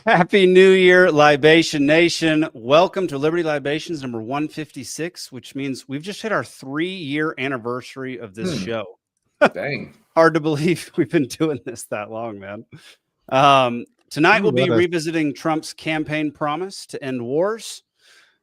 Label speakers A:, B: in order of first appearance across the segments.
A: Happy New Year, Libation Nation. Welcome to Liberty Libations number 156, which means we've just hit our 3-year anniversary of this show.
B: Dang.
A: Hard to believe we've been doing this that long, man. Tonight we'll be revisiting Trump's campaign promise to end wars.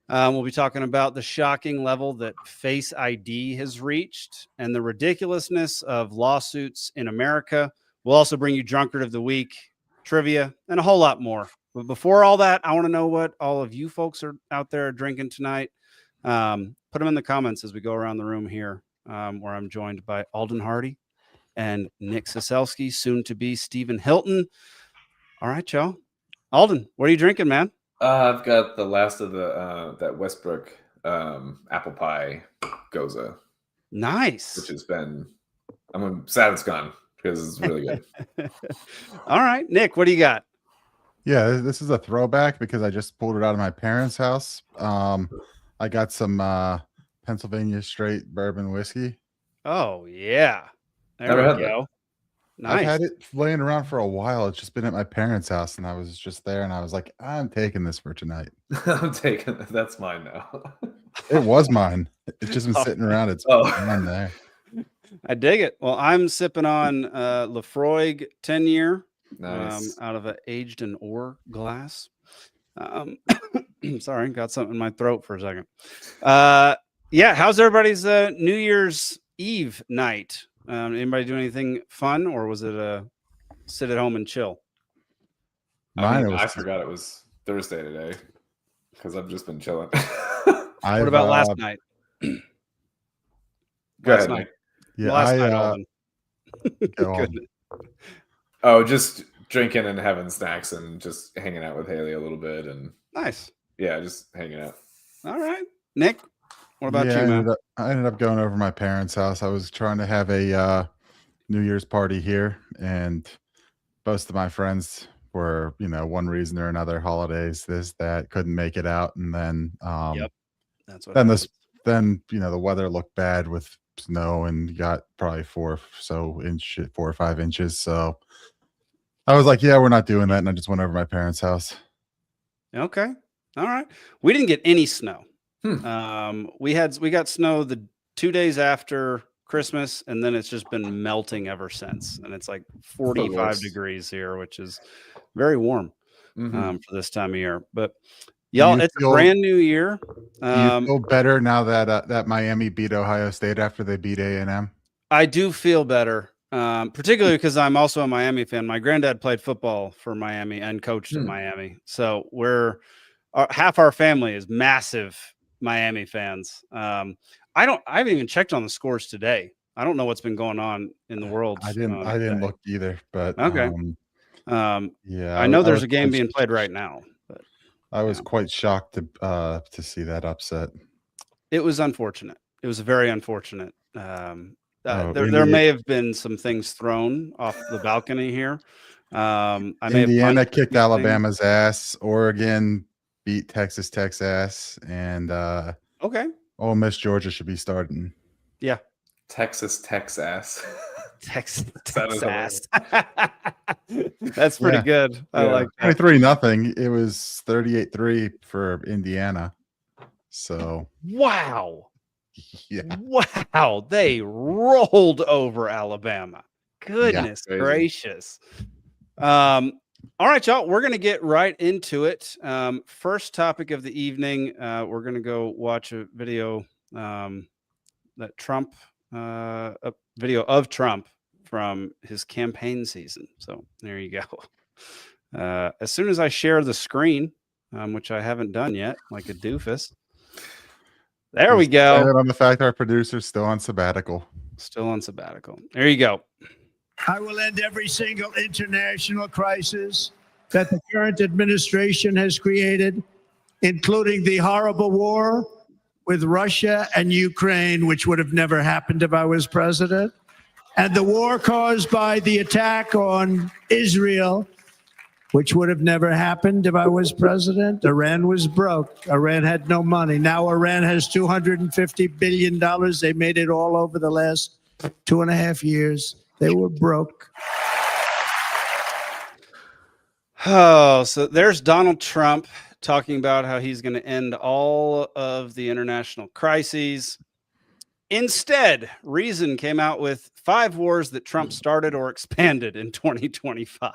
A: We'll be talking about the shocking level that Face ID has reached and the ridiculousness of lawsuits in America. We'll also bring you Drunkard of the Week, trivia, and a whole lot more. But before all that, I want to know what all of you folks are out there drinking tonight. Put them in the comments as we go around the room here, where I'm joined by Alden Hardee and Nick Ciesielski, soon to be Stephen Hilton. All right, y'all. Alden, what are you drinking, man?
B: I've got the last of the that Westbrook apple pie goza.
A: Nice.
B: Which has been, I'm sad it's gone because it's really good.
A: All right, Nick, what do you got?
C: Yeah, this is a throwback because I just pulled it out of my parents' house. I got some Pennsylvania straight bourbon whiskey.
A: Oh, yeah.
B: Never
A: There
B: had
A: we go. Nice.
C: I've had it laying around for a while. It's just been at my parents' house, and I was just there, and I was like, I'm taking this for tonight.
B: I'm taking it. That's mine now.
C: It was mine. It's just been sitting around. It's on there.
A: I dig it. Well, I'm sipping on Lafroig 10-year.
B: Nice.
A: Out of an aged in ore glass. Sorry, got something in my throat for a second. Yeah, how's everybody's New Year's Eve night? Anybody do anything fun, or was it a sit at home and chill?
B: I forgot it was Thursday today because I've just been chilling.
A: What about last night?
B: Go ahead, Nick.
C: Yeah,
A: last night, Alden.
C: Go on.
B: Oh, just drinking and having snacks and just hanging out with Haley a little bit. And
A: nice.
B: Yeah, just hanging out.
A: All right. Nick, what about you, man?
C: I ended up going over to my parents' house. I was trying to have a New Year's party here, and most of my friends were, one reason or another, holidays, this, that, couldn't make it out. And then
A: that's what
C: then the weather looked bad with snow and got probably 4 or 5 inches. So I was like, yeah, we're not doing that. And I just went over to my parents' house.
A: Okay. All right. We didn't get any snow. We got snow the 2 days after Christmas, and then it's just been melting ever since. And it's like 45 degrees here, which is very warm for this time of year. But y'all, it's a brand new year.
C: Do you feel better now that that Miami beat Ohio State after they beat A&M? I
A: do feel better, particularly because I'm also a Miami fan. My granddad played football for Miami and coached at Miami. So half our family is massive Miami fans. I haven't even checked on the scores today. I don't know what's been going on in the world.
C: I didn't look either, but
A: okay.
C: Yeah,
A: I know there's a game being played right now. But
C: I was quite shocked to see that upset.
A: It was unfortunate. It was very unfortunate. There may have been some things thrown off the balcony here.
C: Indiana kicked Alabama's ass. Oregon beat Texas Tech's ass, and Ole Miss Georgia should be starting.
A: Yeah,
B: Texas Tech's ass.
A: Texas Tech's ass. That's pretty good. I like that.
C: 23-0. It was 38-3 for Indiana. So
A: wow.
C: Yeah.
A: Wow. They rolled over Alabama. Goodness gracious. All right, y'all. We're going to get right into it. First topic of the evening. We're going to go watch a video that Trump, a video of Trump from his campaign season. So there you go. As soon as I share the screen, which I haven't done yet, like a doofus. There we go.
C: On the fact our producer's still on sabbatical.
A: Still on sabbatical. There you go.
D: I will end every single international crisis that the current administration has created, including the horrible war with Russia and Ukraine, which would have never happened if I was president, and the war caused by the attack on Israel, which would have never happened if I was president. Iran was broke. Iran had no money. Now Iran has $250 billion. They made it all over the last 2.5 years. They were broke.
A: Oh, so there's Donald Trump talking about how he's going to end all of the international crises. Instead, Reason came out with 5 wars that Trump started or expanded in 2025.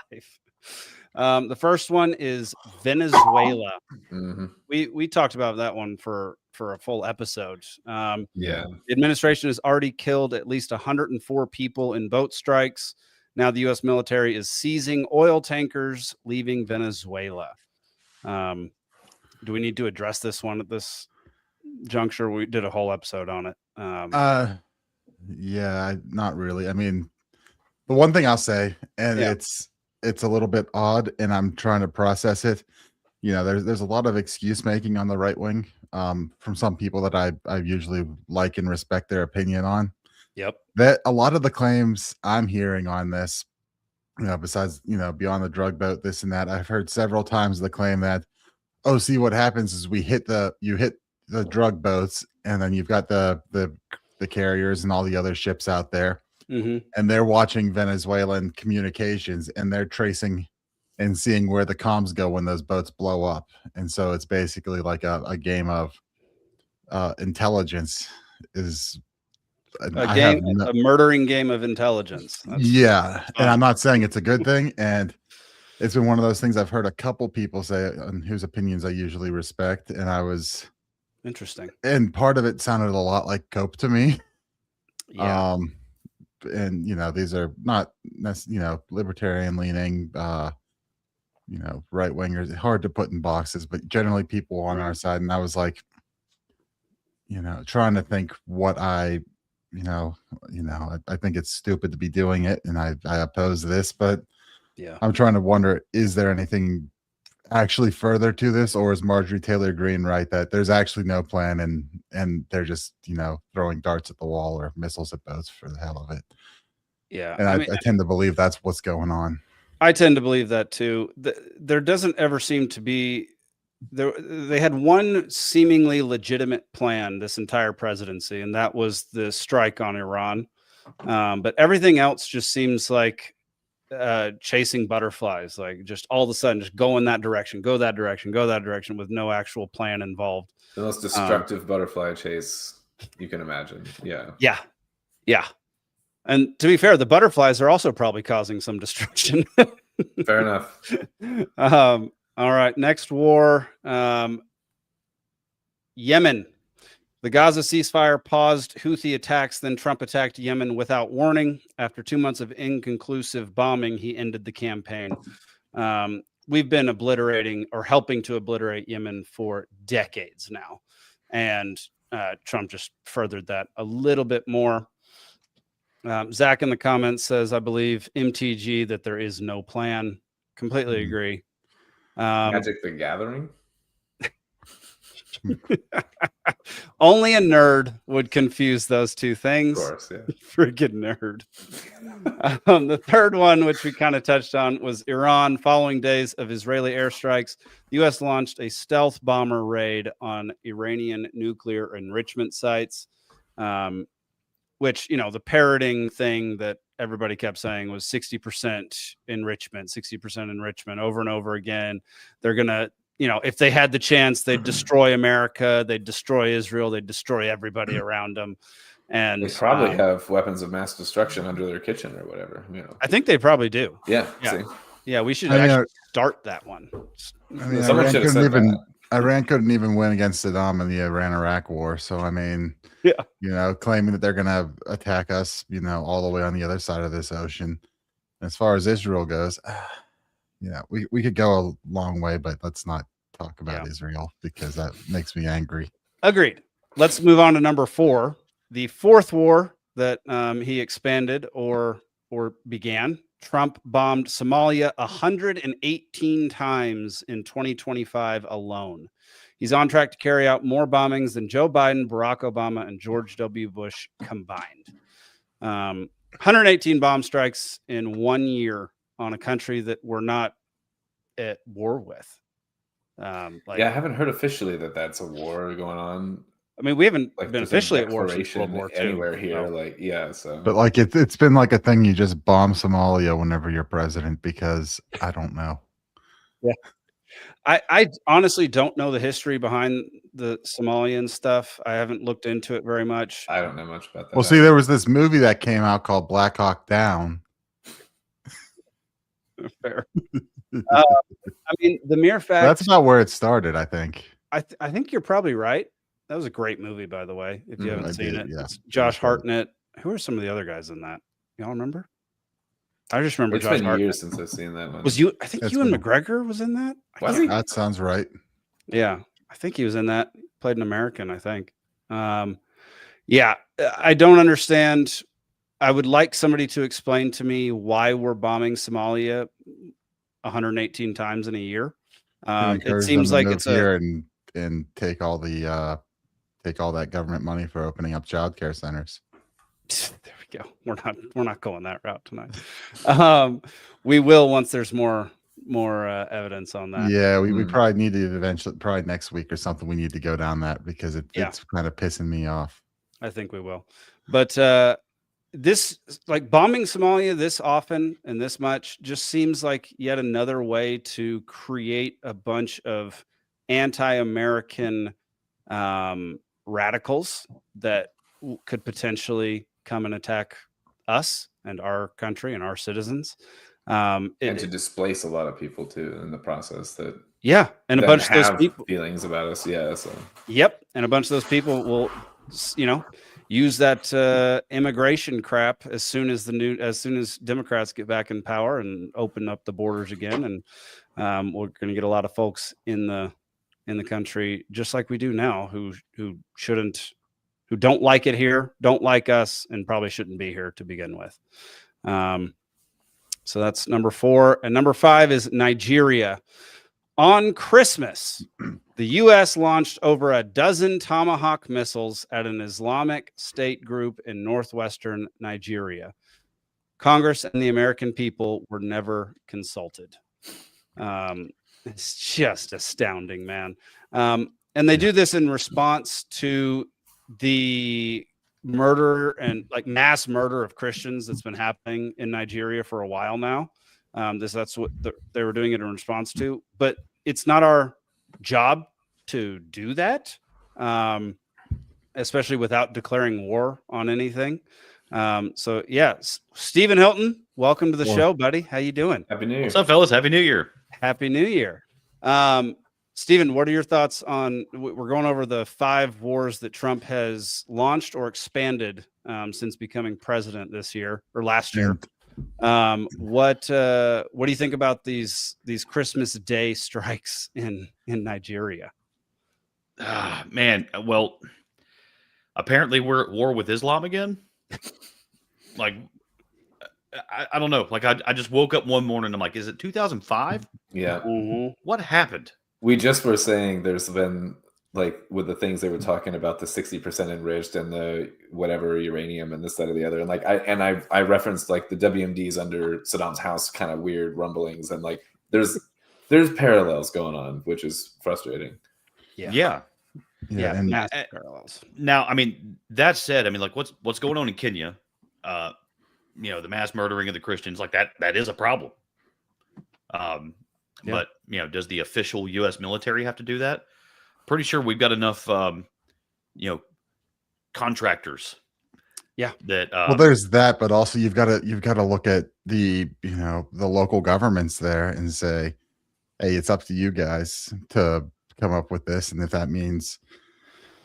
A: The first one is Venezuela.
B: Mm-hmm.
A: We talked about that one for a full episode.
B: Yeah.
A: The administration has already killed at least 104 people in boat strikes. Now the U.S. military is seizing oil tankers leaving Venezuela. Do we need to address this one at this juncture? We did a whole episode on it.
C: Yeah, not really. I mean, the one thing I'll say, and it's a little bit odd, and I'm trying to process it. You know, there's a lot of excuse making on the right wing from some people that I usually like and respect their opinion on.
A: Yep.
C: That a lot of the claims I'm hearing on this, you know, besides, you know, beyond the drug boat, this and that, I've heard several times the claim that, oh, see, what happens is you hit the drug boats, and then you've got the carriers and all the other ships out there, and they're watching Venezuelan communications, and they're tracing and seeing where the comms go when those boats blow up. And so it's basically like a game of intelligence is
A: a murdering game of intelligence.
C: And I'm not saying it's a good thing, and it's been one of those things I've heard a couple people say on whose opinions I usually respect, and I was
A: interesting,
C: and part of it sounded a lot like Cope to me. And you know, these are not libertarian leaning right wingers, hard to put in boxes, but generally people on our side. And I was like, trying to think what I think it's stupid to be doing it, and I oppose this, but I'm trying to wonder, is there anything actually further to this, or is Marjorie Taylor Greene right that there's actually no plan and they're just throwing darts at the wall or missiles at boats for the hell of it? And I tend to believe that's what's going on.
A: I tend to believe that too. There doesn't ever seem to be they had one seemingly legitimate plan this entire presidency, and that was the strike on Iran. But everything else just seems like chasing butterflies, like just all of a sudden just go in that direction, go that direction with no actual plan involved.
B: The most destructive butterfly chase you can imagine.
A: Yeah. And to be fair, the butterflies are also probably causing some destruction.
B: Fair enough.
A: All right, next war. Yemen. The Gaza ceasefire paused Houthi attacks, then Trump attacked Yemen without warning. After 2 months of inconclusive bombing, he ended the campaign. We've been obliterating or helping to obliterate Yemen for decades now. And Trump just furthered that a little bit more. Zach in the comments says, I believe MTG that there is no plan. Completely agree.
B: Magic the Gathering?
A: Only a nerd would confuse those two things.
B: Of course, yeah.
A: Freaking nerd. The third one, which we kind of touched on, was Iran. Following days of Israeli airstrikes, the U.S. launched a stealth bomber raid on Iranian nuclear enrichment sites, which, the parroting thing that everybody kept saying was 60% enrichment over and over again. They're going to, if they had the chance, they'd destroy America, they'd destroy Israel, they'd destroy everybody around them. And
B: they probably have weapons of mass destruction under their kitchen or whatever.
A: I think they probably do.
B: Yeah.
A: We should actually start that one.
B: Someone should have said that.
C: Iran couldn't even win against Saddam in the Iran-Iraq war. So, claiming that they're going to attack us, all the way on the other side of this ocean. As far as Israel goes, we could go a long way, but let's not talk about Israel because that makes me angry.
A: Agreed. Let's move on to number 4. The fourth war that he expanded or began. Trump bombed Somalia 118 times in 2025 alone. He's on track to carry out more bombings than Joe Biden, Barack Obama, and George W. Bush combined. 118 bomb strikes in 1 year on a country that we're not at war with.
B: I haven't heard officially that that's a war going on.
A: I mean, we haven't been officially at war since World War II.
B: Anywhere here,
C: But it's been like a thing. You just bomb Somalia whenever you're president because I don't know.
A: I honestly don't know the history behind the Somalian stuff. I haven't looked into it very much.
B: I don't know much about that.
C: Well, see, there was this movie that came out called Black Hawk Down.
A: Fair. I mean, the mere fact
C: That's about where it started, I think.
A: I think you're probably right. That was a great movie, by the way. If you haven't
C: I
A: seen
C: did,
A: it,
C: yeah.
A: it's Josh
C: It was
A: Hartnett. Who are some of the other guys in that? Y'all remember? I just remember
B: It's
A: Josh
B: been
A: Hartnett.
B: years since I've seen that one.
A: Was you? I think
C: It's
A: Ewan
C: been-
A: McGregor was in that.
B: Was he?
C: That sounds right.
A: Yeah, I think he was in that. Played an American, I think. Yeah, I don't understand. I would like somebody to explain to me why we're bombing Somalia 118 times in a year.
C: To
A: It
C: encourage
A: seems
C: them to
A: like
C: move
A: it's
C: here and take all that government money for opening up childcare centers.
A: There we go. We're not going that route tonight. We will once there's more evidence on that.
C: Yeah, we probably need to eventually, probably next week or something. We need to go down that because it's kind of pissing me off.
A: I think we will. But this, like, bombing Somalia this often and this much just seems like yet another way to create a bunch of anti-American radicals that could potentially come and attack us and our country and our citizens.
B: And to displace a lot of people too in the process that
A: and a bunch of those people
B: feelings about us. Yeah. So
A: and a bunch of those people will, use that immigration crap as soon as Democrats get back in power and open up the borders again, and we're going to get a lot of folks in the country just like we do now who don't like it here, don't like us, and probably shouldn't be here to begin with. So that's number 4. And number 5 is Nigeria. On Christmas, the U.S. launched over a dozen Tomahawk missiles at an Islamic State group in northwestern Nigeria. Congress and the American people were never consulted. It's just astounding, man. And they do this in response to the murder and mass murder of Christians that's been happening in Nigeria for a while now. That's what they were doing it in response to, but it's not our job to do that, especially without declaring war on anything. So yeah, Stephen Hilton, welcome to the show, buddy. How you doing?
B: Happy New Year.
E: What's up, fellas? Happy New Year.
A: Happy New Year. Stephen, what are your thoughts on, we're going over the 5 wars that Trump has launched or expanded since becoming president this year or last year. What do you think about these Christmas Day strikes in Nigeria?
E: Man, well, apparently we're at war with Islam again. Like, I don't know. Like, I just woke up one morning. I'm like, is it 2005?
B: Yeah.
A: Mm-hmm.
E: What happened?
B: We just were saying there's been, like, with the things they were talking about, the 60% enriched and the whatever uranium and this, that, or the other. And like, I referenced like the WMDs under Saddam's house, kind of weird rumblings. And like, there's parallels going on, which is frustrating.
E: Yeah.
C: And
A: Massive parallels.
E: Now, I mean, that said, I mean, like, what's going on in Kenya? The mass murdering of the Christians, like that is a problem. But does the official U.S. military have to do that? Pretty sure we've got enough, contractors.
A: Yeah.
E: That
C: well, there's that, but also you've got to look at the local governments there and say, hey, it's up to you guys to come up with this, and if that means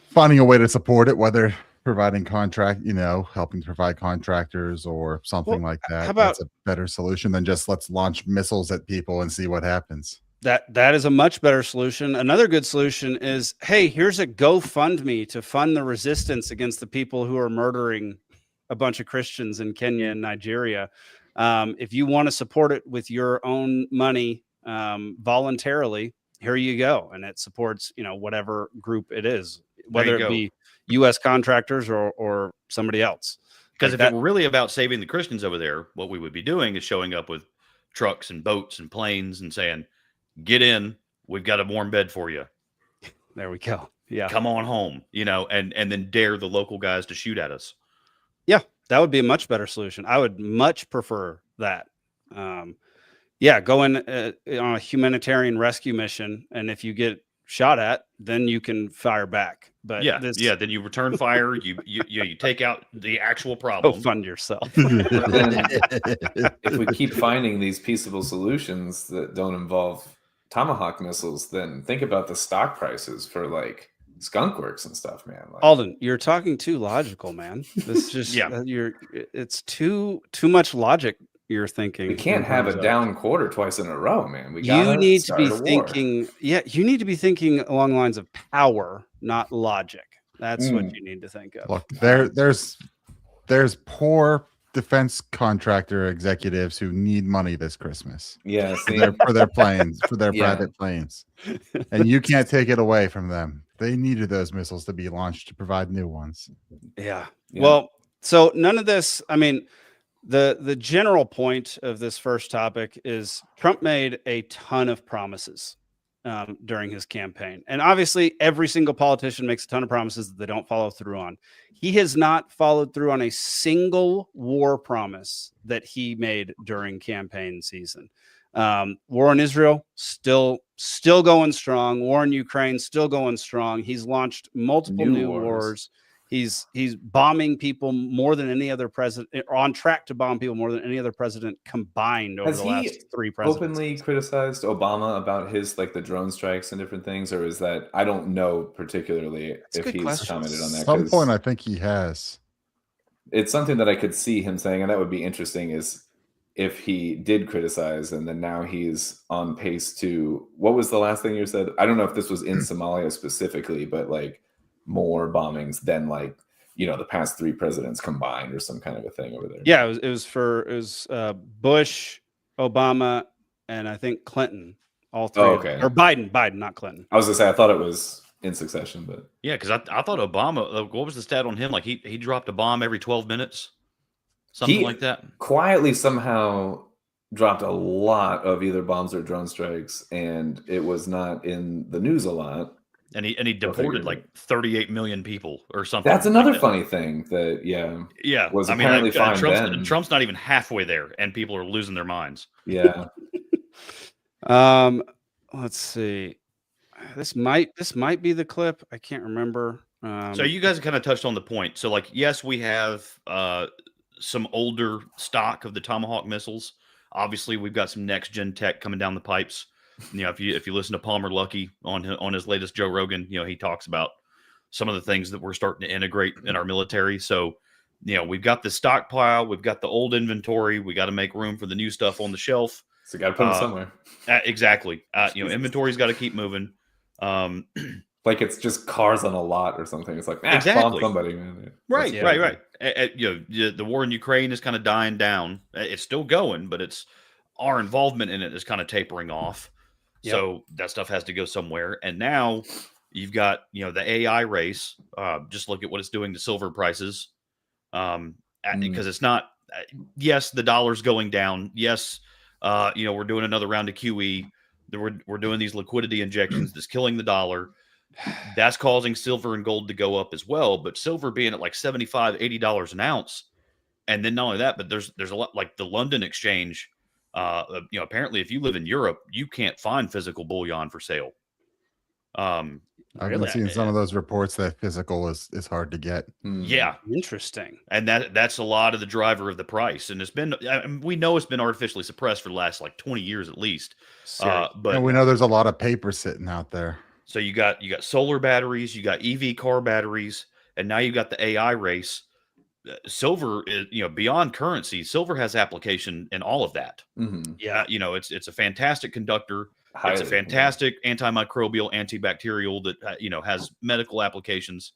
C: finding a way to support it, whether providing helping to provide contractors or something like that.
A: How about,
C: that's a better solution than just let's launch missiles at people and see what happens.
A: That is a much better solution. Another good solution is, hey, here's a GoFundMe to fund the resistance against the people who are murdering a bunch of Christians in Kenya and Nigeria. If you want to support it with your own money voluntarily, here you go. And it supports, whatever group it is, whether it be U.S. contractors or somebody else.
E: Because if it were really about saving the Christians over there, what we would be doing is showing up with trucks and boats and planes and saying, get in, we've got a warm bed for you.
A: There we go. Yeah.
E: Come on home, and then dare the local guys to shoot at us.
A: Yeah, that would be a much better solution. I would much prefer that. go in on a humanitarian rescue mission, and if you get shot at, then you can fire back. But
E: then you return fire. You take out the actual
A: go
E: problem.
A: fund yourself.
B: But then, if we keep finding these peaceable solutions that don't involve Tomahawk missiles, then think about the stock prices for like Skunk Works and stuff, man. Like,
A: Alden, you're talking too logical, man. This just it's too much logic. You're thinking
B: we can't have a down quarter twice in a row, man.
A: You need to be thinking. Yeah, you need to be thinking along the lines of power, not logic. That's what you need to think of.
C: Look, there's poor defense contractor executives who need money this Christmas.
B: Yeah,
C: for their planes, for their private planes, and you can't take it away from them. They needed those missiles to be launched to provide new ones.
A: Yeah. Well, so none of this. I mean, the general point of this first topic is Trump made a ton of promises during his campaign. And obviously, every single politician makes a ton of promises that they don't follow through on. He has not followed through on a single war promise that he made during campaign season. War in Israel, still going strong. War in Ukraine, still going strong. He's launched multiple new wars. He's bombing people more than any other president, or on track to bomb people more than any other president combined over the last 3 presidents.
B: Openly criticized Obama about his the drone strikes and different things, or is that, I don't know particularly if he's commented on that.
C: At some point, I think he has.
B: It's something that I could see him saying, and that would be interesting, is if he did criticize and then now he's on pace to, what was the last thing you said? I don't know if this was in Somalia specifically, but more bombings than the past 3 presidents combined, or some kind of a thing over there.
A: Yeah, it was Bush, Obama, and I think Clinton. All 3.
B: Okay.
A: Or Biden, not Clinton.
B: I was gonna say, I thought it was in succession, but
E: yeah, because I thought Obama. What was the stat on him? He dropped a bomb every 12 minutes, something like that.
B: Quietly somehow dropped a lot of either bombs or drone strikes, and it was not in the news a lot.
E: And he deported 38 million people or something.
B: That's another funny thing that was apparently fine then.
E: Trump's not even halfway there, and people are losing their minds.
B: Yeah.
A: Let's see. This might be the clip. I can't remember.
E: So you guys kind of touched on the point. So yes, we have some older stock of the Tomahawk missiles. Obviously, we've got some next gen tech coming down the pipes. If you listen to Palmer Luckey on his latest Joe Rogan, he talks about some of the things that we're starting to integrate in our military. So, we've got the stockpile, we've got the old inventory, we got to make room for the new stuff on the shelf.
B: So you got to put it somewhere.
E: Exactly. Inventory's got to keep moving.
B: It's just cars on a lot or something. It's
E: exactly.
B: Bomb somebody, man.
E: Right. The war in Ukraine is kind of dying down. It's still going, but our involvement in it is kind of tapering off. Yep. So that stuff has to go somewhere. And now you've got, the AI race. Just look at what it's doing to silver prices. Because it's not, yes, the dollar's going down. Yes, we're doing another round of QE. We're doing these liquidity injections that's killing the dollar. That's causing silver and gold to go up as well. But silver being at $75, $80 an ounce. And then not only that, but there's a lot the London exchange. Apparently if you live in Europe, you can't find physical bullion for sale.
C: I've been seeing some of those reports that physical is hard to get.
E: Yeah.
A: Interesting.
E: And that's a lot of the driver of the price. And we know it's been artificially suppressed for the last 20 years at least. But
C: we know there's a lot of paper sitting out there.
E: So you got solar batteries, you got EV car batteries, and now you got the AI race. Silver is, beyond currency, silver has application in all of that.
B: Mm-hmm.
E: Yeah. It's a fantastic conductor. It's a fantastic antimicrobial, antibacterial that, has medical applications,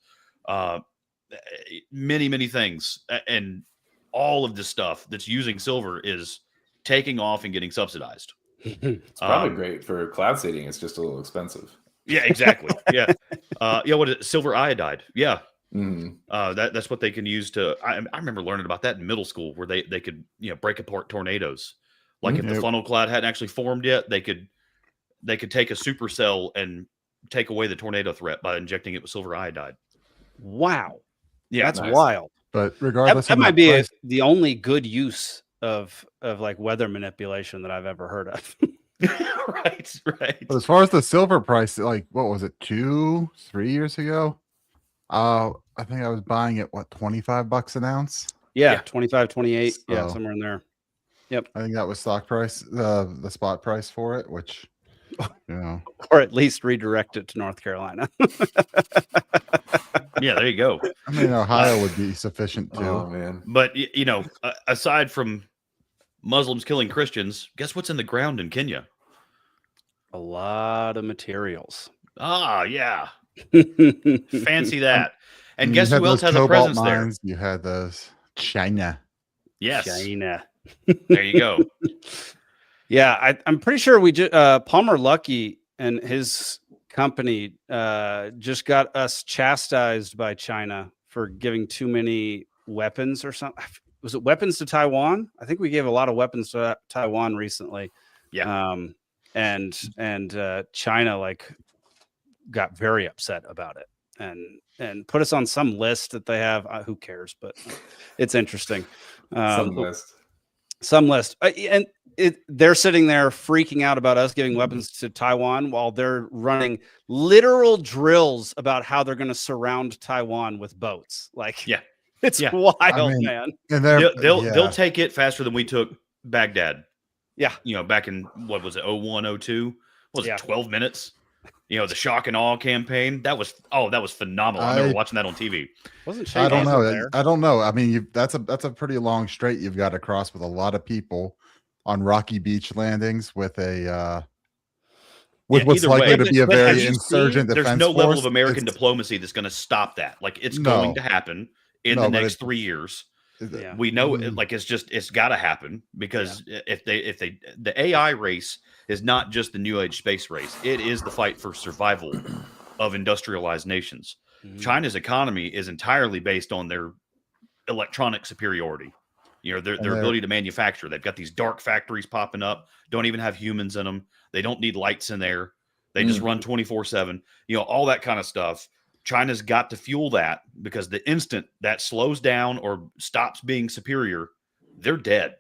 E: many, many things. And all of this stuff that's using silver is taking off and getting subsidized.
B: It's probably great for cloud seeding. It's just a little expensive.
E: Yeah, exactly. Yeah. What is it? Silver iodide. Yeah.
B: Mm-hmm.
E: That's what they can use to. I remember learning about that in middle school, where they could break apart tornadoes. If the funnel cloud hadn't actually formed yet, they could take a supercell and take away the tornado threat by injecting it with silver iodide.
A: Wow.
E: Yeah,
A: that's wild.
C: But regardless,
A: that might be the only good use of like weather manipulation that I've ever heard of.
E: Right.
C: But as far as the silver price, like what was it, 2-3 years ago? I think I was buying it $25 an ounce.
A: Yeah, 25, 28. Yeah,
C: So-
A: somewhere in there. Yep.
C: I think that was stock price, the spot price for it, which
A: Or at least redirect it to North Carolina.
E: Yeah, there you go.
C: I mean, Ohio would be sufficient too.
B: Oh man.
E: But aside from Muslims killing Christians, guess what's in the ground in Kenya?
A: A lot of materials.
E: Ah, yeah. Fancy that. And
C: You
E: guess
C: had
E: who else
C: those
E: has a
C: cobalt
E: presence
C: mines, You had those China.
E: there? Yes.
A: China.
E: There you go.
A: Yeah, I'm pretty sure we just Palmer Luckey and his company just got us chastised by China for giving too many weapons or something. Was it weapons to Taiwan? I think we gave a lot of weapons to Taiwan recently.
E: Yeah.
A: And China like got very upset about it and put us on some list that they have. Who cares? But it's interesting. Some list. And they're sitting there freaking out about us giving weapons to Taiwan while they're running literal drills about how they're going to surround Taiwan with boats. Like,
E: Yeah.
A: it's
E: Yeah.
A: wild, man.
C: And
E: They'll take it faster than we took Baghdad.
A: Yeah.
E: Back in what was it, 01, 02? Was
A: Yeah.
E: it 12 minutes? The shock and awe campaign. That was phenomenal. I remember watching that on TV.
A: Wasn't
C: I don't know.
A: there?
C: I don't know. I mean, that's a pretty long strait you've got to cross with a lot of people on rocky beach landings with a what's
E: either
C: likely
E: way.
C: to be a
E: But have
C: very
E: you
C: insurgent
E: There's
C: defense
E: no level
C: force.
E: of American
C: It's-
E: diplomacy that's going to stop that. Like it's
C: No.
E: going to happen in
C: No,
E: the
C: but
E: next
C: it-
E: 3 years.
A: Yeah.
E: We know it's got to happen because if the AI race is not just the new age space race, it is the fight for survival of industrialized nations.
A: Mhm.
E: China's economy is entirely based on their electronic superiority. Their ability to manufacture. They've got these dark factories popping up, don't even have humans in them. They don't need lights in there. They just run 24/7, all that kind of stuff. China's got to fuel that because the instant that slows down or stops being superior, they're dead.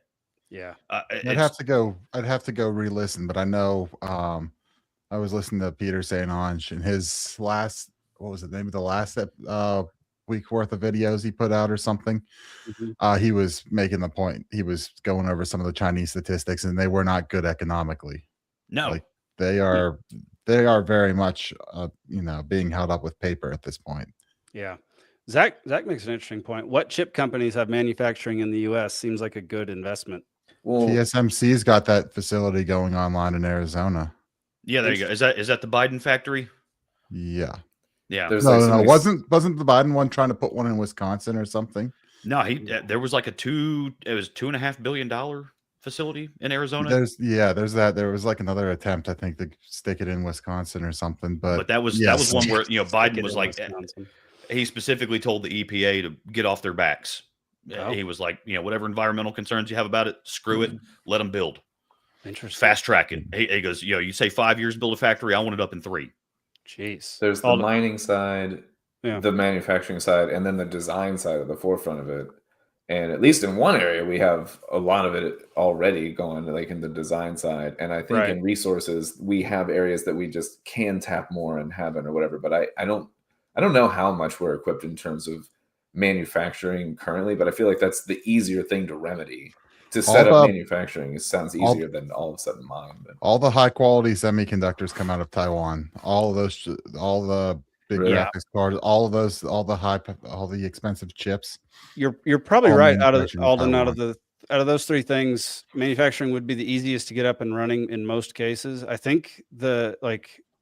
A: Yeah.
C: I'd have to go re-listen, but I know I was listening to Peter St. Onge and his last, what was the name of the last week worth of videos he put out or something.
A: Mhm.
C: He was making the point. He was going over some of the Chinese statistics, and they were not good economically.
E: No.
C: Like they are very much being held up with paper at this point.
A: Yeah. Zach makes an interesting point. What chip companies have manufacturing in the US seems like a good investment.
B: Well,
C: TSMC's got that facility going online in Arizona.
E: Yeah, there you go. Is that the Biden factory?
C: Yeah.
E: Yeah.
B: there's
C: No,
B: like some
C: wasn't the Biden one trying to put one in Wisconsin or something?
E: No, there was like $2.5 billion facility in Arizona.
C: There's that. There was like another attempt, I think, to stick it in Wisconsin or something. But
E: that was
C: yes.
E: one where Biden
A: Get
E: was
A: in
E: like,
A: Wisconsin.
E: he specifically told the EPA to get off their backs.
A: Oh.
E: He was like, whatever environmental concerns you have about it, screw it, let them build.
A: Interesting.
E: Fast track it. He goes, you say 5 years to build a factory, I want it up in 3.
A: Jeez.
B: There's the mining side,
A: Yeah.
B: the manufacturing side, and then the design side at the forefront of it. And at least in one area, we have a lot of it already going, like in the design side. And I think in resources, we have areas that we just can tap more and haven't or whatever. But I don't know how much we're equipped in terms of manufacturing currently, but I feel like that's the easier thing to remedy. To set up manufacturing, it sounds easier than all of a sudden mine. But
C: all the high quality semiconductors come out of Taiwan. All the big graphics cards, all the expensive chips.
A: You're probably
C: all
A: right. Out of
C: manufactured in
A: Alden, out
C: Taiwan.
A: of those three things, manufacturing would be the easiest to get up and running in most cases. I think the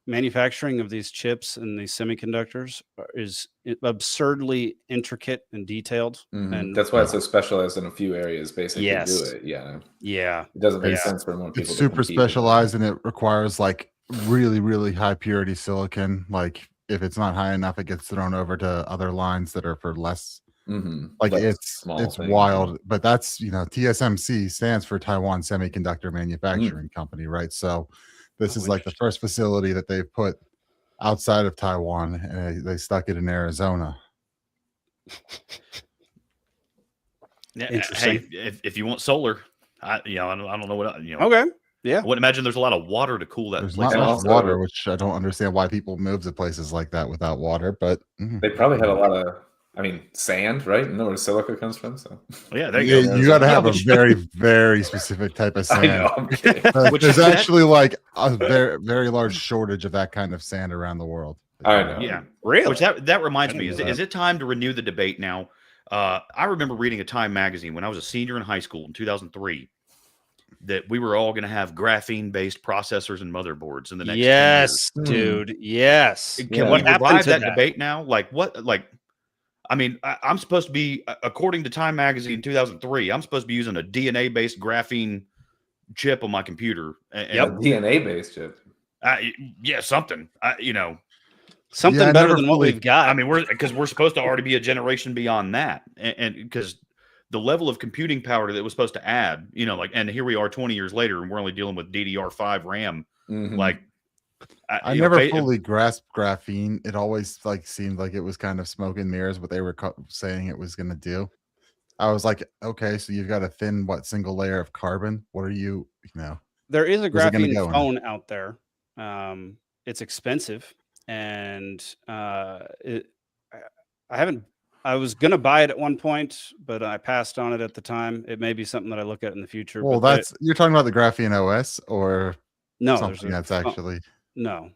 A: manufacturing of these chips and these semiconductors is absurdly intricate and detailed. And
B: that's why it's so specialized in a few areas, basically.
A: Yes.
B: Do it. Yeah.
A: Yeah.
B: It doesn't make sense for more people.
C: It's super specialized and it requires like really, really high purity silicon. Like if it's not high enough, it gets thrown over to other lines that are for less. Like it's wild. But that's, TSMC stands for Taiwan Semiconductor Manufacturing Company, right? So this is like the first facility that they've put outside of Taiwan, and they stuck it in Arizona.
E: Yeah,
A: Interesting.
E: Hey, if you want solar, I don't know what
A: Okay. Yeah.
E: I wouldn't imagine there's a lot of water to cool that
C: There's
E: place
C: not
B: And
C: much
E: off.
B: also-
C: water, which I don't understand why people move to places like that without water. But
B: They probably have a lot of, sand, right? You know where silica comes from. So
E: Yeah, there you go.
C: you got to have a
E: which-
C: very, very specific type of
B: I
C: sand.
B: know. I'm kidding.
C: There's actually like a very, very large shortage of that kind of sand around the world.
B: I know.
E: Yeah.
A: Really?
E: Which that reminds
A: I
E: me,
A: didn't know
E: is it time to renew the debate now? I remember reading a Time magazine when I was a senior in high school in 2003 that we were all going to have graphene-based processors and motherboards in the next 10
A: Yes,
B: years.
A: dude. Yes.
E: years.
B: Yeah.
E: Can
A: What
E: we
A: happened
E: revive
A: to
E: that
A: that?
E: debate now? Like what? Like, I mean, I'm supposed to be, according to Time magazine in 2003, I'm supposed to be using a DNA-based graphene chip on my computer. And,
B: A DNA-based chip.
E: yeah, something.
A: Something
C: Yeah, I
A: better
C: never
A: than what
C: fully-
A: we've got.
E: I mean, we're supposed to already be a generation beyond that, and because the level of computing power that it was supposed to add, and here we are 20 years later, and we're only dealing with DDR5 RAM.
B: Mhm.
E: Like,
C: I never fully grasped graphene. It always seemed like it was kind of smoke and mirrors what they were saying it was going to do. I was like, okay, so you've got a thin single layer of carbon. What are you
A: there is a
C: Where's it gonna
A: graphene
C: go in?
A: phone out there. It's expensive, and I was gonna buy it at one point, but I passed on it at the time. It may be something that I look at in the future.
C: Well,
A: but
C: you're talking about the graphene OS or
A: no,
C: something that's actually
A: no.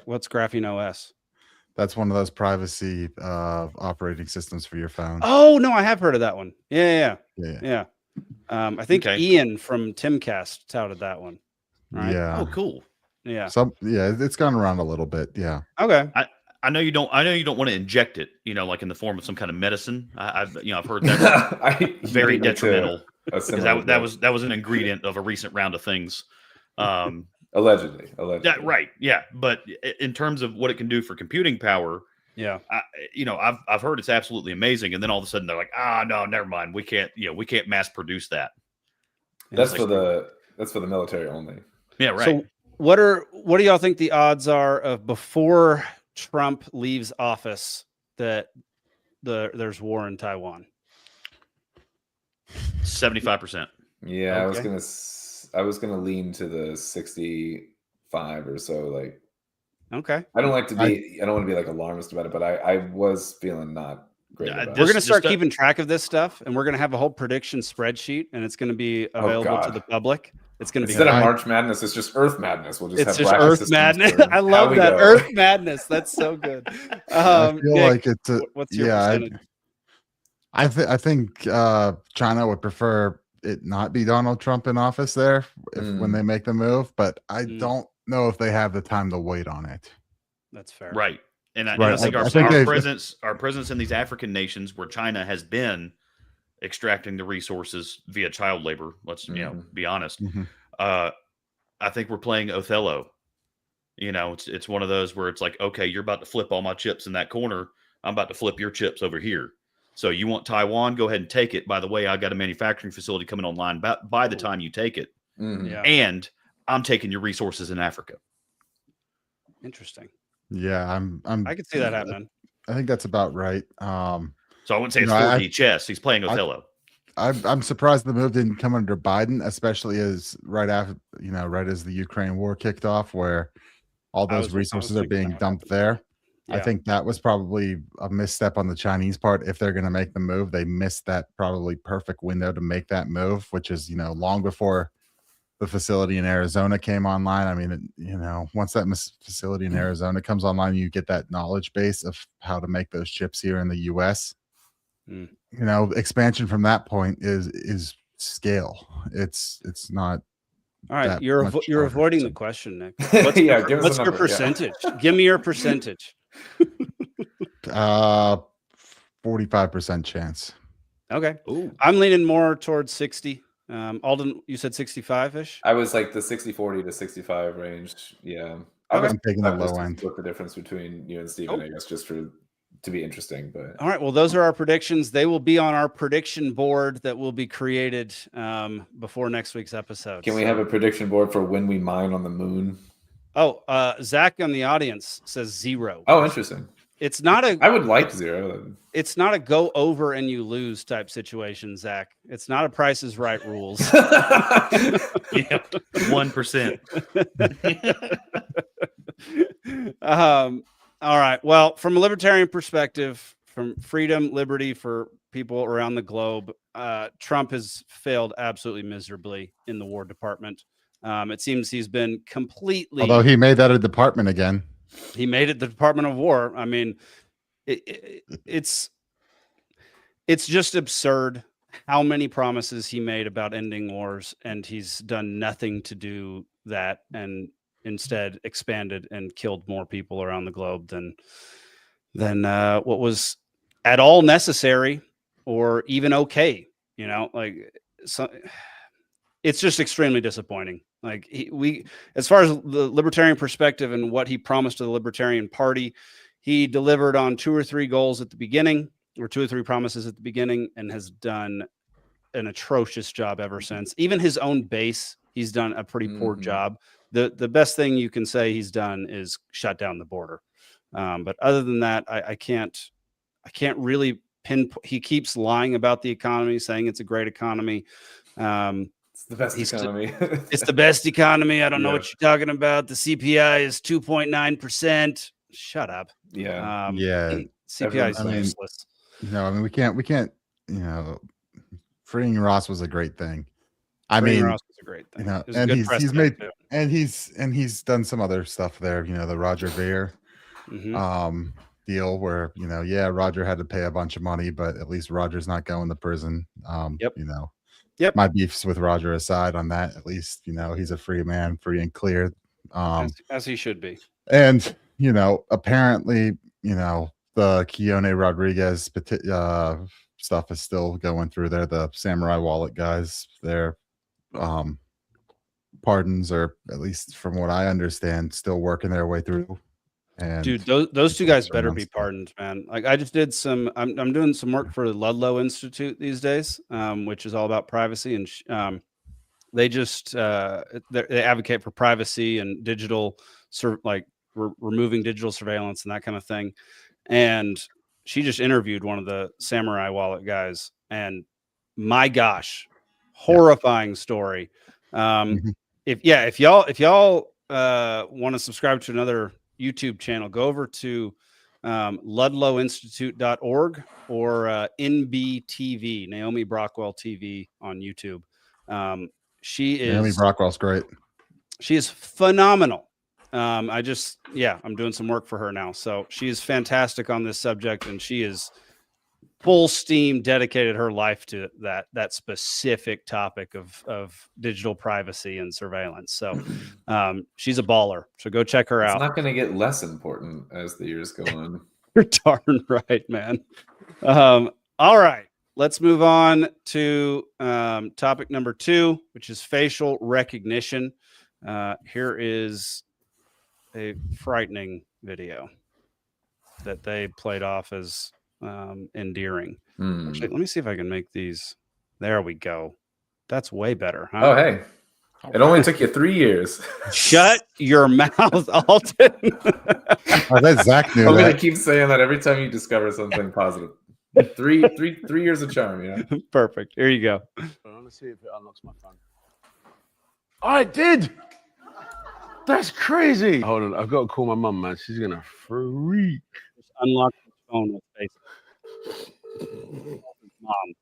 A: What's graphene OS?
C: that's one of those privacy operating systems for your phone.
A: Oh no, I have heard of that one. Yeah.
C: Yeah.
A: I think
E: Okay.
A: Ian from Timcast touted that one. Right?
C: Yeah.
E: Oh, cool.
A: Yeah.
C: It's gone around a little bit. Yeah.
A: Okay.
E: I know you don't want to inject it, like in the form of some kind of medicine. I've heard that's very detrimental. Because that was an ingredient of a recent round of things.
B: Allegedly.
E: Yeah, right. Yeah, but in terms of what it can do for computing power,
A: Yeah.
E: I've heard it's absolutely amazing. And then all of a sudden they're like, no, never mind. We can't mass produce that.
B: That's for the military only.
E: Yeah, right.
A: So what do y'all think the odds are of before Trump leaves office that there's war in Taiwan?
E: 75%.
B: Yeah,
A: Okay.
B: I was gonna lean to the 65 or so. Like,
A: Okay.
B: I don't want to be like alarmist about it, but I was feeling not great about
A: We're
B: it.
A: going to start
E: Just,
A: keeping track of this stuff, and we're going to have a whole prediction spreadsheet, and it's going to be available to
B: God.
A: the public. It's going to be
B: Instead of
C: great.
B: March Madness, it's just Earth Madness. We'll just
A: it's
B: have
A: just
B: bracket
A: Earth
B: systems
A: Madness.
B: for
A: I
B: how
A: love
B: we
A: that.
B: go.
A: Earth Madness. That's so good.
C: I feel
A: Nick,
C: like it's
A: what's your
C: yeah.
A: percentage?
C: I think China would prefer it not be Donald Trump in office there when they make the move, but I don't know if they have the time to wait on it.
A: That's fair.
E: Right. And I
C: Right.
E: think
C: I
E: our
C: think
E: presence in these African nations where China has been extracting the resources via child labor, let's be honest.
C: Mhm.
E: I think we're playing Othello. It's one of those where it's like, okay, you're about to flip all my chips in that corner. I'm about to flip your chips over here. So you want Taiwan? Go ahead and take it. By the way, I got a manufacturing facility coming online by the time you take it.
B: Mhm.
A: Yeah.
E: And I'm taking your resources in Africa.
A: Interesting.
C: Yeah,
A: I could see that happening.
C: I think that's about right.
E: So I wouldn't say it's
C: No,
E: 4D chess. He's playing Othello.
C: I'm surprised the move didn't come under Biden, especially as right as the Ukraine war kicked off, where all
A: I
C: those
A: was
C: resources are
A: thinking
C: being
A: that
C: dumped
A: happened.
C: there. I
A: Yeah.
C: think that was probably a misstep on the Chinese part. If they're going to make the move, they missed that probably perfect window to make that move, which is, long before the facility in Arizona came online. I mean, once that facility in Arizona comes online, you get that knowledge base of how to make those chips here in the US.
A: Mm.
C: Expansion from that point is scale. It's not.
A: All right.
C: that
A: You're
C: much
A: you're
C: harder,
A: avoiding
C: so-
A: the question, Nick.
B: Yeah, give us
A: What's
B: a
A: your
B: number, yeah.
A: percentage? Give me your percentage.
C: 45% chance.
A: Okay.
E: Ooh.
A: I'm leaning more towards 60. Alden, you said 65-ish?
B: I was like the 60-40 to 65 range. Yeah.
C: I'm taking the
B: just
C: low
B: to
C: end.
B: split the difference between you and Steven, I guess, just to be interesting. But
A: All right. Well, those are our predictions. They will be on our prediction board that will be created before next week's episode.
B: can we have a prediction board for when we mine on the moon?
A: Oh, Zach in the audience says 0.
B: Oh, interesting.
A: it's not a.
B: I would like 0.
A: It's not a go over and you lose type situation, Zach. It's not a Price is Right rules.
E: Yeah, 1%.
A: All right. Well, from a libertarian perspective, from freedom, liberty for people around the globe, Trump has failed absolutely miserably in the War Department. It seems he's been completely.
C: Although he made that a department again.
A: He made it the Department of War. I mean, it's just absurd how many promises he made about ending wars, and he's done nothing to do that, and instead expanded and killed more people around the globe than what was at all necessary or even okay. So it's just extremely disappointing. Like as far as the libertarian perspective and what he promised to the Libertarian Party, he delivered on 2 or 3 goals at the beginning, or 2 or 3 promises at the beginning, and has done an atrocious job ever since. Even his own base, he's done a pretty poor job. The best thing you can say he's done is shut down the border. But other than that, I can't really pinpoint. He keeps lying about the economy, saying it's a great economy.
B: It's the best economy.
A: It's the best economy. I don't know what you're talking about. The CPI is 2.9%. Shut up.
B: Yeah.
A: CPI is useless.
C: No, I mean, we can't, freeing Ross was a great thing.
A: Ross was a great thing.
C: And he's made, and he's done some other stuff there. The Roger Ver deal where, Roger had to pay a bunch of money, but at least Roger's not going to prison.
A: Yep.
C: My beefs with Roger aside on that, at least, he's a free man, free and clear.
A: As he should be.
C: And, apparently, the Keone Rodriguez stuff is still going through there. The Samurai Wallet guys, their pardons are, at least from what I understand, still working their way through. And
A: dude, those 2 guys better be pardoned, man. Like, I just did I'm doing some work for the Ludlow Institute these days, which is all about privacy, and they just they advocate for privacy and digital removing digital surveillance and that kind of thing. And she just interviewed one of the Samurai Wallet guys, and my gosh, horrifying story. If y'all want to subscribe to another YouTube channel, go over to ludlowinstitute.org or NBTV, Naomi Brockwell TV on YouTube. Naomi
C: Brockwell's great.
A: She is phenomenal. I'm doing some work for her now. So she is fantastic on this subject, and she is full steam dedicated her life to that specific topic of digital privacy and surveillance. So she's a baller. So go check her out.
B: It's not going to get less important as the years go on.
A: You're darn right, man. All right. Let's move on to topic number 2, which is facial recognition. Here is a frightening video that they played off as endearing. Actually, let me see if I can make these. There we go. That's way better. Huh?
B: Oh, hey. It only took you 3 years.
A: Shut your mouth, Alden.
C: That Zach knew.
B: I'm going to keep saying that every time you discover something positive. Three years of charm,
A: Perfect. Here you go.
F: Let's see if it unlocks my phone. Oh, it did. That's crazy. Hold on, I've got to call my mum, man. She's gonna freak.
A: Just unlock the phone with Facebook. Mom.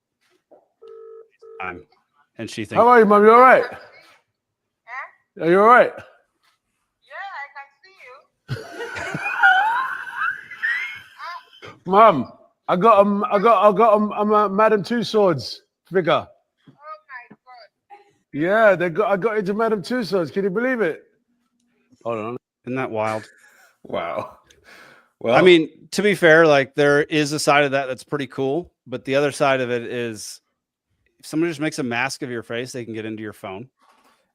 A: And she thinks,
F: how are you, Mum? You all right? Huh? Are you all right?
G: Yeah, I can see you.
F: Mum, I got a Madame Two Swords figure.
G: Oh my God.
F: Yeah, I got into Madame Two Swords. Can you believe it? Hold on.
A: isn't that wild?
B: Wow. Well,
A: I mean, to be fair, like there is a side of that that's pretty cool, but the other side of it is if someone just makes a mask of your face, they can get into your phone.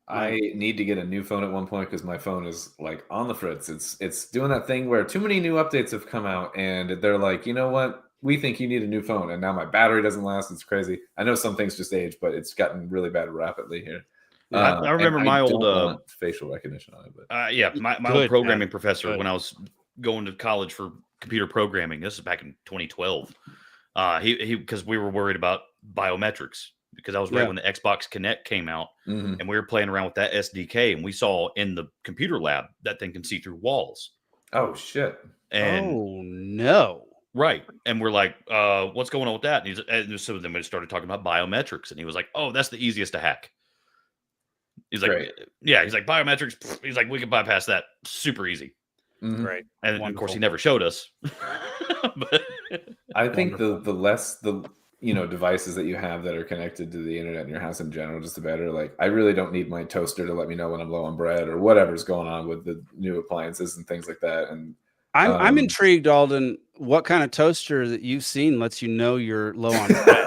B: I need to get a new phone at one point because my phone is like on the fritz. It's doing that thing where too many new updates have come out and they're like, you know what? We think you need a new phone. And now my battery doesn't last. It's crazy. I know some things just age, but it's gotten really bad rapidly here.
E: I remember my old
B: facial recognition on it. But
E: my old programming professor when I was going to college for computer programming. This is back in 2012. He because we were worried about biometrics because that was right when the Xbox Kinect came out, and we were playing around with that SDK, and we saw in the computer lab that thing can see through walls.
B: Oh shit!
E: And
A: oh no!
E: Right, and we're like, "What's going on with that?" And so then we started talking about biometrics, and he was like, "Oh, that's the easiest to hack." He's like,
B: Great.
E: "Yeah," he's like, "Biometrics." He's like, "We can bypass that super easy."
A: Great,
E: and of course, he never showed us. But
B: I think the less devices that you have that are connected to the internet in your house in general, just the better. Like, I really don't need my toaster to let me know when I'm low on bread or whatever's going on with the new appliances and things like that. And
A: I'm intrigued, Alden. What kind of toaster that you've seen lets you know you're low on bread?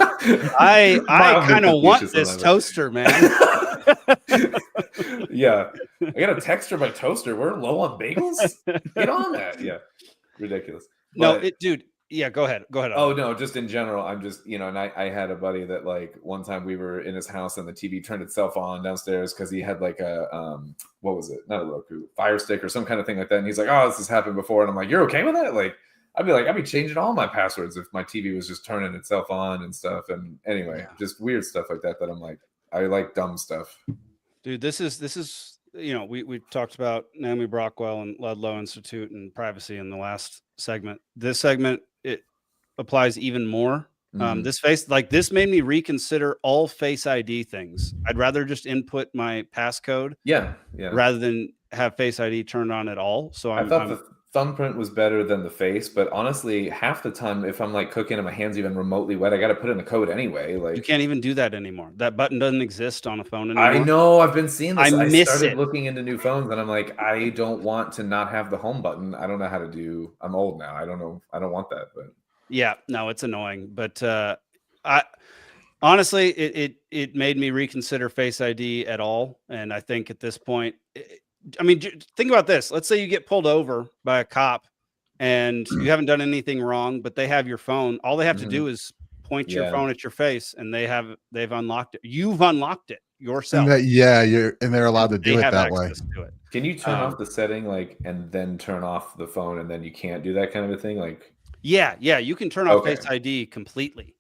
A: I kind of want this toaster, man.
B: Yeah, I got a text from my toaster. We're low on bagels. Get on that. Yeah, ridiculous.
A: No, dude. Yeah, go ahead. Go ahead.
B: Oh no, just in general, I'm just and I had a buddy that like one time we were in his house and the TV turned itself on downstairs because he had like a what was it? Not a Roku, Fire Stick or some kind of thing like that. And he's like, "Oh, this has happened before." And I'm like, "You're okay with that?" Like, I'd be changing all my passwords if my TV was just turning itself on and stuff. And anyway, just weird stuff like that. That I'm like, I like dumb stuff.
A: Dude, this is we talked about Naomi Brockwell and Ludlow Institute and privacy in the last segment. This segment, it applies even more. This made me reconsider all Face ID things. I'd rather just input my passcode rather than have Face ID turned on at all. So
B: I thought the thumbprint was better than the face, but honestly, half the time if I'm like cooking and my hands even remotely wet, I got to put in the code anyway. Like,
A: you can't even do that anymore. That button doesn't exist on a phone anymore.
B: I know, I've been seeing this.
A: I started
B: looking into new phones and I'm like, I don't want to not have the home button. I don't know how to do. I'm old now. I don't know. I don't want that, but
A: yeah, no, it's annoying. But I honestly, it made me reconsider Face ID at all. And I think at this point, think about this. Let's say you get pulled over by a cop and you haven't done anything wrong, but they have your phone. All they have to do is point your phone at your face and they've unlocked it. You've unlocked it yourself.
C: And they're allowed to do it that way.
B: Can you turn off the setting and then turn off the phone and then you can't do that kind of a thing? Like,
A: yeah, you can turn off Face ID completely.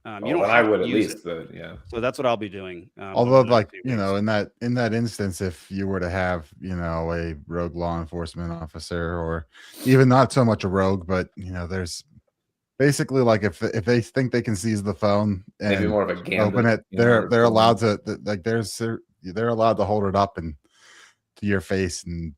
A: You don't.
B: I would at least, but yeah.
A: So that's what I'll be doing.
C: Although, in that instance, if you were to have a rogue law enforcement officer, or even not so much a rogue, but there's basically like if they think they can seize the phone and
B: maybe more of a gambit,
C: open it, they're allowed to they're allowed to hold it up and to your face and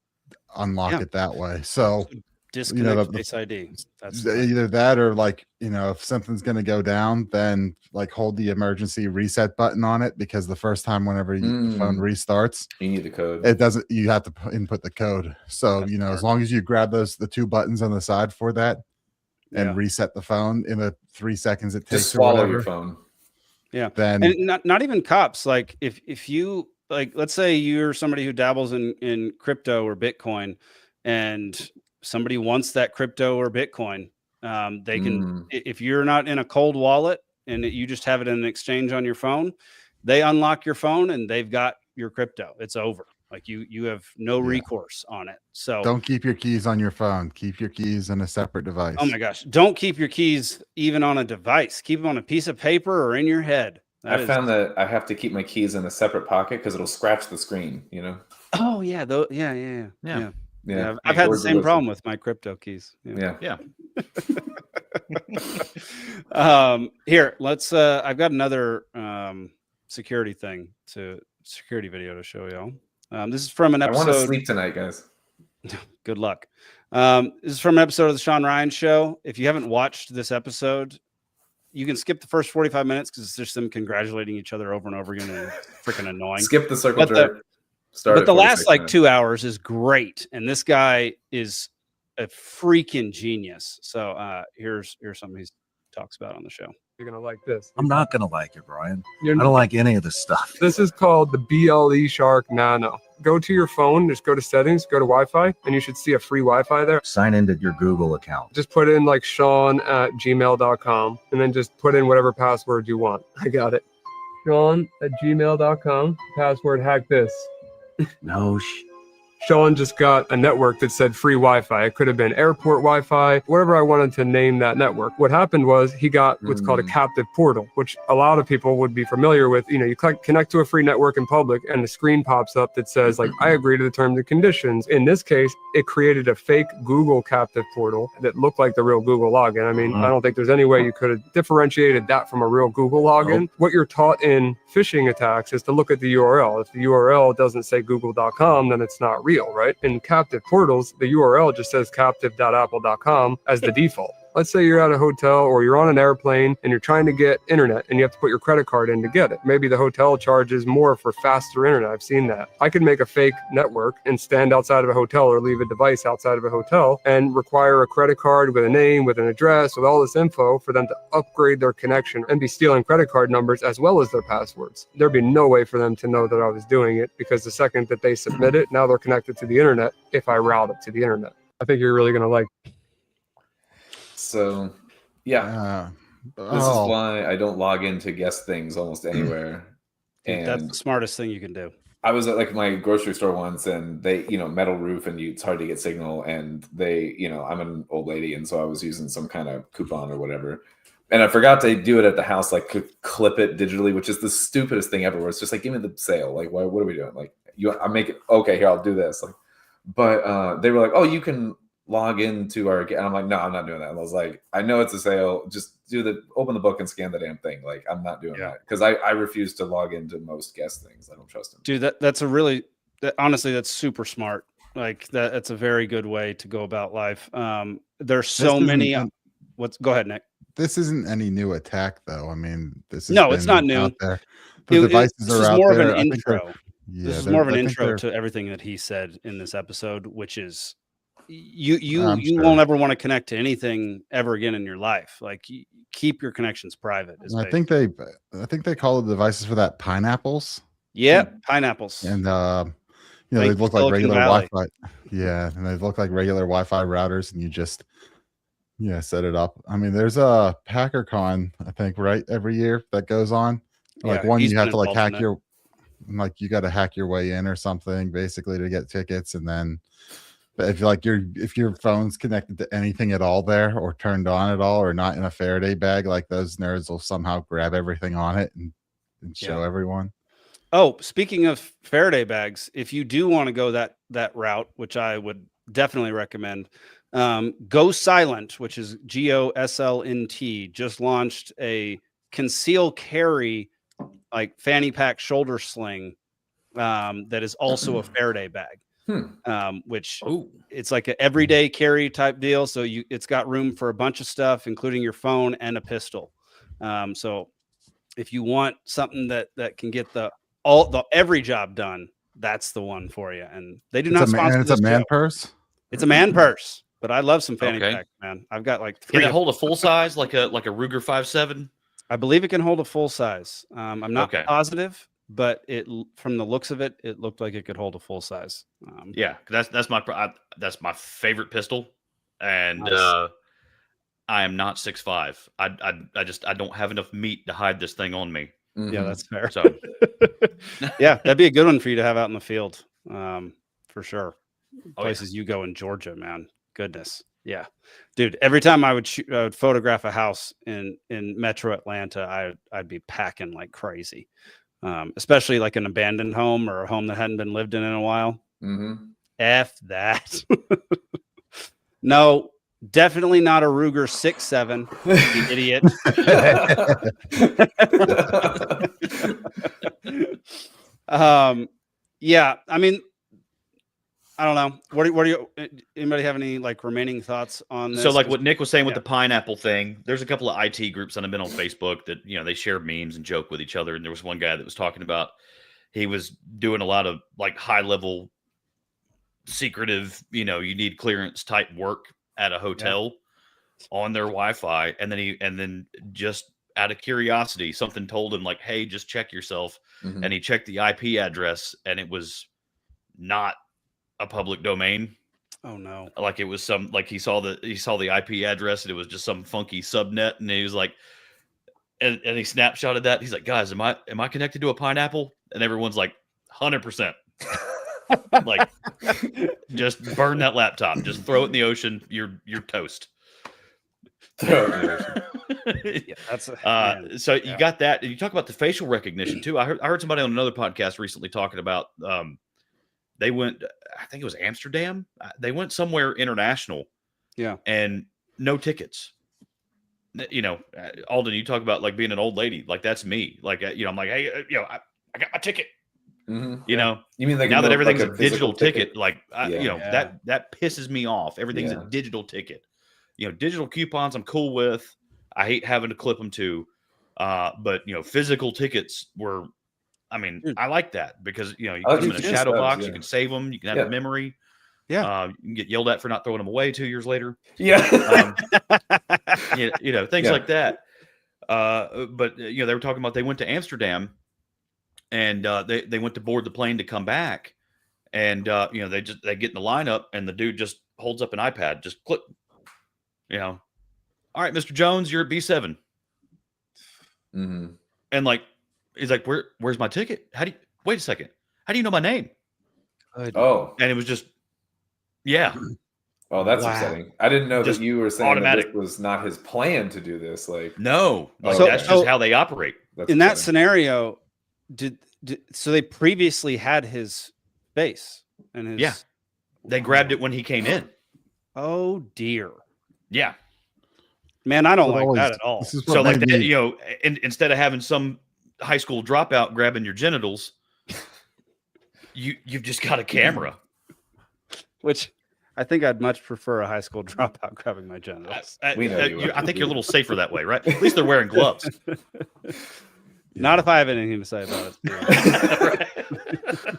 C: unlock it that way. So.
A: Disconnect Face ID. That's
C: either that or if something's going to go down, then hold the emergency reset button on it, because the first time whenever the phone restarts,
B: you need the code.
C: It doesn't. You have to input the code. So as long as you grab the two buttons on the side for that and reset the phone in the 3 seconds it takes,
B: just swallow your phone.
A: Yeah. Then and not even cops. Like if you let's say you're somebody who dabbles in crypto or Bitcoin, and somebody wants that crypto or Bitcoin, they can, if you're not in a cold wallet and you just have it in an exchange on your phone, they unlock your phone and they've got your crypto. It's over. Like you have no recourse on it. So
C: don't keep your keys on your phone. Keep your keys in a separate device.
A: Oh my gosh. Don't keep your keys even on a device. Keep them on a piece of paper or in your head.
B: I found that I have to keep my keys in a separate pocket because it'll scratch the screen,
A: Oh yeah. Yeah, I've had the same problem with my crypto keys.
B: Yeah.
A: Here, let's. I've got another security video to show y'all. This is from an episode.
B: I want to sleep tonight, guys.
A: Good luck. This is from an episode of the Sean Ryan Show. If you haven't watched this episode, you can skip the first 45 minutes because it's just them congratulating each other over and over again, and it's freaking annoying.
B: Skip the circle jerk.
A: But the last 2 hours is great, and this guy is a freaking genius. So here's something he talks about on the show.
H: You're gonna like this.
I: I'm not gonna like it, Brian. I don't like any of this stuff.
H: This is called the BLE Shark Nano. Go to your phone, just go to settings, go to Wi-Fi, and you should see a free Wi-Fi there.
I: Sign into your Google account.
H: Just put in Sean@gmail.com, and then just put in whatever password you want. I got it. Sean@gmail.com. Password hack this.
I: No,
H: Sean just got a network that said free Wi-Fi. It could have been airport Wi-Fi, whatever I wanted to name that network. What happened was he got what's called a captive portal, which a lot of people would be familiar with. You know, you connect to a free network in public and the screen pops up that says like, I agree to the terms and conditions. In this case, it created a fake Google captive portal that looked like the real Google login. I mean, I don't think there's any way you could have differentiated that from a real Google login. What you're taught in phishing attacks is to look at the URL. If the URL doesn't say google.com, then it's not real, right? In captive portals, the URL just says captive.apple.com as the default. Let's say you're at a hotel or you're on an airplane and you're trying to get internet and you have to put your credit card in to get it. Maybe the hotel charges more for faster internet. I've seen that. I could make a fake network and stand outside of a hotel or leave a device outside of a hotel and require a credit card with a name, with an address, with all this info for them to upgrade their connection and be stealing credit card numbers as well as their passwords. There'd be no way for them to know that I was doing it because the second that they submit it, now they're connected to the internet if I route it to the internet. I think you're really going to like.
B: So, yeah, this is why I don't log into guest things almost anywhere.
A: And that's the smartest thing you can do.
B: I was at like my grocery store once, and they, metal roof, and it's hard to get signal. And they, I'm an old lady, and so I was using some kind of coupon or whatever. And I forgot to do it at the house, like clip it digitally, which is the stupidest thing ever. Where it's just like, give me the sale. Like, what are we doing? Like, I make it okay. Here, I'll do this. Like, but they were like, oh, you can log into our, and I'm like, no, I'm not doing that. And I was like, I know it's a sale, just open the book and scan the damn thing. Like, I'm not doing that because I refuse to log into most guest things. I don't trust them.
A: Dude, honestly, that's super smart. Like that's a very good way to go about life. There's so many. Go ahead, Nick.
C: This isn't any new attack though. I mean, it's not new. Out there. The devices are out
A: more
C: there.
A: Of an intro. This is more of an intro to everything that he said in this episode, which is you won't ever want to connect to anything ever again in your life. Like keep your connections private.
C: I think they call the devices for that pineapples.
A: Yeah, pineapples.
C: And they look like regular Wi-Fi. Yeah, and they look like regular Wi-Fi routers, and you just set it up. I mean, there's a PackerCon, I think, right, every year that goes on. Like one you have to like hack you got to hack your way in or something basically to get tickets, and then if your phone's connected to anything at all there or turned on at all or not in a Faraday bag, like those nerds will somehow grab everything on it and show everyone.
A: Oh, speaking of Faraday bags, if you do want to go that route, which I would definitely recommend, Go Silent, which is GOSLNT, just launched a conceal carry like fanny pack shoulder sling that is also a Faraday bag. Which it's like an everyday carry type deal. So it's got room for a bunch of stuff, including your phone and a pistol. So if you want something that can get every job done, that's the one for you. And they do not sponsor.
C: It's a man purse.
A: It's a man purse, but I love some fanny packs, man. I've got like 3.
E: Can it hold a full size, like a Ruger 5.7? I
A: believe it can hold a full size. I'm not positive, but from the looks of it, it looked like it could hold a full size.
E: That's my favorite pistol, and
A: nice.
E: I am not 6'5". I don't have enough meat to hide this thing on me.
A: Mm-hmm. Yeah, that's fair.
E: So
A: yeah, that'd be a good one for you to have out in the field, for sure. Places you go in Georgia, man. Goodness, yeah, dude. Every time I would photograph a house in Metro Atlanta, I'd be packing like crazy. Especially like an abandoned home or a home that hadn't been lived in a while.
B: Mm-hmm.
A: F that. No, definitely not a Ruger 6.7. You idiot. Yeah, I mean, I don't know. What do you? Anybody have any like remaining thoughts on this?
E: So, like what Nick was saying with the pineapple thing, there's a couple of IT groups that have been on Facebook that they share memes and joke with each other. And there was one guy that was talking about he was doing a lot of like high level, secretive, you need clearance type work at a hotel on their Wi-Fi, and then just out of curiosity, something told him like, "Hey, just check yourself," and he checked the IP address, and it was not a public domain.
A: Oh no.
E: Like it was he saw the IP address and it was just some funky subnet, and he was like, and he snapshotted that. He's like, "Guys, am I connected to a pineapple?" And everyone's like, 100%. Like, just burn that laptop. Just throw it in the ocean. You're toast.
A: Yeah, that's
E: So you got that. You talk about the facial recognition too. I heard somebody on another podcast recently talking about they went, I think it was Amsterdam. They went somewhere international. Yeah. And no tickets. You know, Alden, you talk about like being an old lady. Like that's me. Like, you know, I'm like, hey, you know, I got my ticket.
B: Mm-hmm.
E: You know,
B: you mean like
E: now that everything's
B: like
E: a digital ticket, like, you know,
A: Yeah.
E: that pisses me off. Everything's a digital ticket. You know, digital coupons I'm cool with. I hate having to clip them too. But, you know, physical tickets were, I mean, I like that because, you know, you put them in a shadow box, you can save them, you can have a memory. Yeah. You can get yelled at for not throwing them away 2 years later.
B: Yeah.
E: You know, things like that. But, you know, they were talking about they went to Amsterdam and they went to board the plane to come back. And, you know, they get in the lineup and the dude just holds up an iPad, just click, you know, all right, Mr. Jones, you're at B7.
B: Mm-hmm.
E: And like, he's like, where's my ticket? Wait a second. How do you know my name?
B: Oh.
E: And it was just, yeah.
B: Oh, that's upsetting. I didn't know
E: Just
B: that you were saying
E: automatic.
B: that this was not his plan to do this. Like,
E: no, like
A: So-
E: that's just how they operate.
B: that's
A: in that
B: upsetting.
A: scenario, so they previously had his face and his.
E: Yeah. They grabbed it when he came in.
A: Oh dear,
E: Yeah.
A: man, I don't
C: But
A: like
C: always-
A: that at all.
C: This is
E: So
C: what
E: like
C: made
E: that,
C: me-
E: you know, instead of having some high school dropout grabbing your genitals, you've just got a camera.
A: Which I think I'd much prefer a high school dropout grabbing my genitals.
B: We know you
E: I
B: would.
E: think you're a little safer that way, right? At least they're wearing gloves.
A: Not if I have anything to say about it.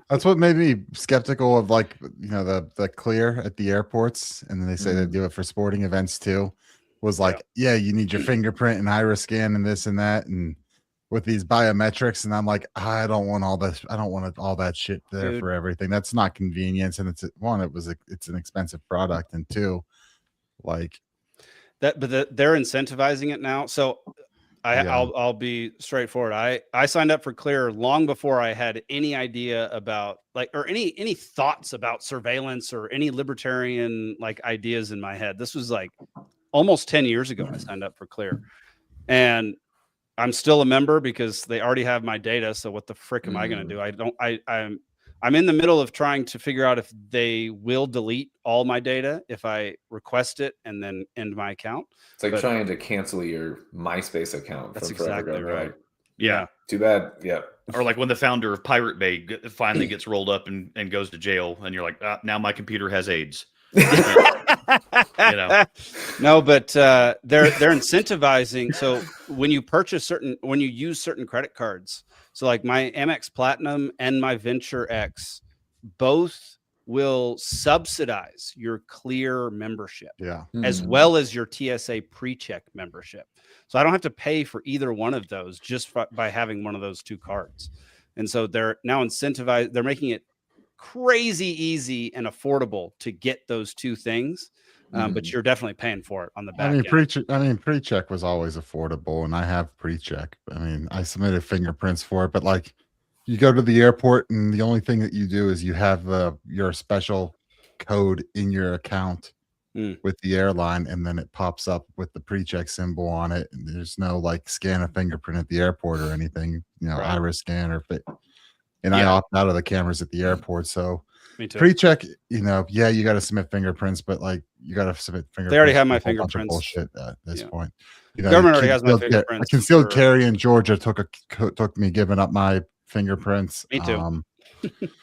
C: That's what made me skeptical of, like, you know, the clear at the airports, and then they say they do it for sporting events too. Was like, yeah, you need your fingerprint and iris scan and this and that, and with these biometrics, and I'm like, I don't want all this. I don't want all that shit there
A: Dude.
C: for everything. That's not convenience, and it's an expensive product, and two, like
A: But they're incentivizing it now. So I'll be straightforward. I signed up for Clear long before I had any idea about or any thoughts about surveillance or any libertarian like ideas in my head. This was like almost 10 years ago. I signed up for Clear, and I'm still a member because they already have my data. So what the frick am I going to do? I'm in the middle of trying to figure out if they will delete all my data if I request it and then end my account.
B: It's like trying to cancel your MySpace account.
A: That's
B: from forever
A: exactly
B: ago.
A: right.
E: Yeah.
B: Too bad. Yeah.
E: Or like when the founder of Pirate Bay finally gets rolled up and goes to jail, and you're like, now my computer has AIDS. You know.
A: No, but they're incentivizing. So when you use certain credit cards, so like my Amex Platinum and my Venture X, both will subsidize your Clear membership, as well as your TSA pre-check membership. So I don't have to pay for either one of those just by having one of those two cards. And so they're now incentivized. They're making it crazy easy and affordable to get those two things. But you're definitely paying for it on the back end.
C: Pre-check was always affordable, and I have pre-check. I mean, I submitted fingerprints for it, but like, you go to the airport, and the only thing that you do is you have your special code in your account with the airline, and then it pops up with the pre-check symbol on it. And there's no like scan a fingerprint at the airport or anything, you know, iris scan or fit. And I opt out of the cameras at the airport, so.
A: Me too.
C: Pre-check, you know, you got to submit fingerprints, but like you got to submit fingerprints.
A: They already have my
C: for a whole bunch of
A: fingerprints.
C: bullshit at this point. You know,
A: Government already has my fingerprints.
C: A concealed carry in Georgia took me giving up my fingerprints.
A: Me too.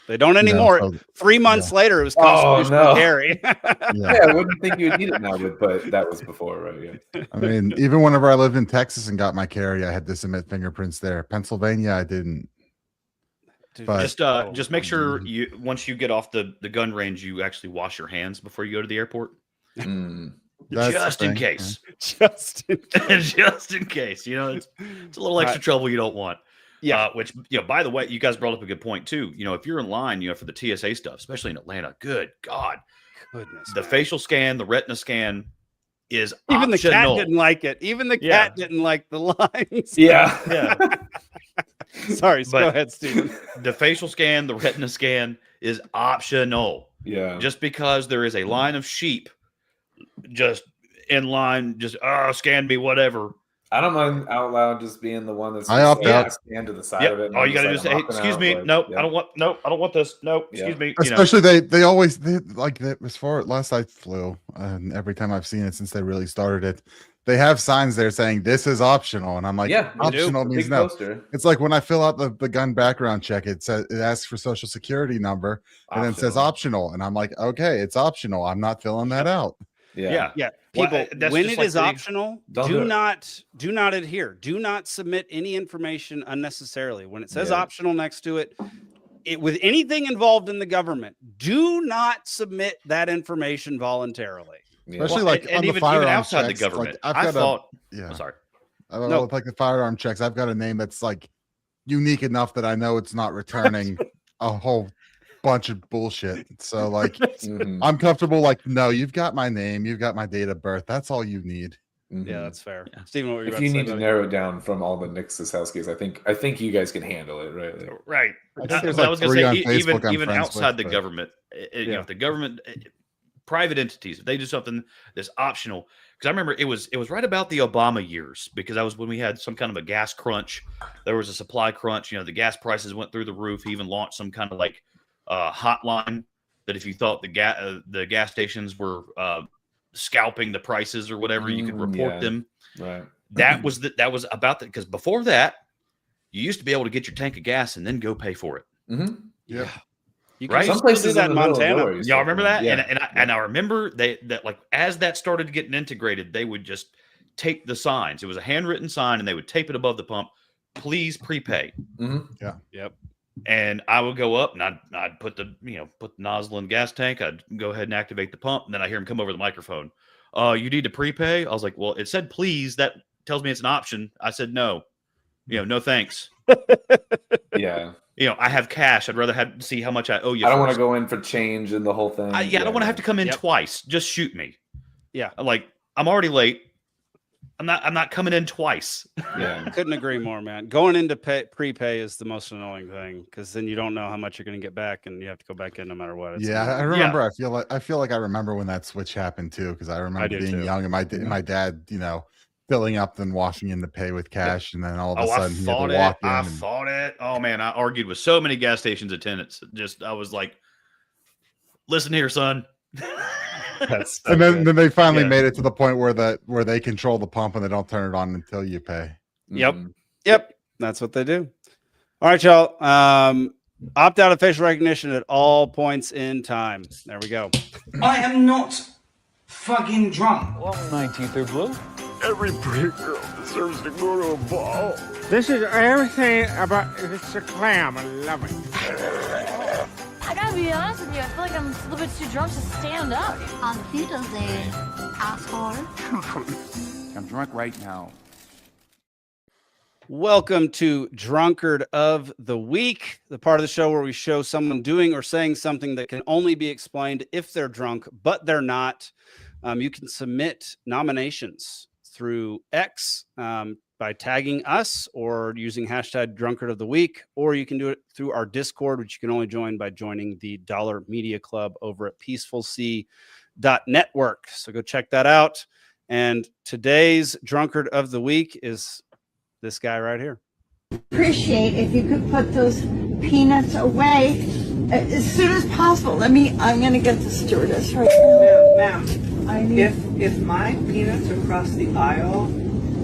A: They don't anymore.
C: You know, so,
A: 3 months later, it was constitutional carry.
B: I wouldn't think you would need it now, but that was before, right? Yeah.
C: I mean, even whenever I lived in Texas and got my carry, I had to submit fingerprints there. Pennsylvania, I didn't.
A: Dude,
C: But
E: Just make sure once you get off the gun range, you actually wash your hands before you go to the airport. Just in case.
A: Just
E: in case. You know, it's a little extra trouble you don't want. Yeah. Which, you know, by the way, you guys brought up a good point too. You know, if you're in line, you know, for the TSA stuff, especially in Atlanta, good God.
A: Goodness,
E: the facial scan, the retina scan is
A: even
E: optional.
A: the cat didn't like it. Even the cat didn't like the lines.
E: Yeah.
A: Sorry, go ahead, Steven.
E: The facial scan, the retina scan is optional.
B: Yeah.
E: Just because there is a line of sheep just in line, just scan me, whatever.
B: I don't mind out loud just being the one that's
C: I opt out.
B: stand to the side of it. and
E: All
B: I'm
E: you got to do
B: just
E: is say,
B: like,
E: hey,
B: I'm opting
E: excuse
B: out,
E: me.
B: like,
E: Nope,
B: yeah.
E: I don't want this. Nope, excuse me.
C: Especially they always like that. As far last I flew, and every time I've seen it since they really started it, they have signs there saying this is optional, and I'm like,
B: Yeah,
C: optional means
B: big
C: no.
B: poster.
C: It's like when I fill out the gun background check, it says it asks for social security number and then says optional, and I'm like, okay, it's optional. I'm not filling that out.
B: Yeah.
A: People,
E: Well,
A: when it is optional,
B: Don't
A: do
B: do it.
A: not adhere. Do not submit any information unnecessarily. When it says
B: Yeah.
A: optional next to it, with anything involved in the government, do not submit that information voluntarily.
B: Yeah.
C: Especially like on the
E: even
C: firearm
E: outside
C: checks,
E: the government.
C: Like,
E: I thought.
C: yeah.
E: I'm sorry.
C: No, like the firearm checks, I've got a name that's like unique enough that I know it's not returning a whole bunch of bullshit. So like I'm comfortable, like, no, you've got my name, you've got my date of birth. That's all you need.
A: Yeah, that's fair. Steven, what were you
B: If
A: about
B: you
A: to say,
B: need to
A: buddy?
B: narrow it down from all the Nick Ciesielskis, I think you guys can handle it, right? Like,
E: Right.
C: I think there's
E: I
C: like
E: was going
C: 3
E: to
C: on
E: say,
C: Facebook I'm
E: even
C: friends
E: outside
C: with,
E: the
C: but-
E: government, you know, if the government, private entities, if they do something that's optional, because I remember it was right about the Obama years, because that was when we had some kind of a gas crunch. There was a supply crunch. You know, the gas prices went through the roof. He even launched some kind of like hotline that if you thought the gas stations were scalping the prices or whatever, you could report them.
B: Right.
E: That was about that, because before that, you used to be able to get your tank of gas and then go pay for it.
A: Yeah. You
E: Right?
A: can
B: Some
A: still do
B: places
A: that in
B: in the middle of
A: Montana.
B: nowhere,
E: Y'all remember that?
B: Yeah.
E: And I remember that like as that started getting integrated, they would just tape the signs. It was a handwritten sign, and they would tape it above the pump. Please prepay.
C: Yeah.
A: Yep.
E: And I would go up and I'd put the nozzle in the gas tank. I'd go ahead and activate the pump, and then I hear him come over the microphone. You need to prepay. I was like, well, it said please. That tells me it's an option. I said no. No thanks.
B: Yeah.
E: I have cash. I'd rather see how much I owe you.
B: I don't want to go in for change and the whole thing.
E: I don't want to have to come in twice. Just shoot me.
A: Yeah.
E: Like, I'm already late. I'm not coming in twice.
B: Yeah.
A: Couldn't agree more, man. Going into prepay is the most annoying thing, because then you don't know how much you're going to get back, and you have to go back in no matter what. It's
C: I remember. I feel like I remember when that switch happened too, because I remember being young and my dad, filling up then washing in to pay with cash, and then all of a sudden he had to walk in.
E: I fought it. Oh man, I argued with so many gas stations attendants. I was like, listen here, son.
C: And then they finally made it to the point where they control the pump and they don't turn it on until you pay.
A: Yep. That's what they do. All right, y'all. Opt out of facial recognition at all points in time. There we go.
J: I am not fucking drunk.
K: Well, 19th through blue.
L: Every pretty girl deserves to go to a ball.
M: This is everything about it's a clam. I love it.
N: I gotta be honest with you, I feel like I'm a little bit too drunk to stand up.
O: On Wiedersehen, asshole.
K: I'm drunk right now.
A: Welcome to Drunkard of the Week, the part of the show where we show someone doing or saying something that can only be explained if they're drunk, but they're not. You can submit nominations through X by tagging us or using hashtag Drunkard of the Week, or you can do it through our Discord, which you can only join by joining the Dollar Media Club over at peacefulsea.network. So go check that out. And today's Drunkard of the Week is this guy right here.
O: Appreciate if you could put those peanuts away as soon as possible. I'm going to get the stewardess right now.
J: Ma'am, if my peanuts across the aisle,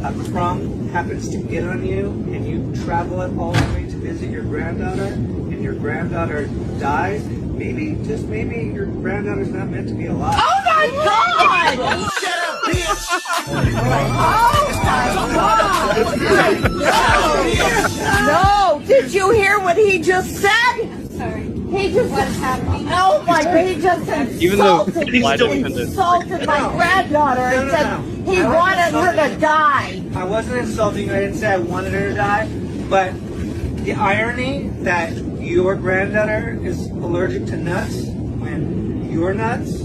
J: a crumb happens to get on you, and you travel it all the way to visit your granddaughter, and your granddaughter dies, maybe, just maybe, your granddaughter's not meant to be alive.
O: Oh my God!
J: Shut up, bitch!
O: No! Did you hear what he just said? Sorry. He just what's happening? Oh my God! He just insulted my granddaughter and said he wanted her to die.
J: I wasn't insulting her. I didn't say I wanted her to die, but the irony that your granddaughter is allergic to nuts when you're nuts.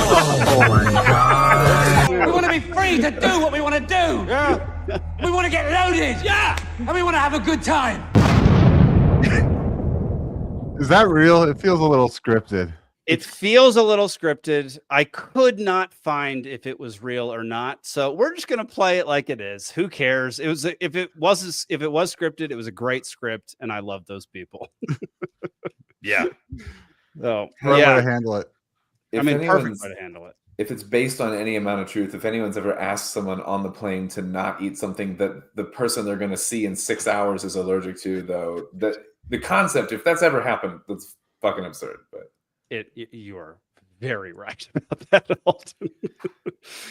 K: Oh my God.
M: We want to be free to do what we want to do. Yeah. We want to get loaded. Yeah. And we want to have a good time.
C: Is that real? It feels a little scripted.
A: It feels a little scripted. I could not find if it was real or not. So we're just gonna play it like it is. Who cares? If it was scripted, it was a great script, and I love those people.
E: Yeah.
A: So
C: Right way to handle it.
A: Perfect way to handle it.
B: If it's based on any amount of truth, if anyone's ever asked someone on the plane to not eat something that the person they're going to see in 6 hours is allergic to, though, the concept, if that's ever happened, that's fucking absurd. But
A: you are very right about that, Alden.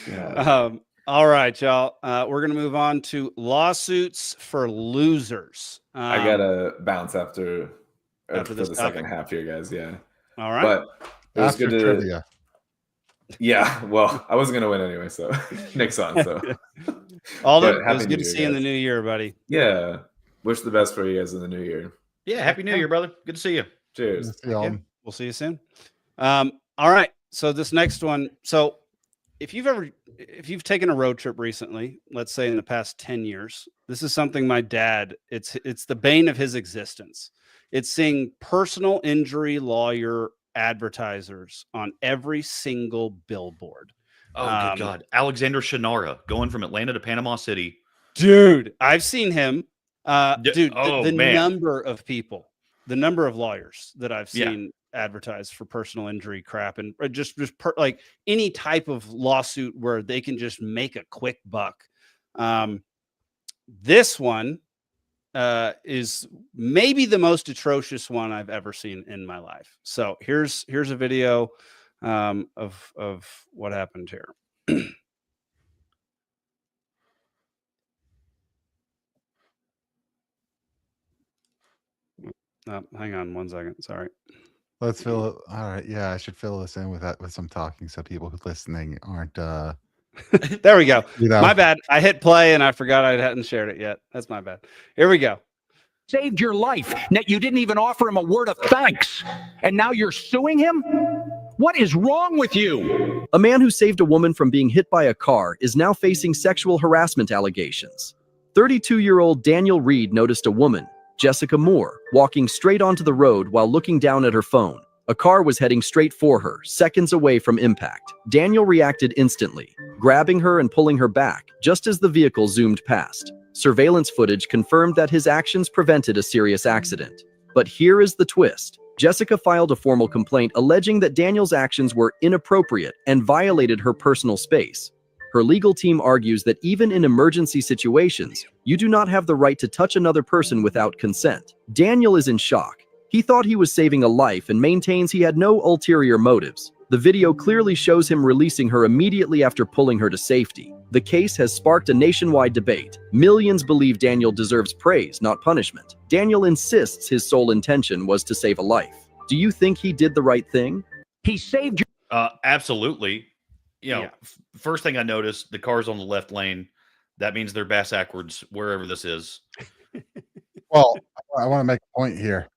B: Yeah.
A: All right, y'all. We're gonna move on to lawsuits for losers.
B: I gotta bounce after
A: this
B: the
A: topic.
B: second half here, guys. Yeah.
A: All right.
B: But it was
C: After
B: good to
C: trivia.
B: Yeah, well, I wasn't gonna win anyway, so Nick's on. So
A: Alden,
B: But
A: it
B: Happy
A: was
B: New
A: good to
B: Year,
A: see you in the
B: guys.
A: new year, buddy.
B: Yeah. Wish the best for you guys in the new year.
E: Yeah. Happy New Year, brother. Good to see you.
B: Cheers.
A: Yeah, we'll see you soon. All right. So this next one. So if you've taken a road trip recently, let's say in the past 10 years, this is something my dad, it's the bane of his existence. It's seeing personal injury lawyer advertisers on every single billboard.
E: Oh, good God. Alexander Shannara going from Atlanta to Panama City.
A: Dude, I've seen him. Dude,
E: oh,
A: the
E: man.
A: number of people, the number of lawyers that I've
E: Yeah.
A: seen advertised for personal injury crap and like any type of lawsuit where they can just make a quick buck. This one is maybe the most atrocious one I've ever seen in my life. So here's a video of what happened here. Hang on 1 second. Sorry.
C: Let's fill it. All right. Yeah, I should fill this in with some talking so people who listening aren't
A: There we go.
C: You know.
A: My bad. I hit play and I forgot I hadn't shared it yet. That's my bad. Here we go.
P: Saved your life. You didn't even offer him a word of thanks. And now you're suing him? What is wrong with you?
Q: A man who saved a woman from being hit by a car is now facing sexual harassment allegations. 32-year-old Daniel Reed noticed a woman, Jessica Moore, walking straight onto the road while looking down at her phone. A car was heading straight for her, seconds away from impact. Daniel reacted instantly, grabbing her and pulling her back, just as the vehicle zoomed past. Surveillance footage confirmed that his actions prevented a serious accident. But here is the twist. Jessica filed a formal complaint alleging that Daniel's actions were inappropriate and violated her personal space. Her legal team argues that even in emergency situations, you do not have the right to touch another person without consent. Daniel is in shock. He thought he was saving a life and maintains he had no ulterior motives. The video clearly shows him releasing her immediately after pulling her to safety. The case has sparked a nationwide debate. Millions believe Daniel deserves praise, not punishment. Daniel insists his sole intention was to save a life. Do you think he did the right thing?
P: He saved your...
E: Absolutely. You know, first thing I noticed, the car's on the left lane. That means they're bass backwards wherever this is.
C: Well, I want to make a point here.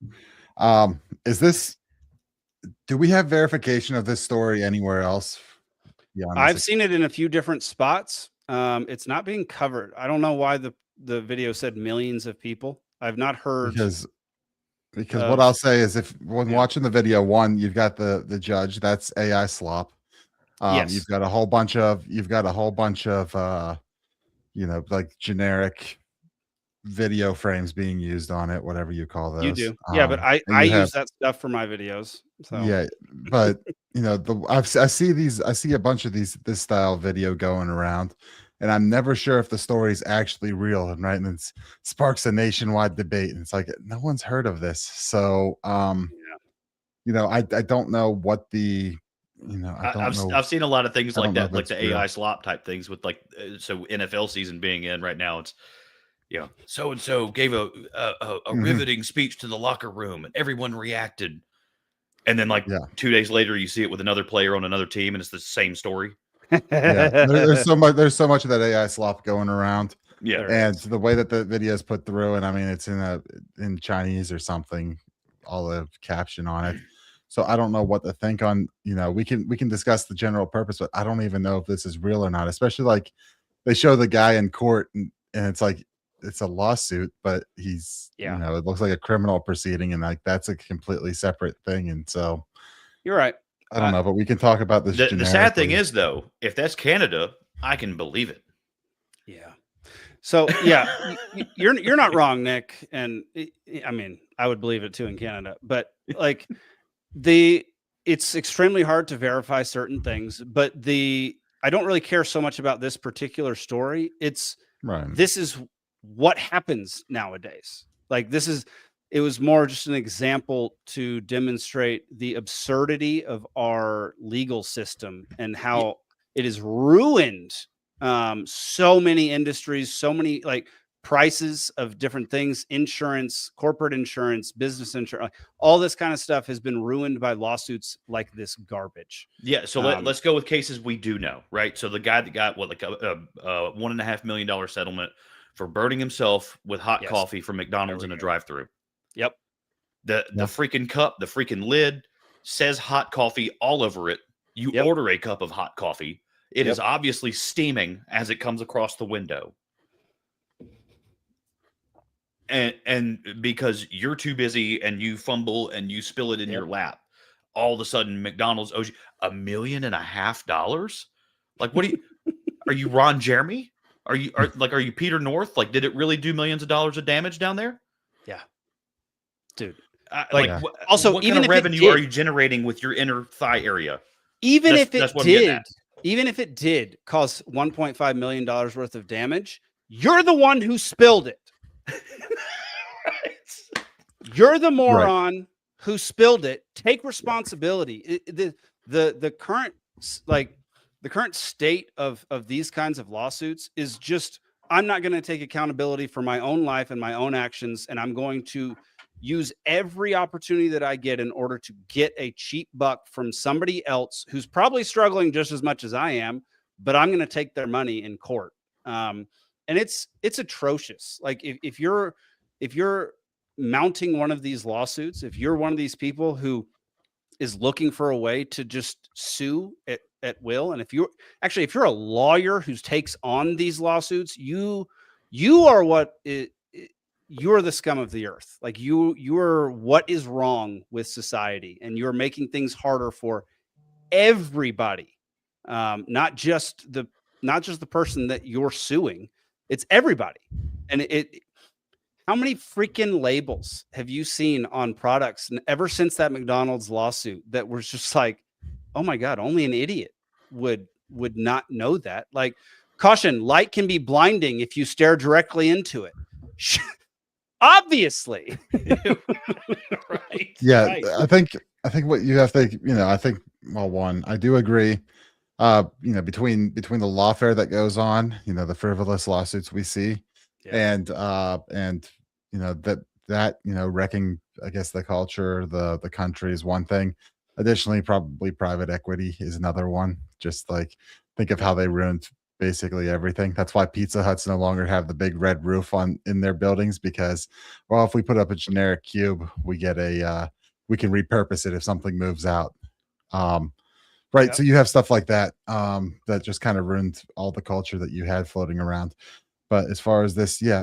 C: Do we have verification of this story anywhere else? Yeah,
A: I've seen it in a few different spots. It's not being covered. I don't know why the video said millions of people. I've not heard
C: because what I'll say is when watching the video, one, you've got the judge, that's AI slop.
A: Yes.
C: You've got a whole bunch of like generic video frames being used on it, whatever you call those.
A: You do. Yeah, but I use that stuff for my videos. So
C: yeah, but I see a bunch of this style video going around, and I'm never sure if the story is actually real. And right, and it sparks a nationwide debate, and it's like no one's heard of this. So I don't know what the
E: I've seen a lot of things like that, like the
C: real.
E: AI slop type things with like so NFL season being in right now. It's so and so gave a riveting speech to the locker room and everyone reacted. And then 2 days later, you see it with another player on another team, and it's the same story.
C: There's so much of that AI slop going around.
E: Yeah,
C: and the way that the video is put through, and I mean it's in Chinese or something, all the caption on it. So I don't know what to think on. We can discuss the general purpose, but I don't even know if this is real or not. Especially like they show the guy in court, and it's like it's a lawsuit, but he's
A: Yeah.
C: you know, it looks like a criminal proceeding, and like that's a completely separate thing. And so
A: You're right.
C: I don't know, but we can talk about this.
E: The sad thing
C: generically.
E: is, though, if that's Canada, I can believe it.
A: Yeah. So yeah, you're not wrong, Nick. And I mean, I would believe it too in Canada, but like it's extremely hard to verify certain things. But I don't really care so much about this particular story. This is what happens nowadays. Like it was more just an example to demonstrate the absurdity of our legal system and how it has ruined so many industries, so many like prices of different things, insurance, corporate insurance, business insurance, all this kind of stuff has been ruined by lawsuits like this garbage.
E: Yeah. So let's go with cases we do know, right? So the guy that got like a $1.5 million settlement for burning himself with hot coffee from McDonald's in a drive-through.
A: Yep.
E: The freaking cup, the freaking lid says hot coffee all over it. You order a cup of hot coffee. It is obviously steaming as it comes across the window. And because you're too busy and you fumble and you spill it in your lap, all of a sudden McDonald's owes you $1.5 million. Like, what are you Ron Jeremy? Are you Peter North? Like, did it really do millions of dollars of damage down there?
A: Yeah. Dude.
E: Also, what kind of revenue are you generating with your inner thigh area?
A: Even if it did cause $1.5 million worth of damage, you're the one who spilled it. Right. You're the moron who spilled it. Take responsibility. The current state of these kinds of lawsuits is just, I'm not going to take accountability for my own life and my own actions, and I'm going to use every opportunity that I get in order to get a cheap buck from somebody else who's probably struggling just as much as I am, but I'm going to take their money in court. And it's atrocious. Like if you're mounting one of these lawsuits, if you're one of these people who is looking for a way to just sue at will, and if you're a lawyer who takes on these lawsuits, you are you're the scum of the earth. Like you're what is wrong with society, and you're making things harder for everybody. Not just the person that you're suing, it's everybody. And how many freaking labels have you seen on products ever since that McDonald's lawsuit that was just like, oh my God, only an idiot would not know that. Like, caution, light can be blinding if you stare directly into it. Obviously. Right.
C: Yeah.
A: Right.
C: I think what you have to, one, I do agree. Between the lawfare that goes on, the frivolous lawsuits we see, and that wrecking, I guess, the culture, the country is one thing. Additionally, probably private equity is another one. Just like think of how they ruined basically everything. That's why Pizza Huts no longer have the big red roof in their buildings, because, well, if we put up a generic cube, we get we can repurpose it if something moves out. Right. Yep. So you have stuff like that that just kind of ruined all the culture that you had floating around. But as far as this, I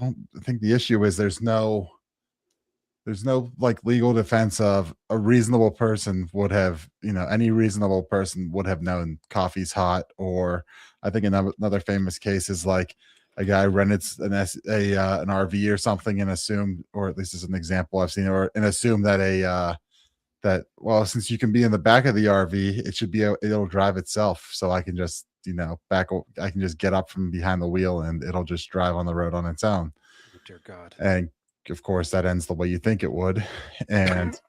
C: don't think the issue is there's no like legal defense of a reasonable person would have, any reasonable person would have known coffee's hot. Or I think another famous case is like a guy rented an RV or something and assumed, or at least as an example I've seen, and assumed that since you can be in the back of the RV, it'll drive itself. So I can just, I can just get up from behind the wheel and it'll just drive on the road on its own.
A: Oh, dear God.
C: And of course that ends the way you think it would. And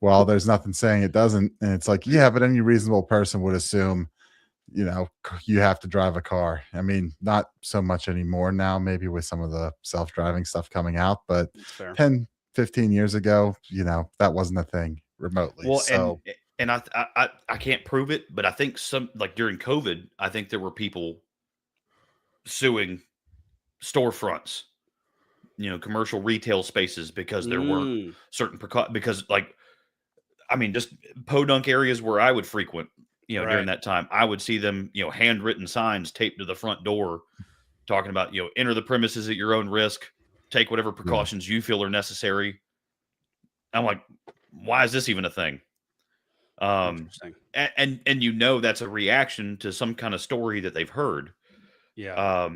C: well, there's nothing saying it doesn't. And it's like, yeah, but any reasonable person would assume, you have to drive a car. I mean, not so much anymore now, maybe with some of the self-driving stuff coming out, but 10, 15 years ago, that wasn't a thing remotely.
E: Well,
C: so
E: and I can't prove it, but I think during COVID, I think there were people suing storefronts, commercial retail spaces, because there were certain just podunk areas where I would frequent, during that time, I would see them, handwritten signs taped to the front door, talking about, enter the premises at your own risk, take whatever precautions you feel are necessary. I'm like, why is this even a thing?
A: Interesting.
E: And that's a reaction to some kind of story that they've heard.
A: Yeah.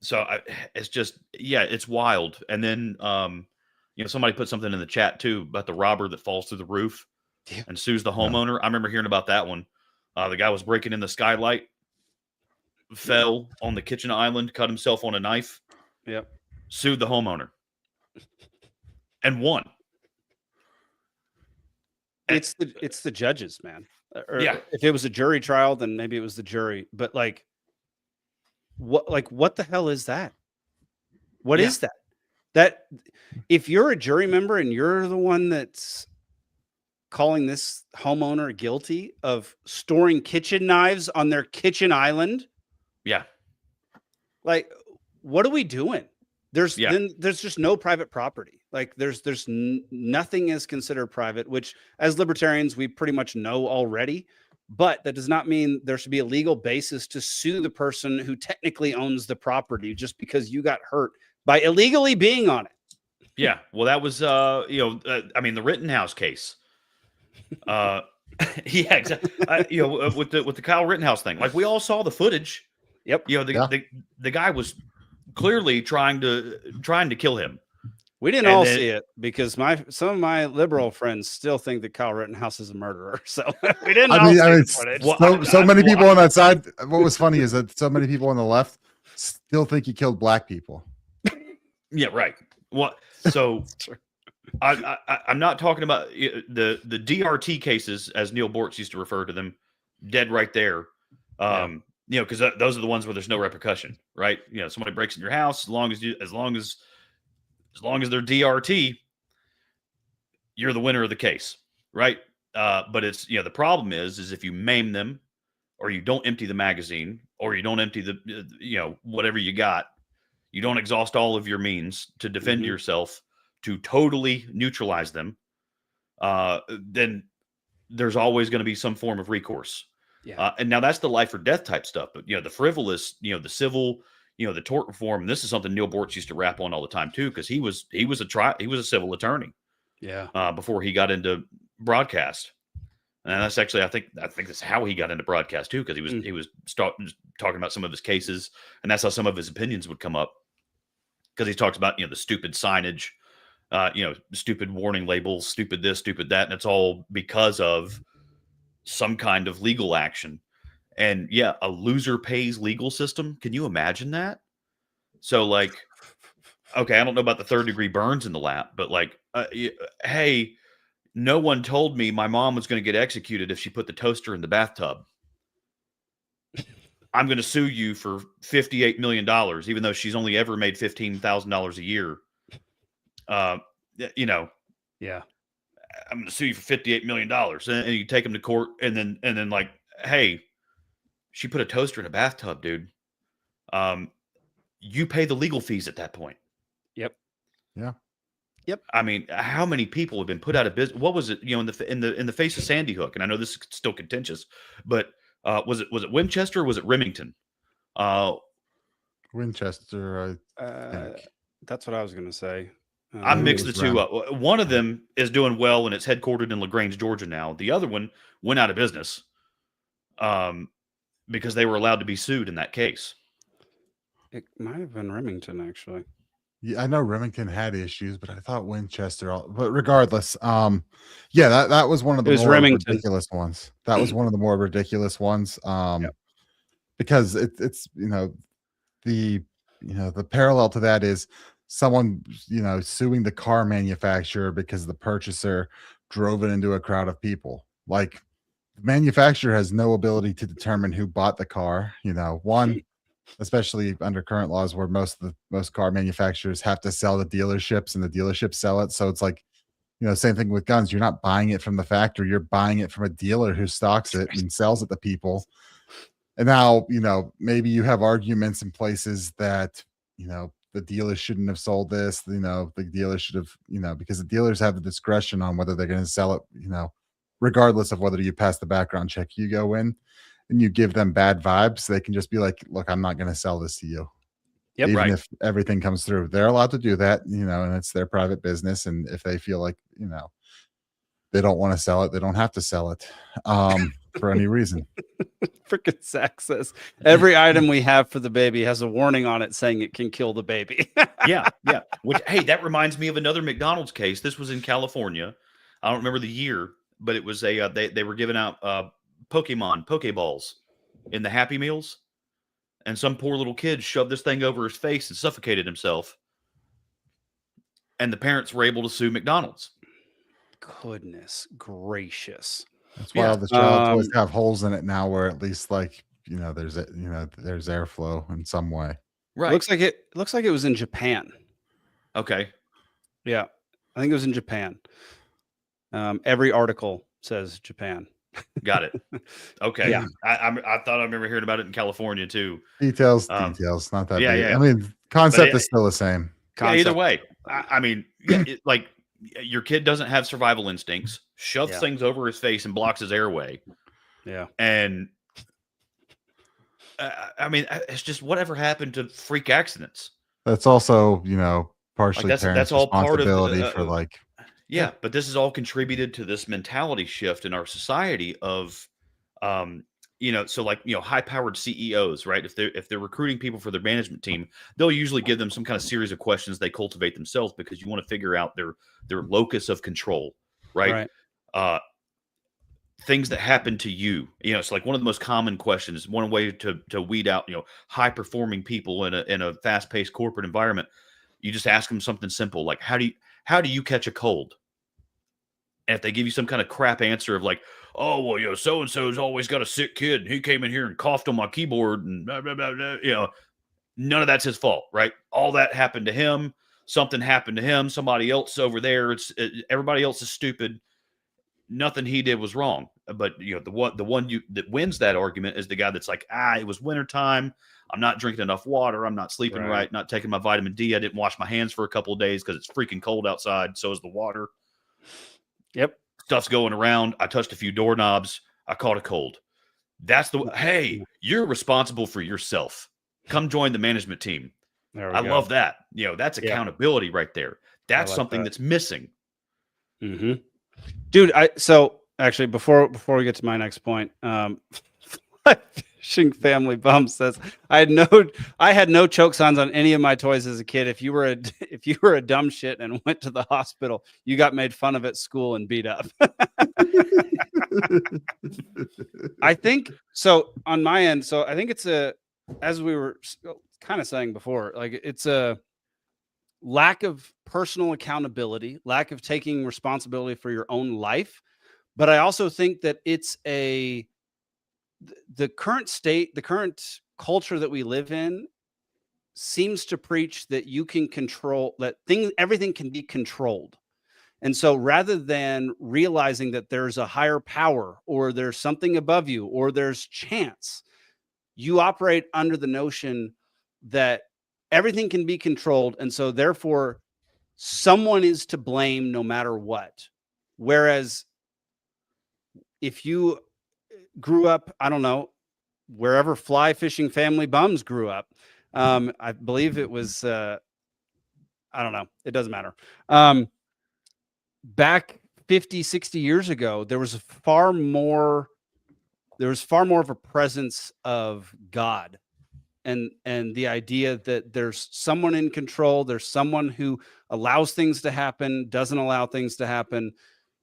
E: So it's just, it's wild. And then, somebody put something in the chat too about the robber that falls through the roof and sues the homeowner. I remember hearing about that one. The guy was breaking in the skylight, fell on the kitchen island, cut himself on a knife.
A: Yep.
E: Sued the homeowner and won.
A: It's the judges, man. Or
E: yeah.
A: If it was a jury trial, then maybe it was the jury. But what the hell is that? What is that? That if you're a jury member and you're the one that's calling this homeowner guilty of storing kitchen knives on their kitchen island, what are we doing? There's just no private property. There's nothing is considered private, which as libertarians we pretty much know already. But that does not mean there should be a legal basis to sue the person who technically owns the property just because you got hurt by illegally being on it.
E: Yeah. Well, that was, the Rittenhouse case. Yeah, exactly. With the Kyle Rittenhouse thing, we all saw the footage.
A: Yep.
E: The guy was clearly trying to kill him.
A: We didn't all see it because some of my liberal friends still think that Kyle Rittenhouse is a murderer. So we didn't.
C: So many people on that side. What was funny is that so many people on the left still think he killed black people.
E: Yeah, right. What? So I'm not talking about the DRT cases, as Neil Bortz used to refer to them. Dead right there. Because those are the ones where there's no repercussion, right? Somebody breaks in your house, as long as they're DRT, you're the winner of the case, right? But it's the problem is if you maim them, or you don't empty the magazine, or you don't empty the whatever you got, you don't exhaust all of your means to defend yourself, to totally neutralize them, then there's always going to be some form of recourse.
A: Yeah.
E: And now that's the life or death type stuff, but the frivolous, the civil, the tort reform. And this is something Neil Bortz used to rap on all the time too, because he was a civil attorney.
A: Yeah.
E: Before he got into broadcast, and that's actually I think that's how he got into broadcast too, because he was talking about some of his cases, and that's how some of his opinions would come up, because he talks about the stupid signage, stupid warning labels, stupid this, stupid that, and it's all because of some kind of legal action. And a loser pays legal system. Can you imagine that? So okay, I don't know about the 3rd-degree burns in the lap, but hey, no one told me my mom was going to get executed if she put the toaster in the bathtub. I'm going to sue you for $58 million, even though she's only ever made $15,000 a year.
A: Yeah.
E: I'm going to sue you for $58 million. And you take them to court, and then hey, she put a toaster in a bathtub, dude. You pay the legal fees at that point.
A: Yep.
C: Yeah.
A: Yep.
E: I mean, how many people have been put out of business? What was it? In the face of Sandy Hook, and I know this is still contentious, but was it Winchester or was it Remington?
C: Winchester.
A: That's what I was going to say.
E: I mixed the two up. One of them is doing well, and it's headquartered in LaGrange, Georgia now. The other one went out of business because they were allowed to be sued in that case.
A: It might have been Remington, actually.
C: Yeah, I know Remington had issues, but I thought Winchester. But regardless, that was one of the more ridiculous ones. That was one of the more ridiculous ones, because it's the parallel to that is someone suing the car manufacturer because the purchaser drove it into a crowd of people. The manufacturer has no ability to determine who bought the car. Especially under current laws where most car manufacturers have to sell to dealerships and the dealerships sell it. So it's same thing with guns. You're not buying it from the factory. You're buying it from a dealer who stocks it and sells it to people. And now, maybe you have arguments in places that, the dealer shouldn't have sold this, the dealer should have, because the dealers have the discretion on whether they're going to sell it, regardless of whether you pass the background check. You go in and you give them bad vibes, they can just be like, look, I'm not going to sell this to you.
A: Yep,
C: even
E: right.
C: if everything comes through. They're allowed to do that, and it's their private business. And if they feel like, they don't want to sell it, they don't have to sell it for any reason.
A: Freaking Zach says every item we have for the baby has a warning on it saying it can kill the baby.
E: Yeah. Which, hey, that reminds me of another McDonald's case. This was in California. I don't remember the year, but it was they were giving out Pokeballs in the Happy Meals, and some poor little kid shoved this thing over his face and suffocated himself. And the parents were able to sue McDonald's.
A: Goodness gracious.
C: That's why all the child toys have holes in it now, where at least there's airflow in some way.
E: Right.
A: Looks like it was in Japan.
E: Okay.
A: Yeah. I think it was in Japan. Every article says Japan.
E: Got it. Okay.
A: Yeah.
E: I thought I remember hearing about it in California too.
C: Details, not that
E: yeah,
C: big.
E: yeah.
C: I mean, concept is still the same.
E: Yeah, either way. I mean, like your kid doesn't have survival instincts, shoves things over his face and blocks his airway.
A: Yeah.
E: And I mean, it's just whatever happened to freak accidents.
C: That's also, partially
E: that's all part of
C: responsibility for
E: Yeah, but this is all contributed to this mentality shift in our society of, high-powered CEOs, right? If they're recruiting people for their management team, they'll usually give them some kind of series of questions they cultivate themselves because you want to figure out their locus of control, right? Things that happen to you. It's like one of the most common questions. One way to weed out, high-performing people in a fast-paced corporate environment. You just ask them something simple like, how do you catch a cold? And if they give you some kind of crap answer of like, oh, well, so-and-so's always got a sick kid and he came in here and coughed on my keyboard and blah, blah, blah, blah, none of that's his fault, right? All that happened to him. Something happened to him. Somebody else over there. Everybody else is stupid. Nothing he did was wrong. But, the one that wins that argument is the guy that's like, it was wintertime. I'm not drinking enough water. I'm not sleeping right. Not taking my vitamin D. I didn't wash my hands for a couple of days because it's freaking cold outside. So is the water.
A: Yep.
E: Stuff's going around. I touched a few doorknobs. I caught a cold. That's hey, you're responsible for yourself. Come join the management team. I love that. That's accountability right there. That's something that's missing.
A: Mm-hmm. Dude, so actually before we get to my next point, Fishing Family Bum says I had no choke signs on any of my toys as a kid. If you were a dumb shit and went to the hospital, you got made fun of at school and beat up. I think so on my end. So I think it's as we were kind of saying before, like it's a lack of personal accountability, lack of taking responsibility for your own life. But I also think that it's the current state, the current culture that we live in seems to preach that you can control everything can be controlled. And so rather than realizing that there's a higher power or there's something above you or there's chance, you operate under the notion that everything can be controlled. And so therefore someone is to blame no matter what. Whereas if you grew up, I don't know, wherever Fly Fishing Family Bums grew up. I believe it was, I don't know. It doesn't matter. Back 50, 60 years ago, there was far more of a presence of God and the idea that there's someone in control. There's someone who allows things to happen, doesn't allow things to happen.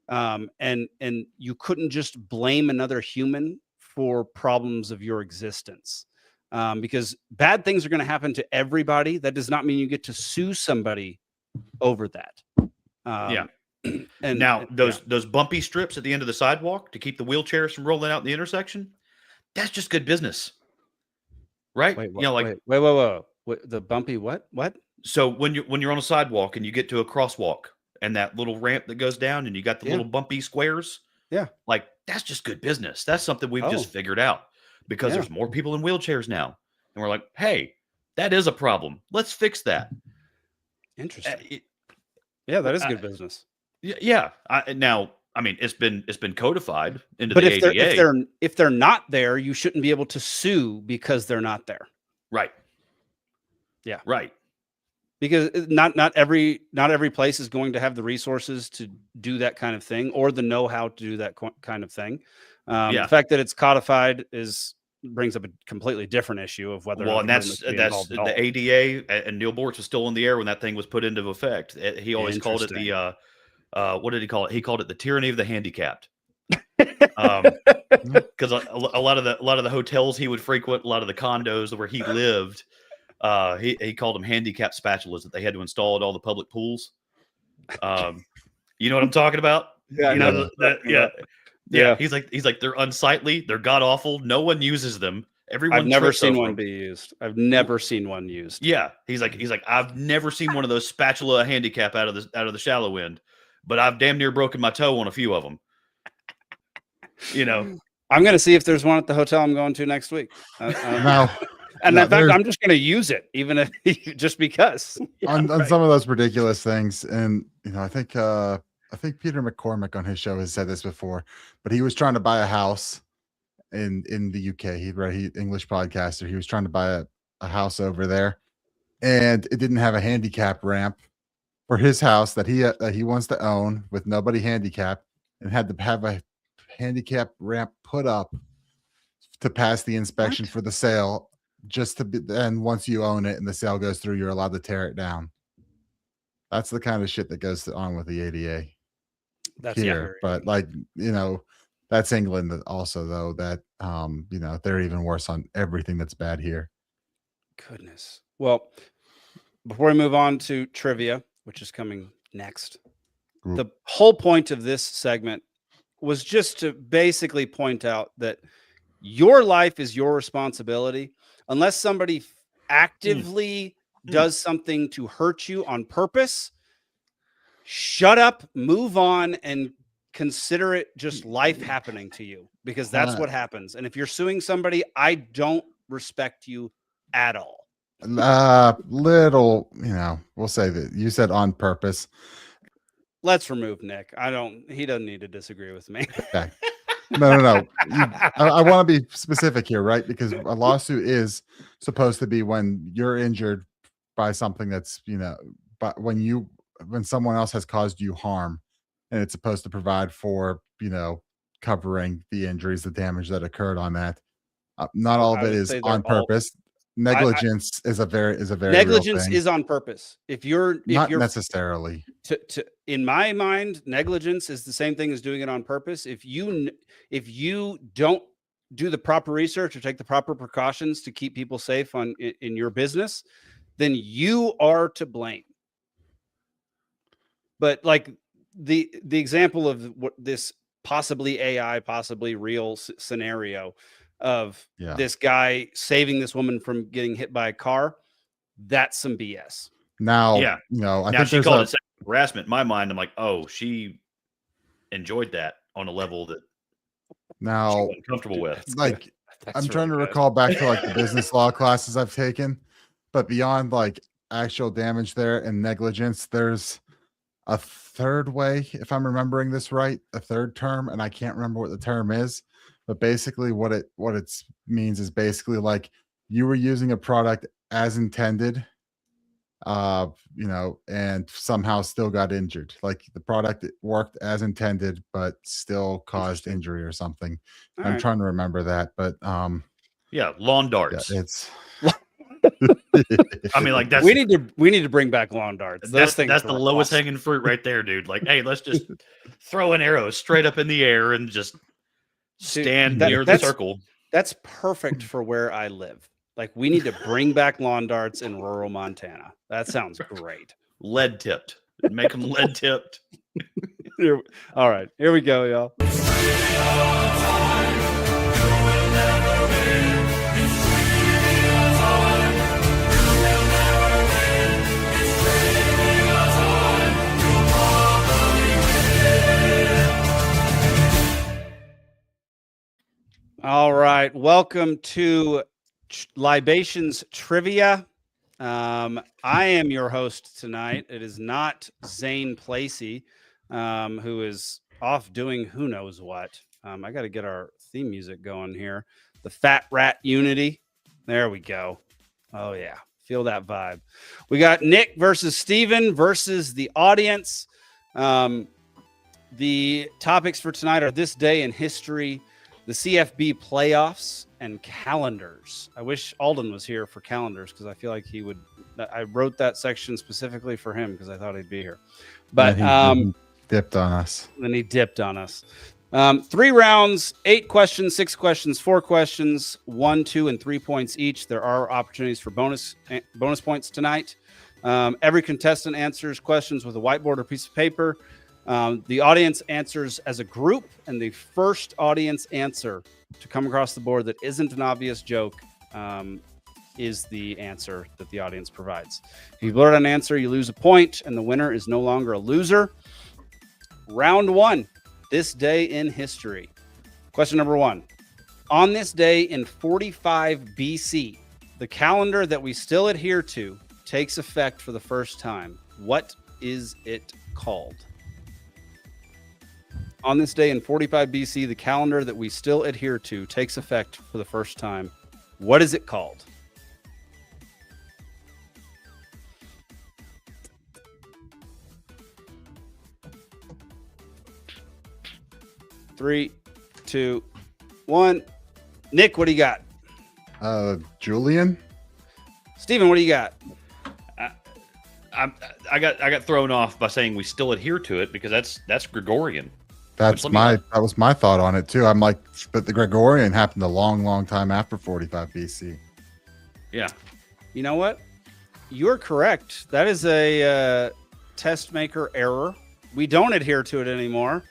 A: And you couldn't just blame another human for problems of your existence, because bad things are going to happen to everybody. That does not mean you get to sue somebody over that.
E: And now those bumpy strips at the end of the sidewalk to keep the wheelchairs from rolling out in the intersection, that's just good business, right?
A: Wait, the bumpy what?
E: So when you're on a sidewalk and you get to a crosswalk and that little ramp that goes down and you got the little bumpy squares.
A: Yeah.
E: Like that's just good business. That's something we've just figured out because there's more people in wheelchairs now. And we're like, hey, that is a problem. Let's fix that.
A: Interesting. That is good business.
E: Yeah. Now, I mean, it's been codified into the ADA.
A: If they're not there, you shouldn't be able to sue because they're not there.
E: Right.
A: Yeah.
E: Right.
A: Because not every place is going to have the resources to do that kind of thing or the know-how to do that kind of thing. The fact that it's codified brings up a completely different issue of whether.
E: Well, and that's the ADA, and Neil Bortz was still in the air when that thing was put into effect. He always called it the what did he call it? He called it the tyranny of the handicapped. Because a lot of the hotels he would frequent, a lot of the condos where he lived, he called them handicap spatulas that they had to install at all the public pools. You know what I'm talking about?
A: Yeah,
E: you know yeah. He's like they're unsightly, they're god awful. No one uses them.
A: I've never seen one be used. I've never seen one used.
E: Yeah, he's like I've never seen one of those spatula handicap out of the shallow end, but I've damn near broken my toe on a few of them. You know,
A: I'm going to see if there's one at the hotel I'm going to next week.
C: No.
A: And in fact, I'm just going to use it, even if just because
C: on some of those ridiculous things. And I think Peter McCormick on his show has said this before, but he was trying to buy a house in the UK. He English podcaster. He was trying to buy a house over there, and it didn't have a handicap ramp for his house that he wants to own with nobody handicapped, and had to have a handicap ramp put up to pass the inspection for the sale. Just to be, and once you own it and the sale goes through, you're allowed to tear it down. That's the kind of shit that goes on with the ADA.
A: That's
C: here, but that's England also, though. That they're even worse on everything that's bad here.
A: Goodness. Well, before we move on to trivia, which is coming next, the whole point of this segment was just to basically point out that your life is your responsibility. Unless somebody actively does something to hurt you on purpose, shut up, move on, and consider it just life happening to you, because that's what happens. And if you're suing somebody, I don't respect you at all.
C: We'll say that you said on purpose.
A: Let's remove Nick. He doesn't need to disagree with me.
C: Okay. No. I want to be specific here, right? Because a lawsuit is supposed to be when you're injured by something that's, but when someone else has caused you harm, and it's supposed to provide for, covering the injuries, the damage that occurred on that. Not all of it is on purpose. Negligence is a very
A: negligence
C: real thing.
A: is on purpose. If you're
C: necessarily
A: in my mind, negligence is the same thing as doing it on purpose. If you don't do the proper research or take the proper precautions to keep people safe in your business, then you are to blame. But like the example of what this possibly AI, possibly real scenario of this guy saving this woman from getting hit by a car, that's some BS.
C: Now,
E: I think she called it sexual harassment. In my mind, I'm like, oh, she enjoyed that on a level that she wasn't comfortable with.
C: Like, I'm trying to recall back to like the business law classes I've taken, but beyond like actual damage there and negligence, there's a third way, if I'm remembering this right, a third term, and I can't remember what the term is. But basically what it means is basically like you were using a product as intended, and somehow still got injured. Like the product worked as intended, but still caused injury or something. I'm trying to remember that, but
E: lawn darts.
C: It's
E: I mean, like that's
A: we need to bring back lawn darts.
E: That's the lowest hanging fruit right there, dude. Like, hey, let's just throw an arrow straight up in the air and just stand near the circle.
A: That's perfect for where I live. Like, we need to bring back lawn darts in rural Montana. That sounds great.
E: Lead tipped. Make them lead tipped.
A: All right, here we go, y'all. All right, welcome to Libations Trivia. I am your host tonight. It is not Zane Placie, who is off doing who knows what. I got to get our theme music going here. The Fat Rat Unity. There we go. Oh, yeah. Feel that vibe. We got Nick versus Steven versus the audience. The topics for tonight are this day in history, the CFB playoffs, and calendars. I wish Alden was here for calendars because I feel like he would. I wrote that section specifically for him because I thought he'd be here. But
C: he dipped on us.
A: Then he dipped on us. 3 rounds, 8 questions, 6 questions, 4 questions, 1, 2, and 3 points each. There are opportunities for bonus points tonight. Every contestant answers questions with a whiteboard or piece of paper. The audience answers as a group, and the first audience answer to come across the board that isn't an obvious joke is the answer that the audience provides. If you blurt an answer, you lose a point, and the winner is no longer a loser. Round 1, this day in history. Question number 1. On this day in 45 BC, the calendar that we still adhere to takes effect for the first time. What is it called? On this day in 45 BC, the calendar that we still adhere to takes effect for the first time. What is it called? Three, 2, 1. Nick, what do you got?
C: Julian.
A: Steven, what do you got?
E: I got thrown off by saying we still adhere to it because that's Gregorian.
C: That was my thought on it too. I'm like, but the Gregorian happened a long time after 45 BC.
E: Yeah.
A: You know what? You're correct. That is a test maker error. We don't adhere to it anymore.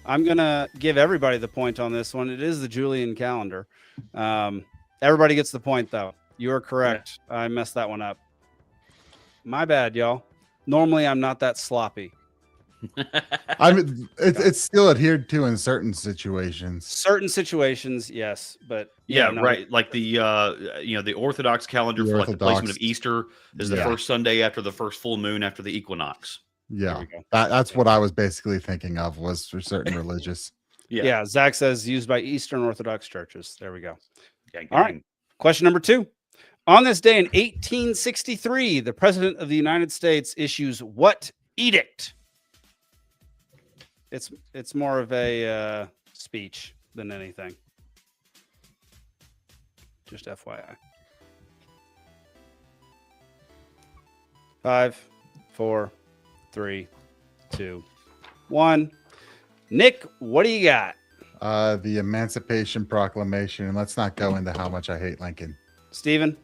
A: I'm going to give everybody the point on this one. It is the Julian calendar. Everybody gets the point, though. You are correct. Yeah. I messed that one up. My bad, y'all. Normally, I'm not that sloppy.
C: It's still adhered to in certain situations.
A: Certain situations, yes, but
E: right. Like the Orthodox calendar for like the placement of Easter is the first Sunday after the first full moon after the equinox.
C: Yeah, that's what I was basically thinking of was for certain religious.
A: Yeah. Zach says used by Eastern Orthodox churches. There we go. All right. Question number 2. On this day in 1863, the President of the United States issues what edict? It's more of a speech than anything. Just FYI. 5, 4, 3, 2, 1. Nick, what do you got?
C: The Emancipation Proclamation, and let's not go into how much I hate Lincoln.
A: Steven?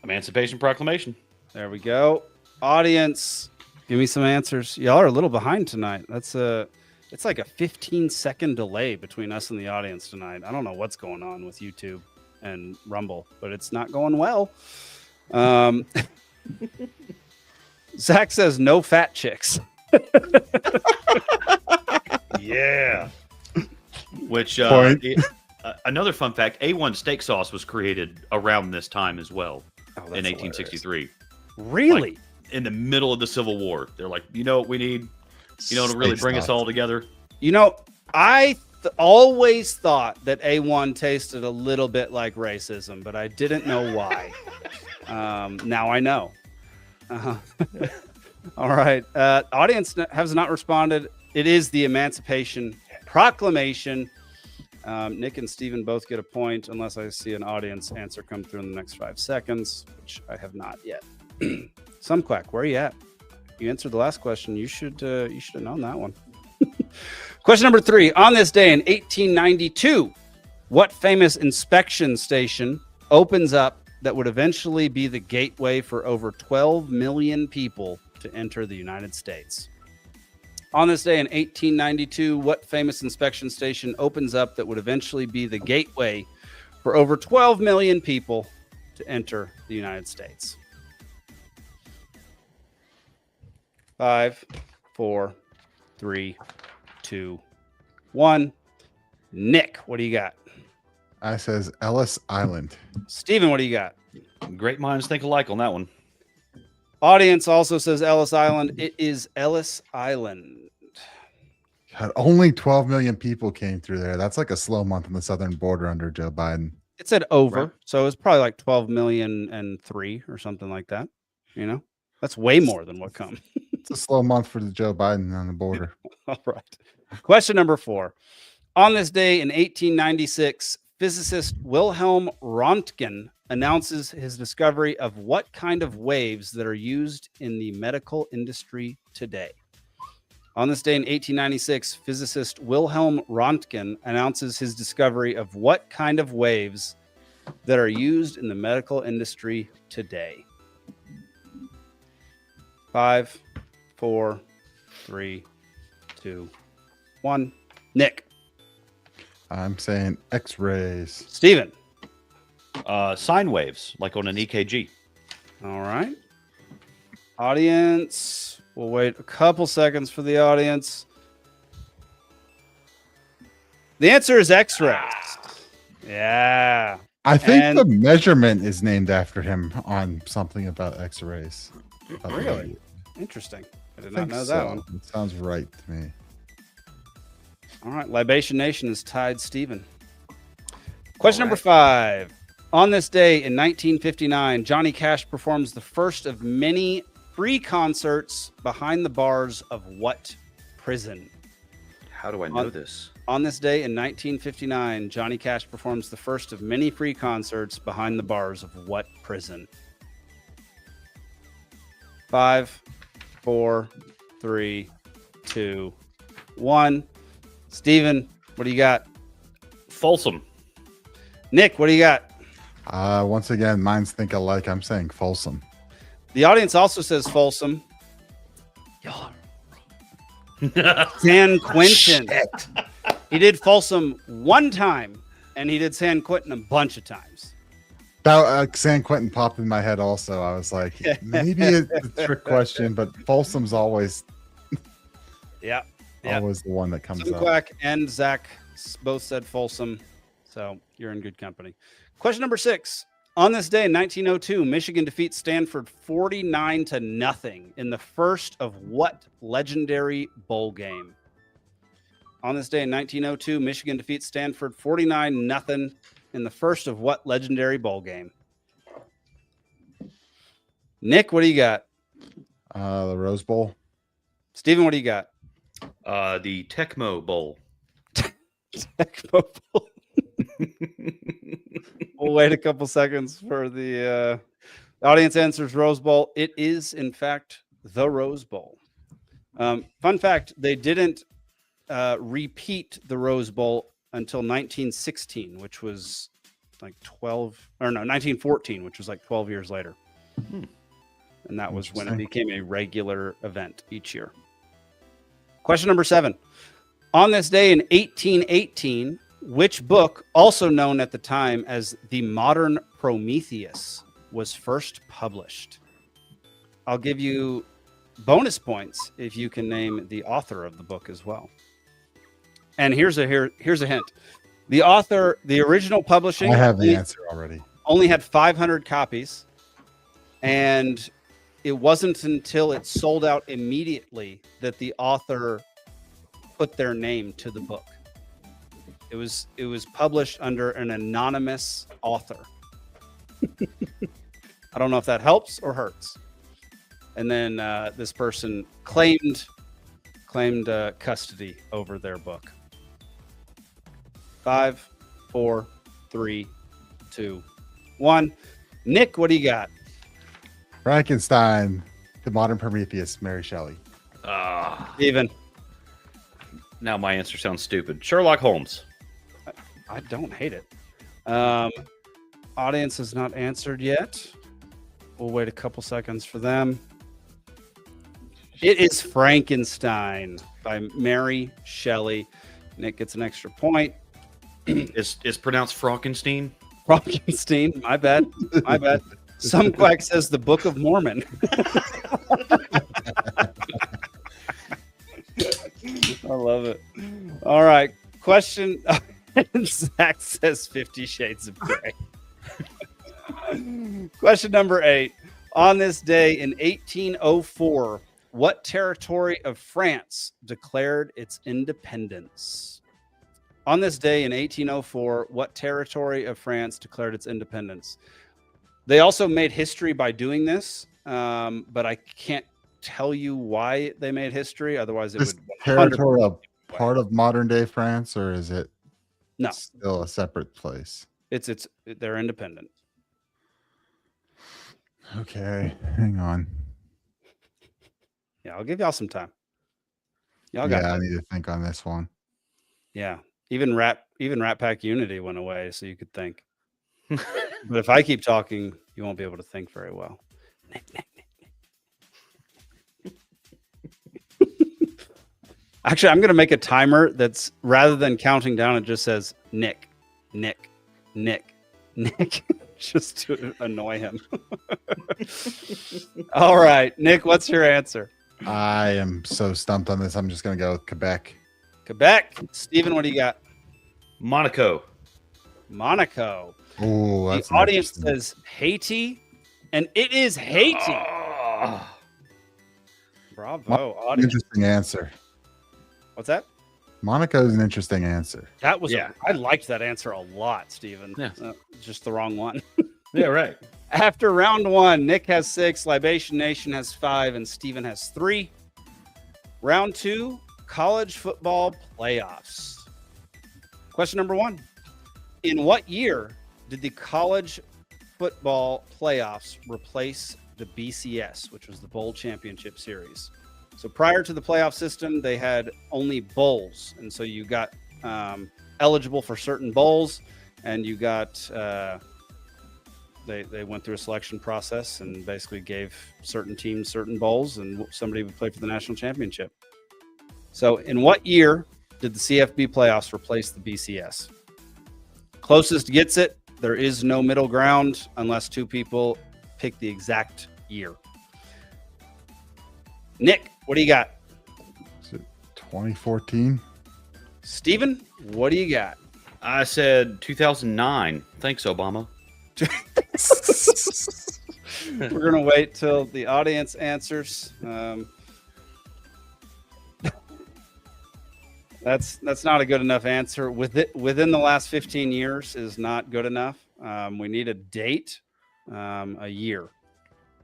E: Emancipation Proclamation.
A: There we go. Audience, give me some answers. Y'all are a little behind tonight. It's like a 15-second delay between us and the audience tonight. I don't know what's going on with YouTube and Rumble, but it's not going well. Zach says no fat chicks.
E: Yeah. Which another fun fact: A1 steak sauce was created around this time as well in 1863.
A: Really?
E: Like, in the middle of the Civil War, they're like, you know what we need, to really bring us all together.
A: I always thought that A1 tasted a little bit like racism, but I didn't know why. Now I know. All right. Audience has not responded. It is the Emancipation Proclamation. Nick and Steven both get a point unless I see an audience answer come through in the next 5 seconds, which I have not yet. Sumquack, where are you at? You answered the last question. You should have known that one. Question number 3. On this day in 1892, what famous inspection station opens up that would eventually be the gateway for over 12 million people to enter the United States? On this day in 1892, what famous inspection station opens up that would eventually be the gateway for over 12 million people to enter the United States? 5, 4, 3, 2, 1. Nick, what do you got?
C: I says Ellis Island.
A: Steven, what do you got?
E: Great minds think alike on that one.
A: Audience also says Ellis Island. It is Ellis Island.
C: God, only 12 million people came through there. That's like a slow month on the southern border under Joe Biden.
A: It said over,
E: Right.
A: so it's probably like 12,000,003 or something like that. You know, that's way more than what come.
C: It's a slow month for the Joe Biden on the border.
A: All right. Question number 4. On this day in 1896, physicist Wilhelm Röntgen announces his discovery of what kind of waves that are used in the medical industry today. On this day in 1896, physicist Wilhelm Röntgen announces his discovery of what kind of waves that are used in the medical industry today. 5, 4, 3, 2, 1. Nick.
C: I'm saying X-rays.
A: Steven.
E: Sine waves, like on an EKG.
A: All right. Audience. We'll wait a couple seconds for the audience. The answer is X-rays. Yeah.
C: I think
A: And-
C: the measurement is named after him on something about X-rays.
A: Really? Interesting. I did not
C: think
A: know
C: so.
A: that one.
C: It sounds right to me.
A: All right. Libation Nation has tied Steven. Question number 5. On this day in 1959, Johnny Cash performs the first of many free concerts behind the bars of what prison?
E: How do I know this?
A: On this day in 1959, Johnny Cash performs the first of many free concerts behind the bars of what prison? 5, 4, 3, 2, 1. Steven, what do you got?
E: Folsom.
A: Nick, what do you got?
C: Once again, minds think alike. I'm saying Folsom.
A: The audience also says Folsom. San Quentin. He did Folsom one time, and he did San Quentin a bunch of times.
C: That San Quentin popped in my head also. I was like, maybe it's a trick question, but Folsom's always always the one that comes up.
A: Quack and Zach both said Folsom, so you're in good company. Question number 6. On this day in 1902, Michigan defeats Stanford 49-0 in the first of what legendary bowl game? On this day in 1902, Michigan defeats Stanford 49-0 in the first of what legendary bowl game? Nick, what do you got?
C: The Rose Bowl.
A: Steven, what do you got?
E: The Tecmo Bowl.
A: Tecmo Bowl. We'll wait a couple seconds for the audience answers Rose Bowl. It is, in fact, the Rose Bowl. Fun fact, they didn't repeat the Rose Bowl until 1916, which was like 1914, which was like 12 years later. And that was when it became a regular event each year. Question number 7. On this day in 1818, which book, also known at the time as The Modern Prometheus, was first published? I'll give you bonus points if you can name the author of the book as well. And here's a hint. The author, the original publishing,
C: I have the answer already.
A: Only had 500 copies, and it wasn't until it sold out immediately that the author put their name to the book. It was published under an anonymous author. I don't know if that helps or hurts. And then this person claimed custody over their book. 5, 4, 3, 2, 1. Nick, what do you got?
C: Frankenstein, The Modern Prometheus, Mary Shelley.
A: Steven.
E: Now my answer sounds stupid. Sherlock Holmes.
A: I don't hate it. Audience has not answered yet. We'll wait a couple seconds for them. It is Frankenstein by Mary Shelley. Nick gets an extra point.
E: Is pronounced Frankenstein?
A: Frankenstein. My bad. My bad. Some quack says the Book of Mormon. I love it. All right. Question. Zach says 50 Shades of Grey. Question number 8. On this day in 1804, what territory of France declared its independence? On this day in 1804, what territory of France declared its independence? They also made history by doing this, but I can't tell you why they made history. Otherwise, it
C: This
A: would.
C: territory a part of modern day France, or is it
A: No,
C: still a separate place?
A: They're independent.
C: Okay, hang on.
A: Yeah, I'll give y'all some time. Y'all
C: Yeah,
A: got
C: I
A: this.
C: need to think on this one.
A: Yeah, even Rat Pack Unity went away, so you could think. But if I keep talking, you won't be able to think very well. Actually, I'm going to make a timer that's rather than counting down, it just says Nick, Nick, Nick, Nick, just to annoy him. All right, Nick, what's your answer?
C: I am so stumped on this. I'm just going to go with Quebec.
A: Quebec. Steven, what do you got?
E: Monaco.
A: Monaco.
C: Oh, that's
A: the audience says Haiti, and it is Haiti.
E: Oh.
A: Bravo, audience.
C: Interesting answer.
A: What's that?
C: Monaco is an interesting answer.
A: That was I liked that answer a lot, Steven.
E: Yeah.
A: Just the wrong one.
E: Yeah, right.
A: After round one, Nick has 6, Libation Nation has 5, and Steven has 3. Round 2, college football playoffs. Question number 1. In what year did the college football playoffs replace the BCS, which was the Bowl Championship Series? So prior to the playoff system, they had only bowls. And so you got eligible for certain bowls, and you got, they went through a selection process and basically gave certain teams certain bowls, and somebody would play for the national championship. So in what year did the CFB playoffs replace the BCS? Closest gets it. There is no middle ground unless two people pick the exact year. Nick, what do you got?
C: Is it 2014?
A: Steven, what do you got?
E: I said 2009. Thanks, Obama.
A: We're going to wait till the audience answers. That's not a good enough answer. Within the last 15 years is not good enough. We need a date, a year.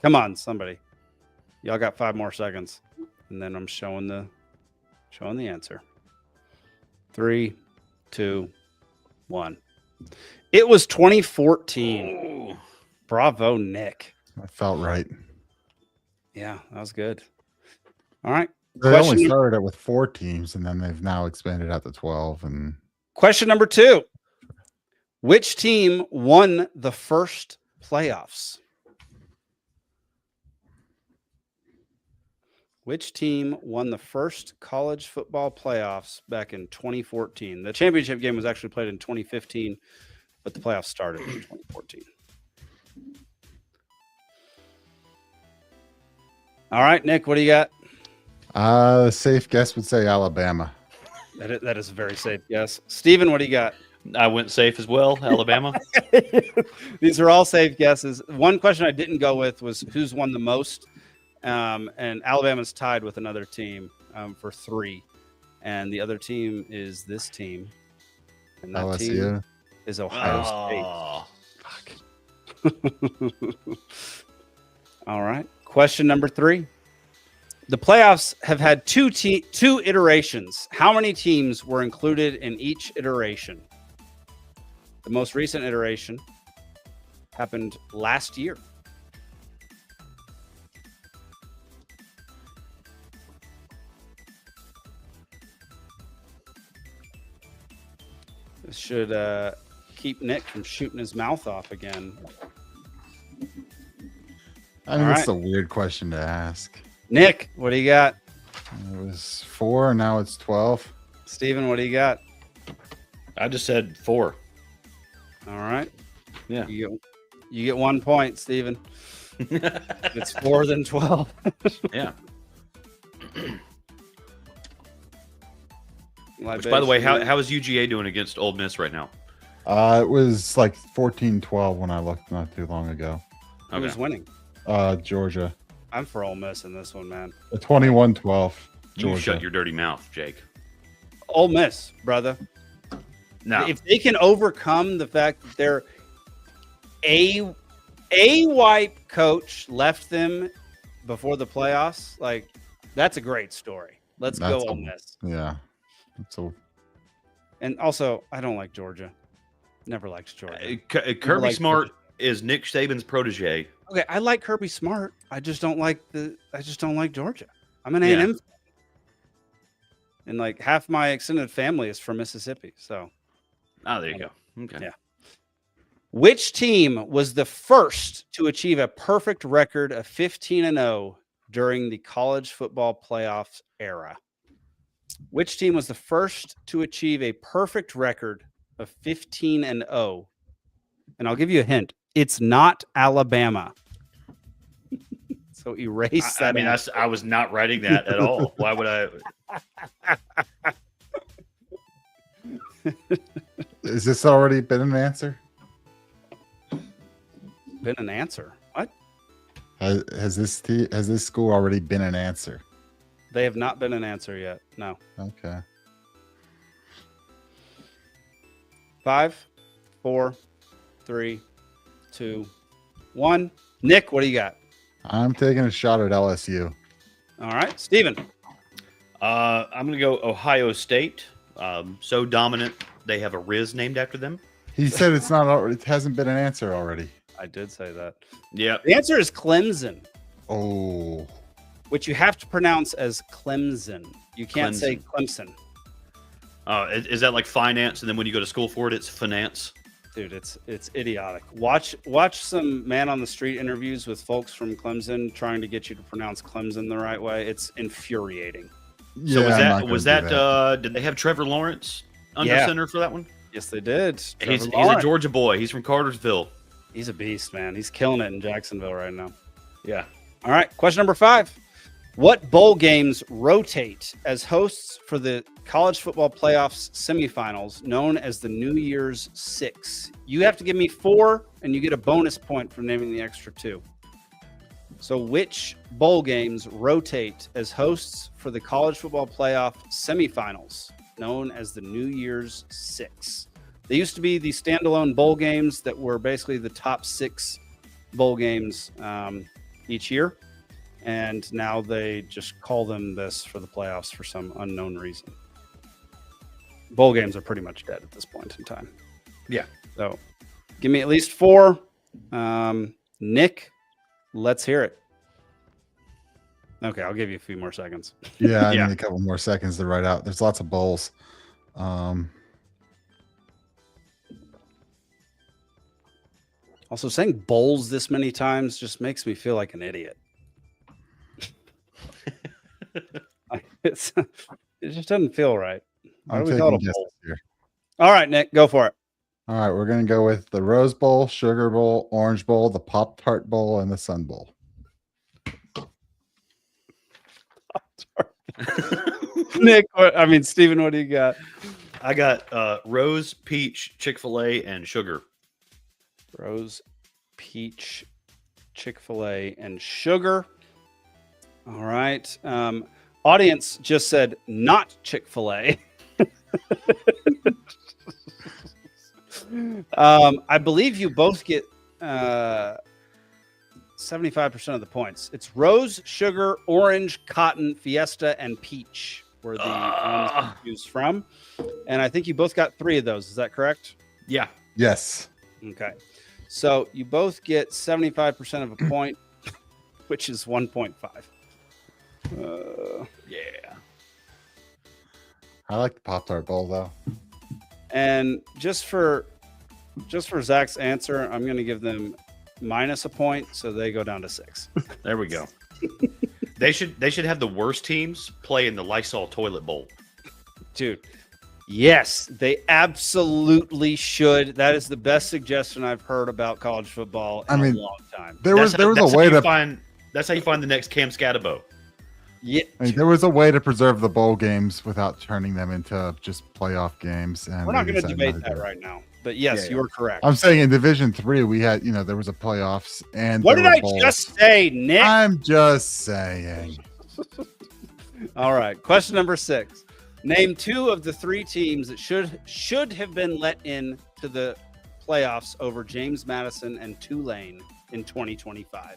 A: Come on, somebody. Y'all got 5 more seconds, and then I'm showing the answer. 3, 2, 1. It was 2014.
E: Oh.
A: Bravo, Nick.
C: That felt right.
A: Yeah, that was good. All right.
C: They only started it with 4 teams, and then they've now expanded out to 12. And
A: question number 2. Which team won the first playoffs? Which team won the first college football playoffs back in 2014? The championship game was actually played in 2015, but the playoffs started in 2014. All right, Nick, what do you got?
C: Safe guess would say Alabama.
A: That is a very safe guess. Steven, what do you got?
E: I went safe as well, Alabama.
A: These are all safe guesses. One question I didn't go with was who's won the most. And Alabama's tied with another team for 3. And the other team is this team. And that team is Ohio State. All right. Question number 3. The playoffs have had 2 iterations. How many teams were included in each iteration? The most recent iteration happened last year. This should keep Nick from shooting his mouth off again.
C: I mean, that's a weird question to ask.
A: Nick, what do you got?
C: It was 4, and now it's 12.
A: Steven, what do you got?
E: I just said 4.
A: All right.
E: Yeah.
A: You get 1 point, Steven. It's 4 than 12.
E: Yeah. Which, by the way, how is UGA doing against Ole Miss right now?
C: It was like 14-12 when I looked not too long ago.
A: Who's winning?
C: Georgia.
A: I'm for Ole Miss in this one, man.
C: 21-12.
E: You shut your dirty mouth, Jake.
A: Ole Miss, brother.
E: No.
A: If they can overcome the fact that their a white coach left them before the playoffs, like that's a great story. Let's go on this.
C: Yeah. So.
A: And also, I don't like Georgia. Never liked Georgia.
E: Kirby Smart is Nick Saban's protege.
A: Okay, I like Kirby Smart. I just don't like Georgia. I'm an A&M fan. And like half my extended family is from Mississippi. So,
E: there you go. Okay.
A: Yeah. Which team was the first to achieve a perfect record of 15-0 during the college football playoffs era? Which team was the first to achieve a perfect record of 15-0? And I'll give you a hint. It's not Alabama. So erase that.
E: I mean, I was not writing that at all. Why would I?
C: Is this already been an answer?
A: Been an answer? What?
C: Has this school already been an answer?
A: They have not been an answer yet. No.
C: Okay.
A: 5, 4, 3, 2, 1. Nick, what do you got?
C: I'm taking a shot at LSU.
A: All right, Steven.
E: I'm going to go Ohio State. So dominant, they have a Riz named after them.
C: He said it's not. It hasn't been an answer already.
A: I did say that.
E: Yeah.
A: The answer is Clemson.
C: Oh.
A: Which you have to pronounce as Clemson. You can't say Clemson.
E: Is that like finance? And then when you go to school for it, it's finance.
A: Dude, it's idiotic. Watch some man on the street interviews with folks from Clemson trying to get you to pronounce Clemson the right way. It's infuriating.
C: Yeah,
E: so was that did they have Trevor Lawrence under center for that one?
A: Yes, they did.
E: He's a Georgia boy. He's from Cartersville.
A: He's a beast, man. He's killing it in Jacksonville right now.
E: Yeah.
A: All right. Question number 5. What bowl games rotate as hosts for the college football playoffs semifinals known as the New Year's Six? You have to give me 4, and you get a bonus point for naming the extra 2. So which bowl games rotate as hosts for the college football playoff semifinals known as the New Year's Six? They used to be the standalone bowl games that were basically the top 6 bowl games each year. And now they just call them this for the playoffs for some unknown reason. Bowl games are pretty much dead at this point in time.
E: Yeah.
A: So give me at least 4. Nick, let's hear it. Okay, I'll give you a few more seconds.
C: Yeah, I need a couple more seconds to write out. There's lots of bowls.
A: Also, saying bowls this many times just makes me feel like an idiot. It just doesn't feel right. Why do we call it a bowl? Here. All right, Nick, go for it.
C: All right, we're going to go with the Rose Bowl, Sugar Bowl, Orange Bowl, the Pop-Tart Bowl, and the Sun Bowl.
A: Nick, Steven, what do you got?
E: I got Rose, Peach, Chick-fil-A, and Sugar.
A: Rose, Peach, Chick-fil-A, and Sugar. All right. Audience just said not Chick-fil-A. I believe you both get 75% of the points. It's Rose, Sugar, Orange, Cotton, Fiesta, and Peach were the ones to choose from. And I think you both got 3 of those. Is that correct?
E: Yeah.
C: Yes.
A: Okay. So you both get 75% of a point, which is 1.5.
E: Yeah.
C: I like the Pop-Tart Bowl, though.
A: And just for Zach's answer, I'm going to give them minus a point, so they go down to 6.
E: There we go. They should have the worst teams play in the Lysol toilet bowl.
A: Dude, yes, they absolutely should. That is the best suggestion I've heard about college football in a long time.
C: There was a way to
E: find. That's how you find the next Cam Scatabo.
A: Yeah,
C: there was a way to preserve the bowl games without turning them into just playoff games. And
A: we're not going to debate that right now. But yes, you are correct.
C: I'm saying in Division 3, we had, there was a playoffs and
A: what did I just say, Nick?
C: I'm just saying.
A: All right. Question number 6. Name 2 of the 3 teams that should have been let in to the playoffs over James Madison and Tulane in 2025.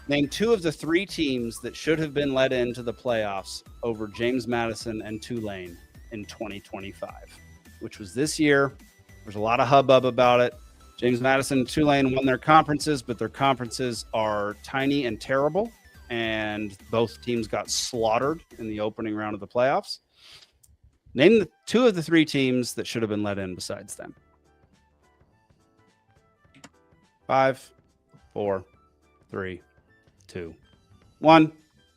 A: Name 2 of the 3 teams that should have been let into the playoffs over James Madison and Tulane in 2025, which was this year. There's a lot of hubbub about it. James Madison and Tulane won their conferences, but their conferences are tiny and terrible. And both teams got slaughtered in the opening round of the playoffs. Name the 2 of the 3 teams that should have been let in besides them. 5, 4, 3, 2, 1.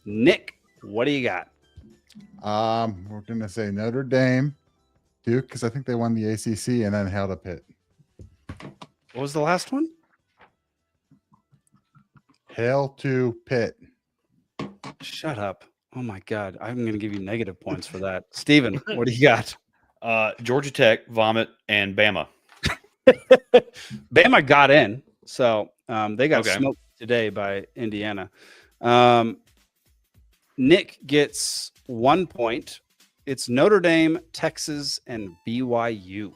A: Nick, what do you got?
C: We're gonna say Notre Dame, Duke, because I think they won the ACC, and then held a Pitt.
A: What was the last one?
C: Hail to Pitt.
A: Shut up. Oh my God. I'm going to give you negative points for that. Steven, what do you got?
E: Georgia Tech, Vomit, and Bama.
A: Bama got in. So they got
E: Okay.
A: smoked today by Indiana. Nick gets 1 point. It's Notre Dame, Texas, and BYU.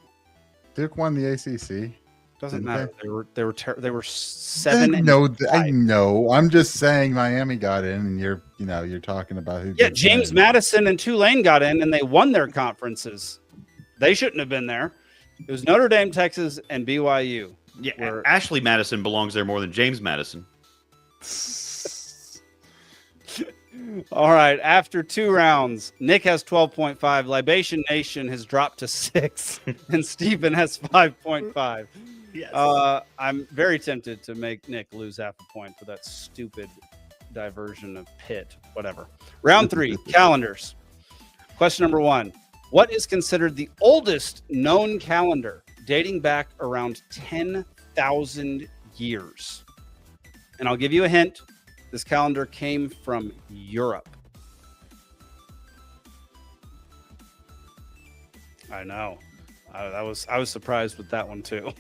C: Duke won the ACC.
A: Doesn't
C: Didn't
A: matter.
C: they?
A: They were 7 and
C: I
A: 5.
C: know. I'm just saying Miami got in, and you're talking about who.
A: Yeah,
C: did
A: James
C: that.
A: Madison and Tulane got in, and they won their conferences. They shouldn't have been there. It was Notre Dame, Texas, and BYU.
E: Yeah, Ashley Madison belongs there more than James Madison.
A: All right. After 2 rounds, Nick has 12.5. Libation Nation has dropped to 6, and Stephen has 5.5.
J: Yes.
A: I'm very tempted to make Nick lose half a point for that stupid diversion of Pitt. Whatever. Round 3, calendars. Question number 1. What is considered the oldest known calendar, dating back around 10,000 years? And I'll give you a hint. This calendar came from Europe. I know. I was surprised with that one too.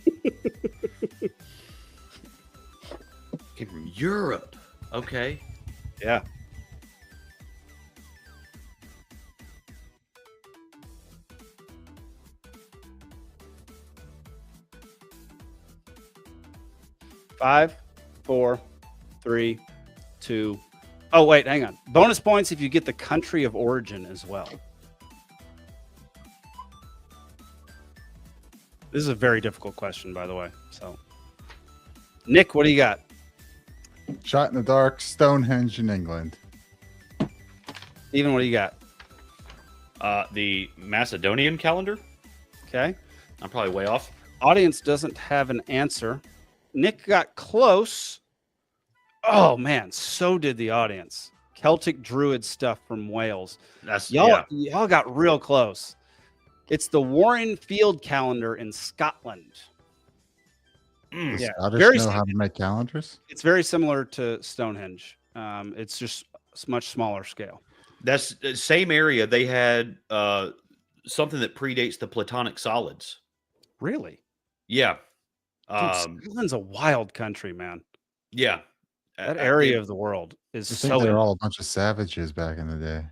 E: Came from Europe. Okay.
A: Yeah. Five, 4, 3, 2. Oh, wait, hang on. Bonus points if you get the country of origin as well. This is a very difficult question, by the way. So, Nick, what do you got?
C: Shot in the dark, Stonehenge in England.
A: Steven, what do you got?
E: The Macedonian calendar.
A: Okay.
E: I'm probably way off.
A: Audience doesn't have an answer. Nick got close. Oh man, so did the audience. Celtic Druid stuff from Wales.
E: That's
A: Y'all got real close. It's the Warren Field calendar in Scotland.
C: Does
A: Yeah,
C: Scottish know how to make calendars?
A: It's very similar to Stonehenge. It's just much smaller scale.
E: That's the same area. They had something that predates the Platonic solids.
A: Really?
E: Yeah.
A: Dude, Scotland's a wild country, man.
E: Yeah.
A: That area of the world is
C: I think
A: so.
C: they're all a bunch of savages back in the day.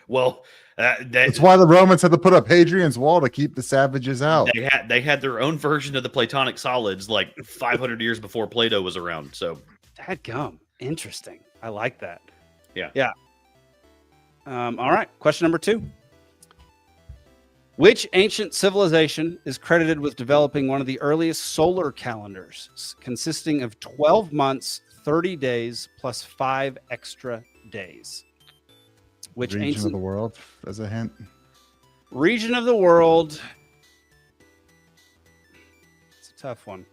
E: Well,
C: That's why the Romans had to put up Hadrian's Wall to keep the savages out.
E: they had their own version of the Platonic solids like 500 years before Plato was around. So,
A: Dadgum. Interesting. I like that.
E: yeah.
A: Yeah. All right. Question number 2. Which ancient civilization is credited with developing one of the earliest solar calendars, consisting of 12 months, 30 days, plus 5 extra days? Which
C: Region
A: ancient
C: of the world, as a hint?
A: region of the world? It's a tough one.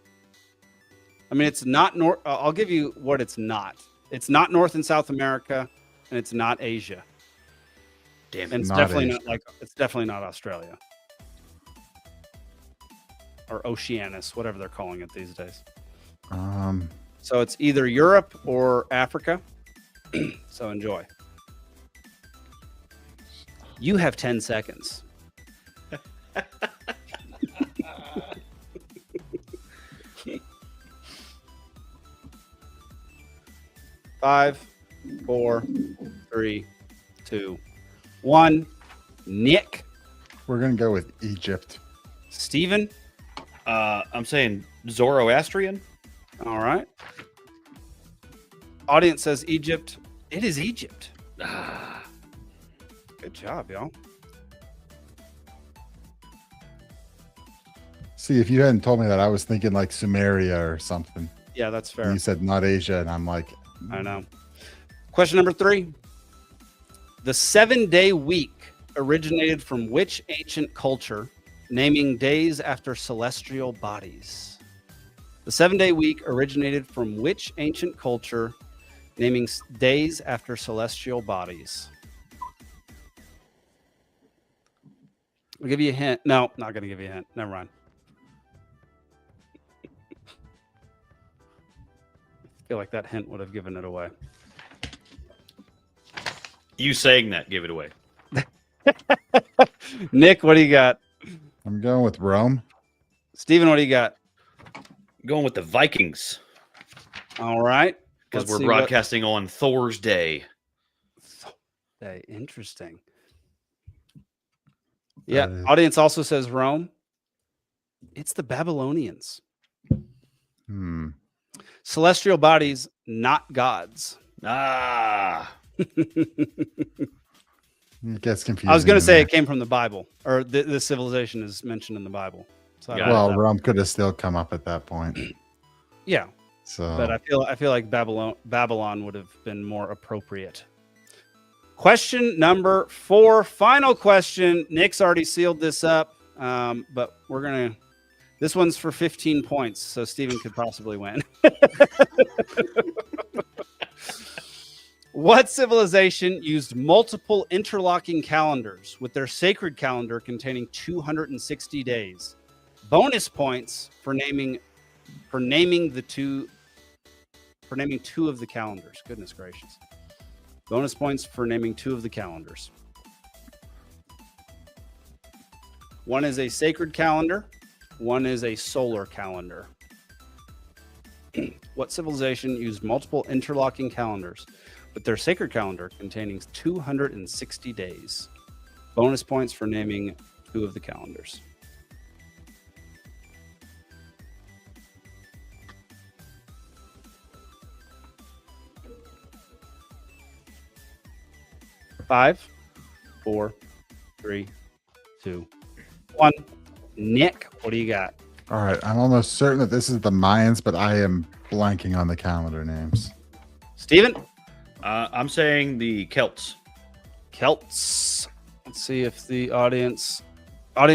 A: I mean, it's not North. I'll give you what it's not. It's not North and South America, and it's not Asia.
E: Damn it.
A: And it's
C: Not
A: definitely
C: Asia.
A: it's definitely not Australia or Oceanus, whatever they're calling it these days. So it's either Europe or Africa. So enjoy. You have 10 seconds. Five, 4, 3, 2, 1. Nick.
C: We're gonna go with Egypt.
A: Steven.
E: I'm saying Zoroastrian.
A: All right. Audience says Egypt. It is Egypt. Good job, y'all.
C: See, if you hadn't told me that, I was thinking like Sumeria or something.
A: Yeah, that's fair.
C: And you said not Asia, and I'm like,
A: I know. Question number 3. The 7-day week originated from which ancient culture, naming days after celestial bodies? The 7-day week originated from which ancient culture, naming days after celestial bodies? I'll give you a hint. No, not going to give you a hint. Never mind. I feel like that hint would have given it away.
E: You saying that gave it away.
A: Nick, what do you got?
C: I'm going with Rome.
A: Steven, what do you got?
E: Going with the Vikings.
A: All right.
E: Because we're broadcasting on Thor's Day.
A: Day. Interesting. Yeah. Audience also says Rome. It's the Babylonians. Celestial bodies, not gods.
C: It gets confusing.
A: I was going to say it came from the Bible, or the civilization is mentioned in the Bible. So
C: well, Rome could have still come up at that point.
A: Yeah.
C: So,
A: but I feel like Babylon would have been more appropriate. Question number 4, final question. Nick's already sealed this up, but we're gonna. This one's for 15 points, so Steven could possibly win. What civilization used multiple interlocking calendars with their sacred calendar containing 260 days? Bonus points for naming two of the calendars. Goodness gracious. Bonus points for naming 2 of the calendars. One is a sacred calendar. One is a solar calendar. What civilization used multiple interlocking calendars with their sacred calendar containing 260 days? Bonus points for naming 2 of the calendars. Five, 4, 3, 2, 1. Nick, what do you got?
C: all right, I'm almost certain that this is the Mayans, but I am blanking on the calendar names.
A: Steven?
E: I'm saying the Celts.
A: Celts. Let's see if the audience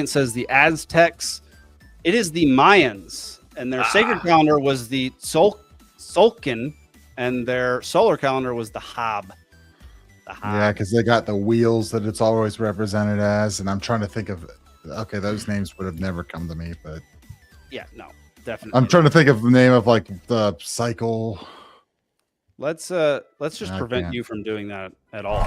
A: says the Aztecs. It is the Mayans, and their sacred calendar was the Tzolk'in, and their solar calendar was the Hab.
C: Yeah, because they got the wheels that it's always represented as, and I'm trying to think of. Okay, those names would have never come to me, but
A: yeah, no, definitely.
C: I'm trying to think of the name of like the cycle.
A: Let's just prevent you from doing that at all.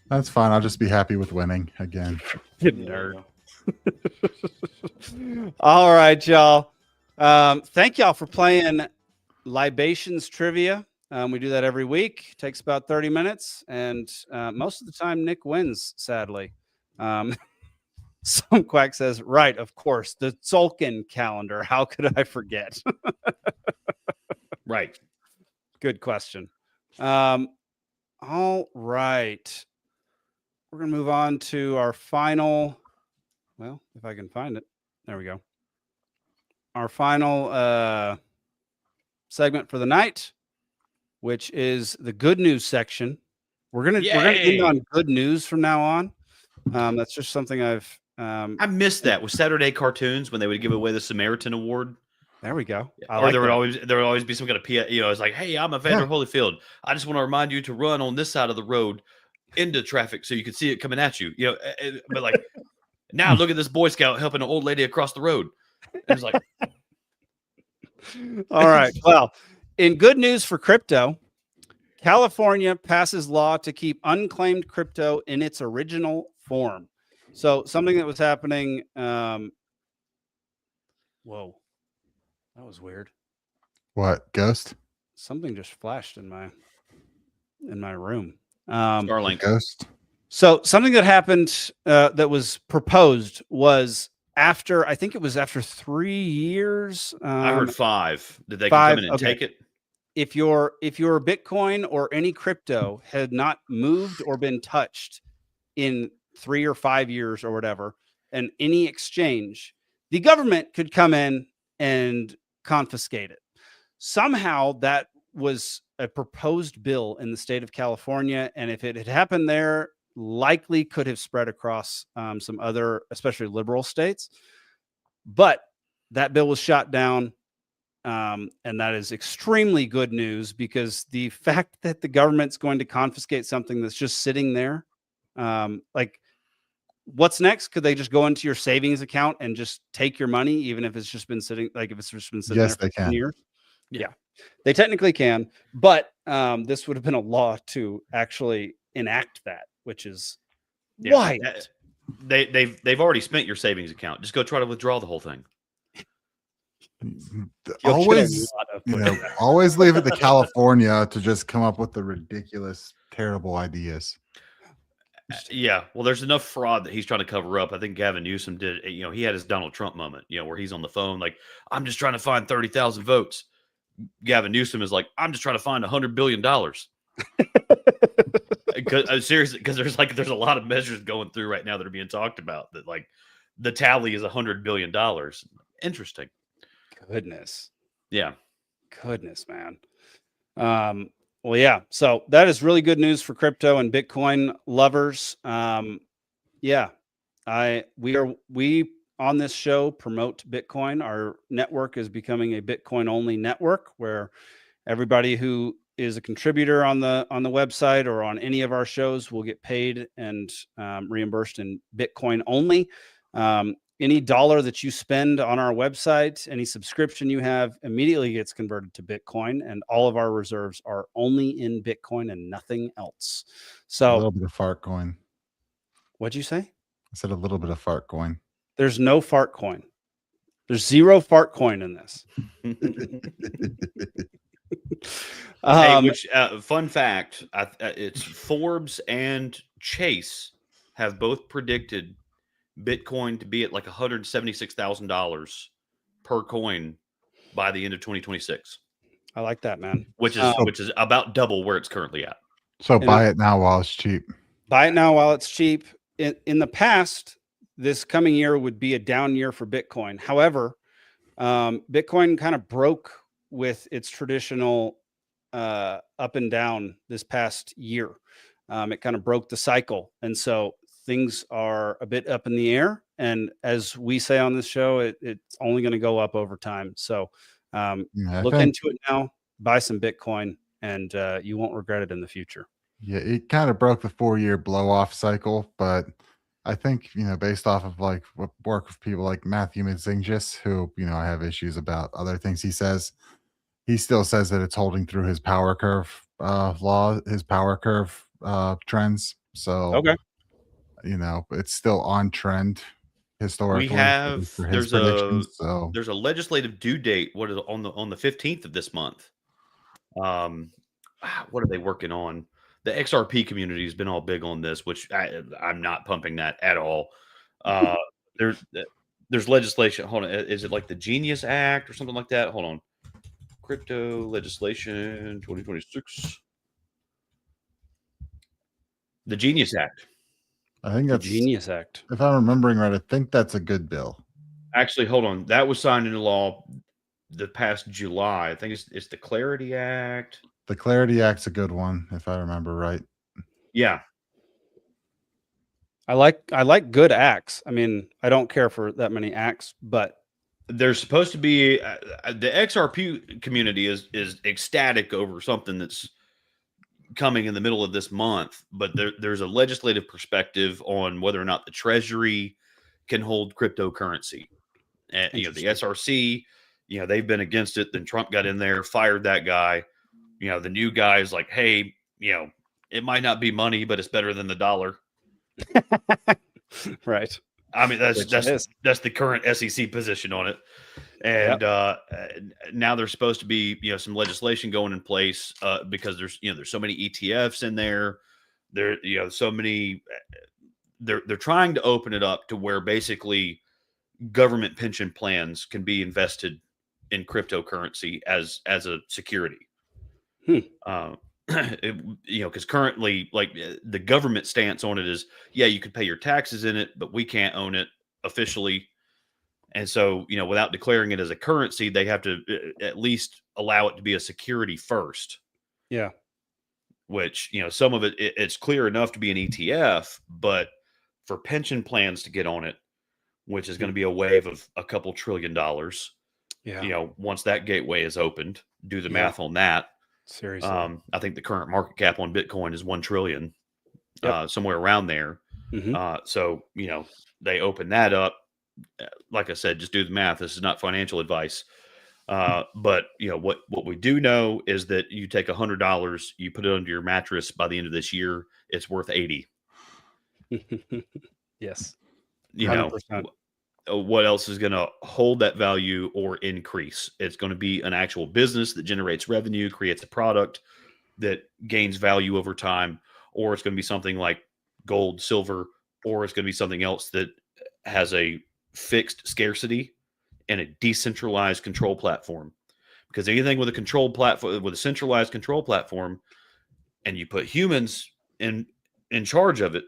C: That's fine. I'll just be happy with winning again.
A: Nerd. All right, y'all. Thank y'all for playing Libations Trivia. We do that every week. Takes about 30 minutes, and most of the time Nick wins, sadly. Some quack says, right, of course, the Tzolk'in calendar. How could I forget?
E: Right.
A: Good question. All right. We're going to move on to our final, well, if I can find it. There we go. Our final segment for the night, which is the good news section. We're gonna end on good news from now on. That's just something I
E: missed that with Saturday cartoons when they would give away the Samaritan Award.
A: There we go.
E: Or there would always be some kind of it's like, hey, I'm Evander Holyfield. I just want to remind you to run on this side of the road into traffic so you can see it coming at you. But like now look at this Boy Scout helping an old lady across the road. It's like,
A: all right. Well, in good news for crypto, California passes law to keep unclaimed crypto in its original form. So something that was happening. Whoa, that was weird.
C: What, Ghost?
A: something just flashed in my room.
E: Starlink.
C: Ghost.
A: So something that happened that was proposed was after, I think it was after 3 years.
E: I heard 5. Did they
A: 5,
E: come in and
A: okay.
E: take it?
A: If your Bitcoin or any crypto had not moved or been touched in 3 or 5 years or whatever, and any exchange, the government could come in and confiscate it. Somehow that was a proposed bill in the state of California, and if it had happened there, likely could have spread across some other, especially liberal states. But that bill was shot down, and that is extremely good news, because the fact that the government's going to confiscate something that's just sitting there, like, what's next? Could they just go into your savings account and just take your money, even if it's just been sitting, like if it's just been sitting
C: Yes,
A: there
C: they
A: for 10
C: can.
A: years? Yeah, they technically can, but this would have been a law to actually enact that, which is wild.
E: They've already spent your savings account. Just go try to withdraw the whole thing.
C: Always, always leave it to California to just come up with the ridiculous, terrible ideas.
E: Yeah, well, there's enough fraud that he's trying to cover up. I think Gavin Newsom did. He had his Donald Trump moment. Where he's on the phone like, "I'm just trying to find 30,000 votes." Gavin Newsom is like, "I'm just trying to find $100 billion." Seriously, because there's a lot of measures going through right now that are being talked about that, like, the tally is $100 billion. Interesting.
A: Goodness.
E: Yeah.
A: Goodness, man. Well, yeah. So that is really good news for crypto and Bitcoin lovers. Yeah. We on this show promote Bitcoin. Our network is becoming a Bitcoin only network, where everybody who is a contributor on the website or on any of our shows will get paid and reimbursed in Bitcoin only. Any dollar that you spend on our website, any subscription you have, immediately gets converted to Bitcoin, and all of our reserves are only in Bitcoin and nothing else. So
C: a little bit of fart coin.
A: What'd you say?
C: I said a little bit of fart coin.
A: There's no fart coin. There's zero fart coin in this.
E: Which fun fact, it's Forbes and Chase have both predicted Bitcoin to be at like $176,000 per coin by the end of 2026.
A: I like that, man.
E: Which is about double where it's currently at.
C: So buy it now while it's cheap.
A: Buy it now while it's cheap. In the past, this coming year would be a down year for Bitcoin. However, Bitcoin kind of broke with its traditional up and down this past year. It kind of broke the cycle. And so things are a bit up in the air. And as we say on this show, it's only going to go up over time. So look into it now, buy some Bitcoin, and you won't regret it in the future.
C: Yeah, it kind of broke the 4-year blow off cycle, but I think, based off of like what work with people like Matthew Mitzingis, who, I have issues about other things he says, he still says that it's holding through his power curve trends. So,
A: okay.
C: It's still on trend historically.
E: There's a legislative due date. What is on the 15th of this month? What are they working on? The XRP community has been all big on this, which I'm not pumping that at all. There's legislation. Hold on, is it like the Genius Act or something like that? Hold on, crypto legislation 2026. The Genius Act.
C: I think that's
A: the Genius Act.
C: If I'm remembering right, I think that's a good bill.
E: Actually, hold on. That was signed into law the past July. I think it's the Clarity Act.
C: The Clarity Act's a good one, if I remember right.
E: Yeah.
A: I like good acts. I mean, I don't care for that many acts, but
E: there's supposed to be the XRP community is ecstatic over something that's coming in the middle of this month, but there's a legislative perspective on whether or not the Treasury can hold cryptocurrency. And the SRC, they've been against it. Then Trump got in there, fired that guy. The new guy is like, hey, it might not be money, but it's better than the dollar.
A: Right.
E: I mean, that's the current SEC position on it. And now there's supposed to be, some legislation going in place because there's so many ETFs in there. So many. They're trying to open it up to where basically government pension plans can be invested in cryptocurrency as a security. Because currently, like the government stance on it is, you could pay your taxes in it, but we can't own it officially. And so, without declaring it as a currency, they have to at least allow it to be a security first.
A: Yeah.
E: Which, some of it's clear enough to be an ETF, but for pension plans to get on it, which is going to be a wave of a couple $1 trillion.
A: Yeah.
E: Once that gateway is opened, do the math on that.
A: Seriously.
E: I think the current market cap on Bitcoin is 1 trillion, somewhere around there. So, they open that up. Like I said, just do the math. This is not financial advice. But what we do know is that you take $100, you put it under your mattress by the end of this year, it's worth 80.
A: Yes.
E: 100%. What else is going to hold that value or increase? It's going to be an actual business that generates revenue, creates a product that gains value over time, or it's going to be something like gold, silver, or it's going to be something else that has a fixed scarcity and a decentralized control platform. Because anything with a control platform, with a centralized control platform, and you put humans in charge of it,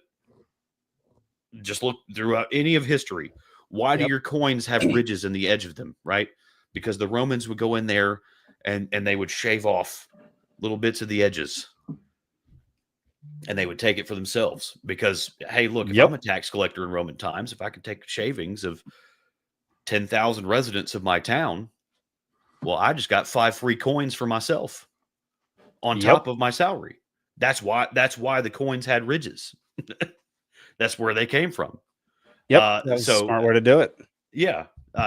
E: just look throughout any of history. Why do your coins have ridges in the edge of them, right? Because the Romans would go in there and they would shave off little bits of the edges. And they would take it for themselves. Because, hey, look, if I'm a tax collector in Roman times, if I could take shavings of 10,000 residents of my town, well, I just got 5 free coins for myself on top of my salary. That's why the coins had ridges. That's where they came from.
A: That's a smart way to do it.
E: Yeah.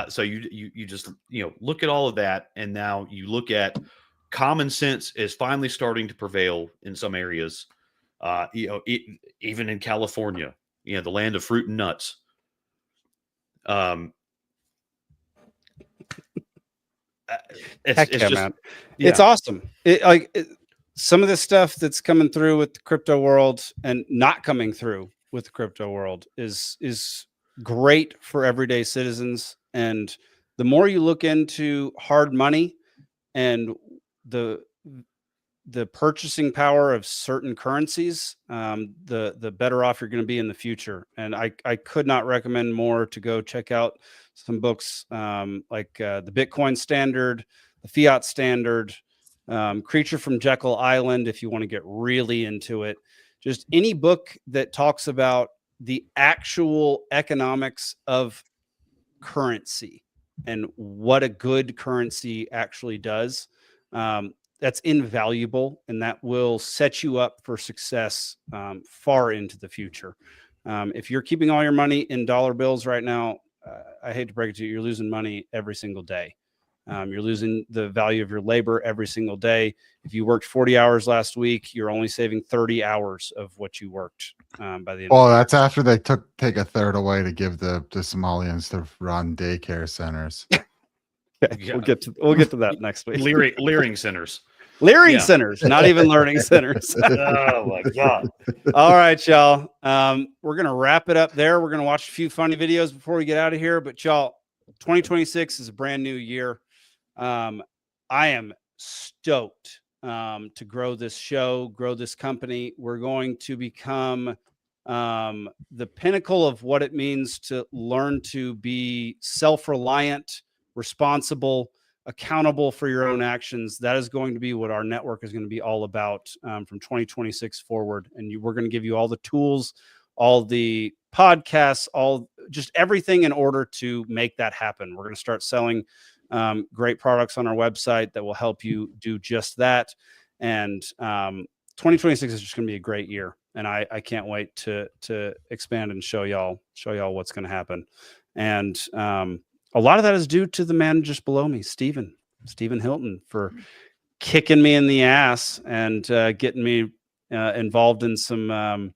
E: So you just look at all of that, and now you look at common sense is finally starting to prevail in some areas. Even in California, the land of fruit and nuts.
A: It's awesome. Some of the stuff that's coming through with the crypto world and not coming through with the crypto world is great for everyday citizens. And the more you look into hard money and the purchasing power of certain currencies, the better off you're going to be in the future. And I could not recommend more to go check out some books like the Bitcoin Standard, the Fiat Standard, Creature from Jekyll Island, if you want to get really into it. Just any book that talks about the actual economics of currency and what a good currency actually does. That's invaluable, and that will set you up for success far into the future. If you're keeping all your money in dollar bills right now, I hate to break it to you, you're losing money every single day. You're losing the value of your labor every single day. If you worked 40 hours last week, you're only saving 30 hours of what you worked by the end.
C: Well, that's after they take a third away to give the Somalians to run daycare centers.
A: Okay, we'll get to that next week.
E: Leering centers.
A: Leering centers, not even learning centers.
E: Oh my God.
A: All right, y'all. We're going to wrap it up there. We're going to watch a few funny videos before we get out of here. But y'all, 2026 is a brand new year. I am stoked to grow this show, grow this company. We're going to become the pinnacle of what it means to learn to be self-reliant, responsible, accountable for your own actions. That is going to be what our network is going to be all about from 2026 forward. And we're going to give you all the tools, all the podcasts, just everything in order to make that happen. We're going to start selling great products on our website that will help you do just that. And 2026 is just going to be a great year. And I can't wait to expand and show y'all what's going to happen. And a lot of that is due to the man just below me, Stephen Hilton, for kicking me in the ass and getting me involved in some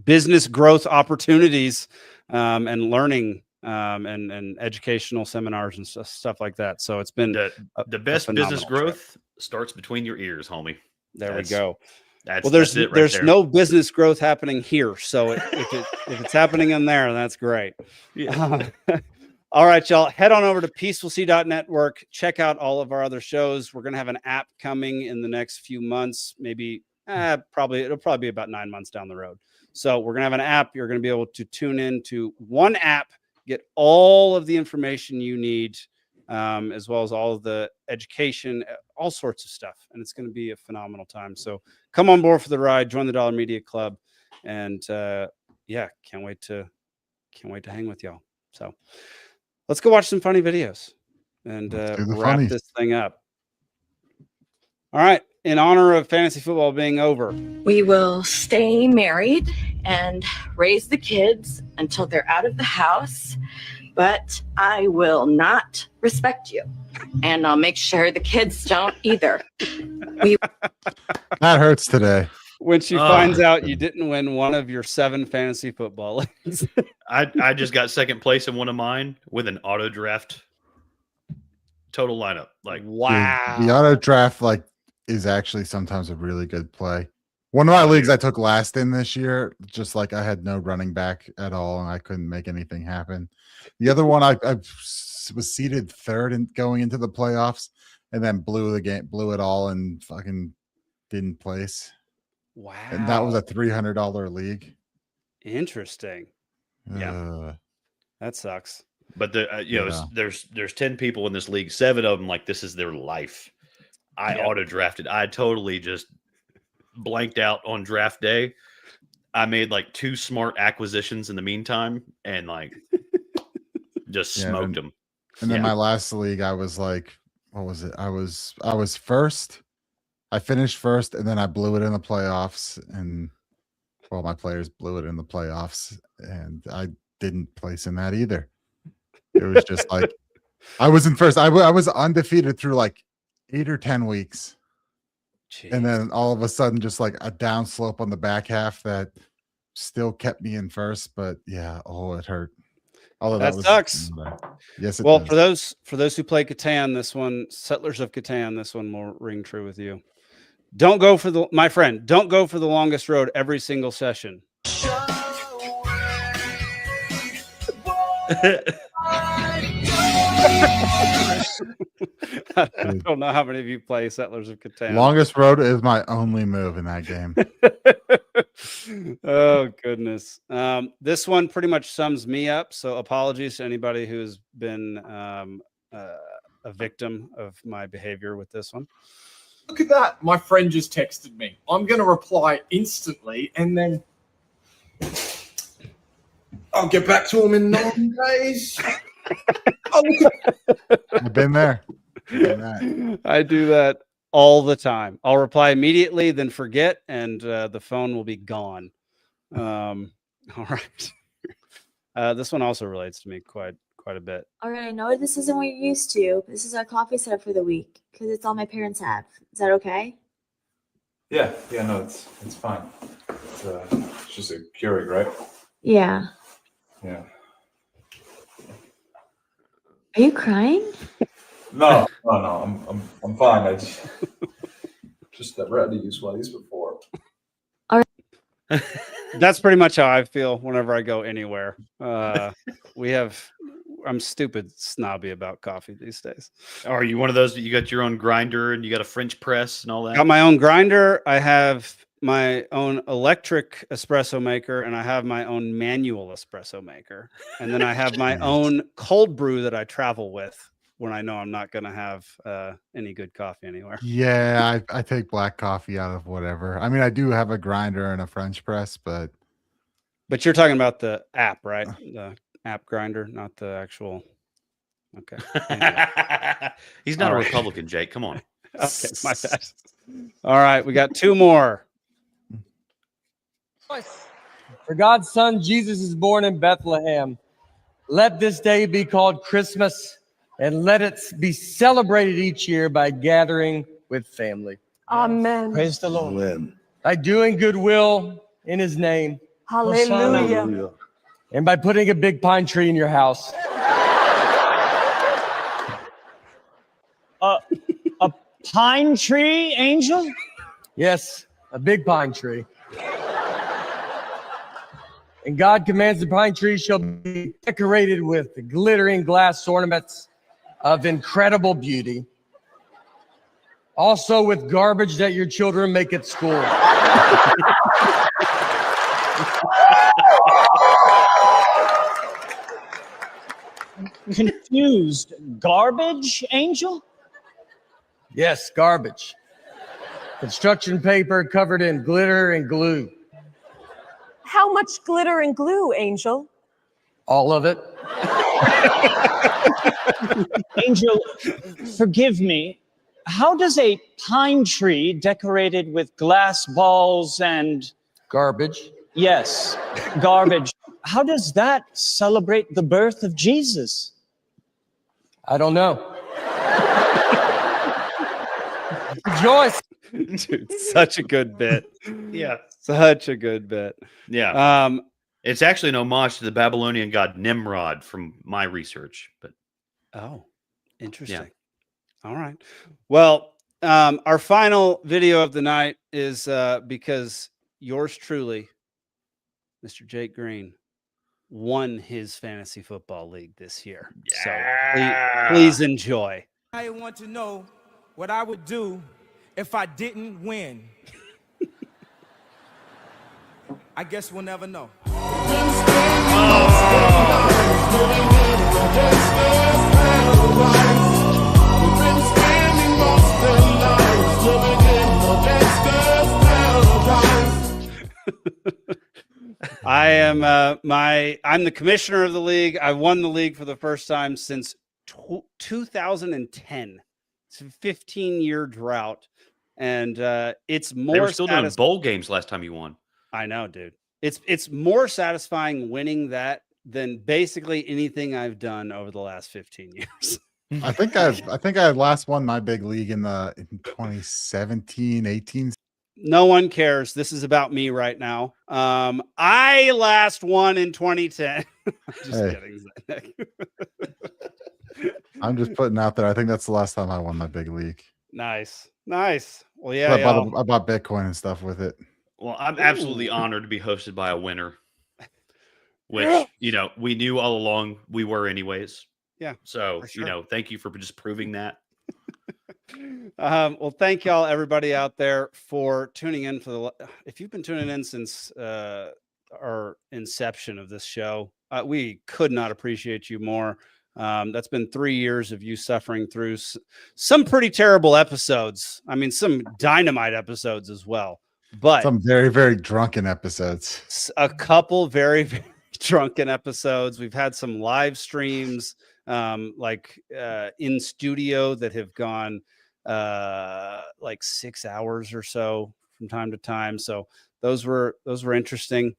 A: business growth opportunities and learning and educational seminars and stuff like that. So it's been
E: the best business growth starts between your ears, homie.
A: There we go.
E: Well,
A: there's
E: it right there.
A: no business growth happening here. So if it's happening in there, that's great.
E: Yeah.
A: All right, y'all, head on over to peacefulsea.network. Check out all of our other shows. We're going to have an app coming in the next few months, maybe it'll probably be about 9 months down the road. So we're going to have an app. You're going to be able to tune in to one app, get all of the information you need, as well as all of the education, all sorts of stuff. And it's going to be a phenomenal time. So come on board for the ride, join the Dollar Media Club. And can't wait to hang with y'all. So let's go watch some funny videos and wrap this thing up. All right. In honor of fantasy football being over,
R: we will stay married and raise the kids until they're out of the house, but I will not respect you. And I'll make sure the kids don't either.
C: That hurts today.
A: When she finds out you didn't win one of your 7 fantasy football leagues.
E: I just got second place in one of mine with an auto draft total lineup. Like,
A: wow.
C: The auto draft is actually sometimes a really good play. One of my leagues I took last in this year, just like I had no running back at all and I couldn't make anything happen. The other one I was seeded third and going into the playoffs and then blew it all and fucking didn't place.
A: Wow.
C: And that was a $300 league.
A: Interesting. Yeah. That sucks.
E: But there's 10 people in this league, 7 of them this is their life. I auto drafted. I totally just blanked out on draft day. I made 2 smart acquisitions in the meantime and just smoked them.
C: And then my last league, I was what was it? I was first. I finished first, and then I blew it in the playoffs, and my players blew it in the playoffs, and I didn't place in that either. It was just I was in first. I was undefeated through 8 or 10 weeks. Jeez. And then all of a sudden, just a downslope on the back half that still kept me in first. But it hurt. Although
A: that sucks.
C: Yes, it
A: does. For those who play Catan, this one, Settlers of Catan, this one will ring true with you. Don't go for the longest road every single session. I don't know how many of you play Settlers of Catan.
C: Longest road is my only move in that game.
A: Oh, goodness. This one pretty much sums me up. So apologies to anybody who's been a victim of my behavior with this one.
S: Look at that. My friend just texted me. I'm going to reply instantly and then I'll get back to him in 9 days.
C: I've been there.
A: I do that all the time. I'll reply immediately, then forget, and the phone will be gone. All right. This one also relates to me quite a bit.
N: All right, I know this isn't what you're used to. But this is our coffee setup for the week because it's all my parents have. Is that okay?
B: Yeah, no, it's fine. It's just a Keurig, right?
N: Yeah.
B: Yeah.
N: Are you crying?
B: No, I'm fine. I just never had to use one of these before.
N: All
A: right. That's pretty much how I feel whenever I go anywhere. I'm stupid snobby about coffee these days.
E: Are you one of those that you got your own grinder and you got a French press and all that?
A: Got my own grinder. I have my own electric espresso maker and I have my own manual espresso maker. And then I have my own cold brew that I travel with when I know I'm not going to have any good coffee anywhere.
C: Yeah, I take black coffee out of whatever. I mean, I do have a grinder and a French press, but
A: you're talking about the app, right? The app grinder, not the actual. Okay.
E: He's not a Republican, Jake. Come on.
A: Okay, my bad. All right, we got 2 more.
T: For God's son Jesus is born in Bethlehem. Let this day be called Christmas, and let it be celebrated each year by gathering with family.
O: Amen.
T: Praise the Lord.
I: Amen.
T: By doing goodwill in his name.
O: Hallelujah.
T: Hosanna. and by putting a big pine tree in your house.
M: A pine tree, Angel?
T: Yes, a big pine tree. And God commands the pine tree shall be decorated with glittering glass ornaments of incredible beauty. Also with garbage that your children make at school.
M: Confused. Garbage, Angel?
T: Yes, garbage. Construction paper covered in glitter and glue.
U: How much glitter and glue, Angel?
T: All of it.
M: Angel, forgive me. How does a pine tree decorated with glass balls and...
T: Garbage?
M: Yes, garbage. How does that celebrate the birth of Jesus?
T: I don't know. Rejoice.
A: Dude, such a good bit.
E: Yeah.
A: Such a good bit.
E: Yeah. It's actually an homage to the Babylonian god Nimrod from my research. But
A: interesting.
E: Yeah.
A: All right. Well, our final video of the night is because yours truly, Mr. Jake Green, won his fantasy football league this year.
E: Yeah.
A: So please enjoy.
V: I want to know what I would do if I didn't win. I guess we'll never know.
A: I am I'm the commissioner of the league. I won the league for the first time since 2010. It's a 15-year drought, and it's more.
E: They were still doing bowl games last time you won.
A: I know, dude. It's more satisfying winning that than basically anything I've done over the last 15 years.
C: I think I last won my big league in 2017, 18.
A: No one cares. This is about me right now. I last won in 2010. Just kidding.
C: I'm just putting out there. I think that's the last time I won my big league.
A: Nice. Well, yeah.
C: I bought Bitcoin and stuff with it.
E: Well, I'm absolutely honored to be hosted by a winner, which, we knew all along we were anyways.
A: Yeah.
E: So, thank you for just proving that.
A: Well, thank y'all, everybody out there, for tuning in if you've been tuning in since our inception of this show, we could not appreciate you more. That's been 3 years of you suffering through some pretty terrible episodes. I mean, some dynamite episodes as well, but
C: some very, very drunken episodes.
A: A couple very, very drunken episodes. We've had some live streams, in studio that have gone like 6 hours or so from time to time. So those were interesting.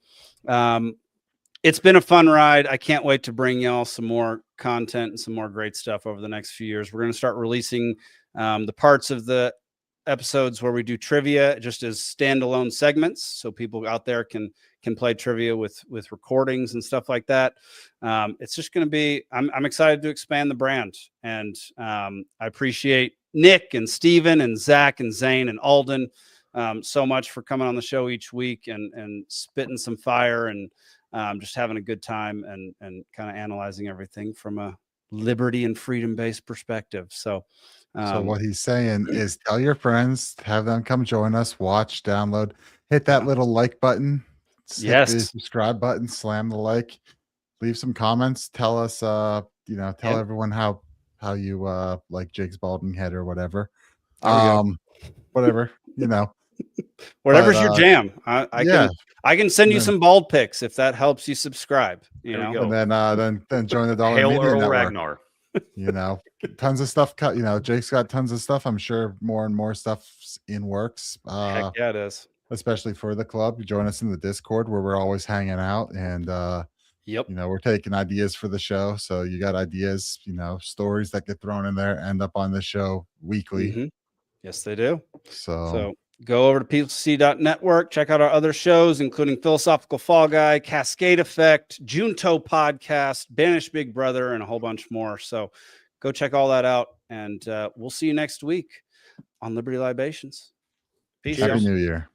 A: It's been a fun ride. I can't wait to bring y'all some more content and some more great stuff over the next few years. We're going to start releasing the parts of the episodes where we do trivia just as standalone segments, so people out there can play trivia with recordings and stuff like that. It's just going to be, I'm excited to expand the brand, and I appreciate Nick and Steven and Zach and Zane and Alden so much for coming on the show each week and spitting some fire and just having a good time and kind of analyzing everything from a liberty and freedom-based perspective. So
C: what he's saying is tell your friends, have them come join us, watch, download, hit that little like button.
A: Yes.
C: Hit the subscribe button, slam the like, leave some comments, tell us, tell everyone how you like Jake's balding head or whatever. Whatever,
A: whatever's your jam. I can send you some bald pics if that helps you subscribe.
C: And then join the Dollar
E: Hail
C: Media
E: Earl
C: Network.
E: Ragnar.
C: Tons of stuff. Jake's got tons of stuff. I'm sure more and more stuff's in works.
A: Heck yeah, it is.
C: Especially for the club. Join us in the Discord where we're always hanging out, and we're taking ideas for the show. So you got ideas, stories that get thrown in there end up on the show weekly.
A: Mm-hmm. Yes, they do.
C: So
A: Go over to Placie.network. Check out our other shows, including Philosophical Fall Guy, Cascade Effect, Junto Podcast, Banish Big Brother, and a whole bunch more. So go check all that out. And we'll see you next week on Liberty Libations. Peace.
C: Happy New Year.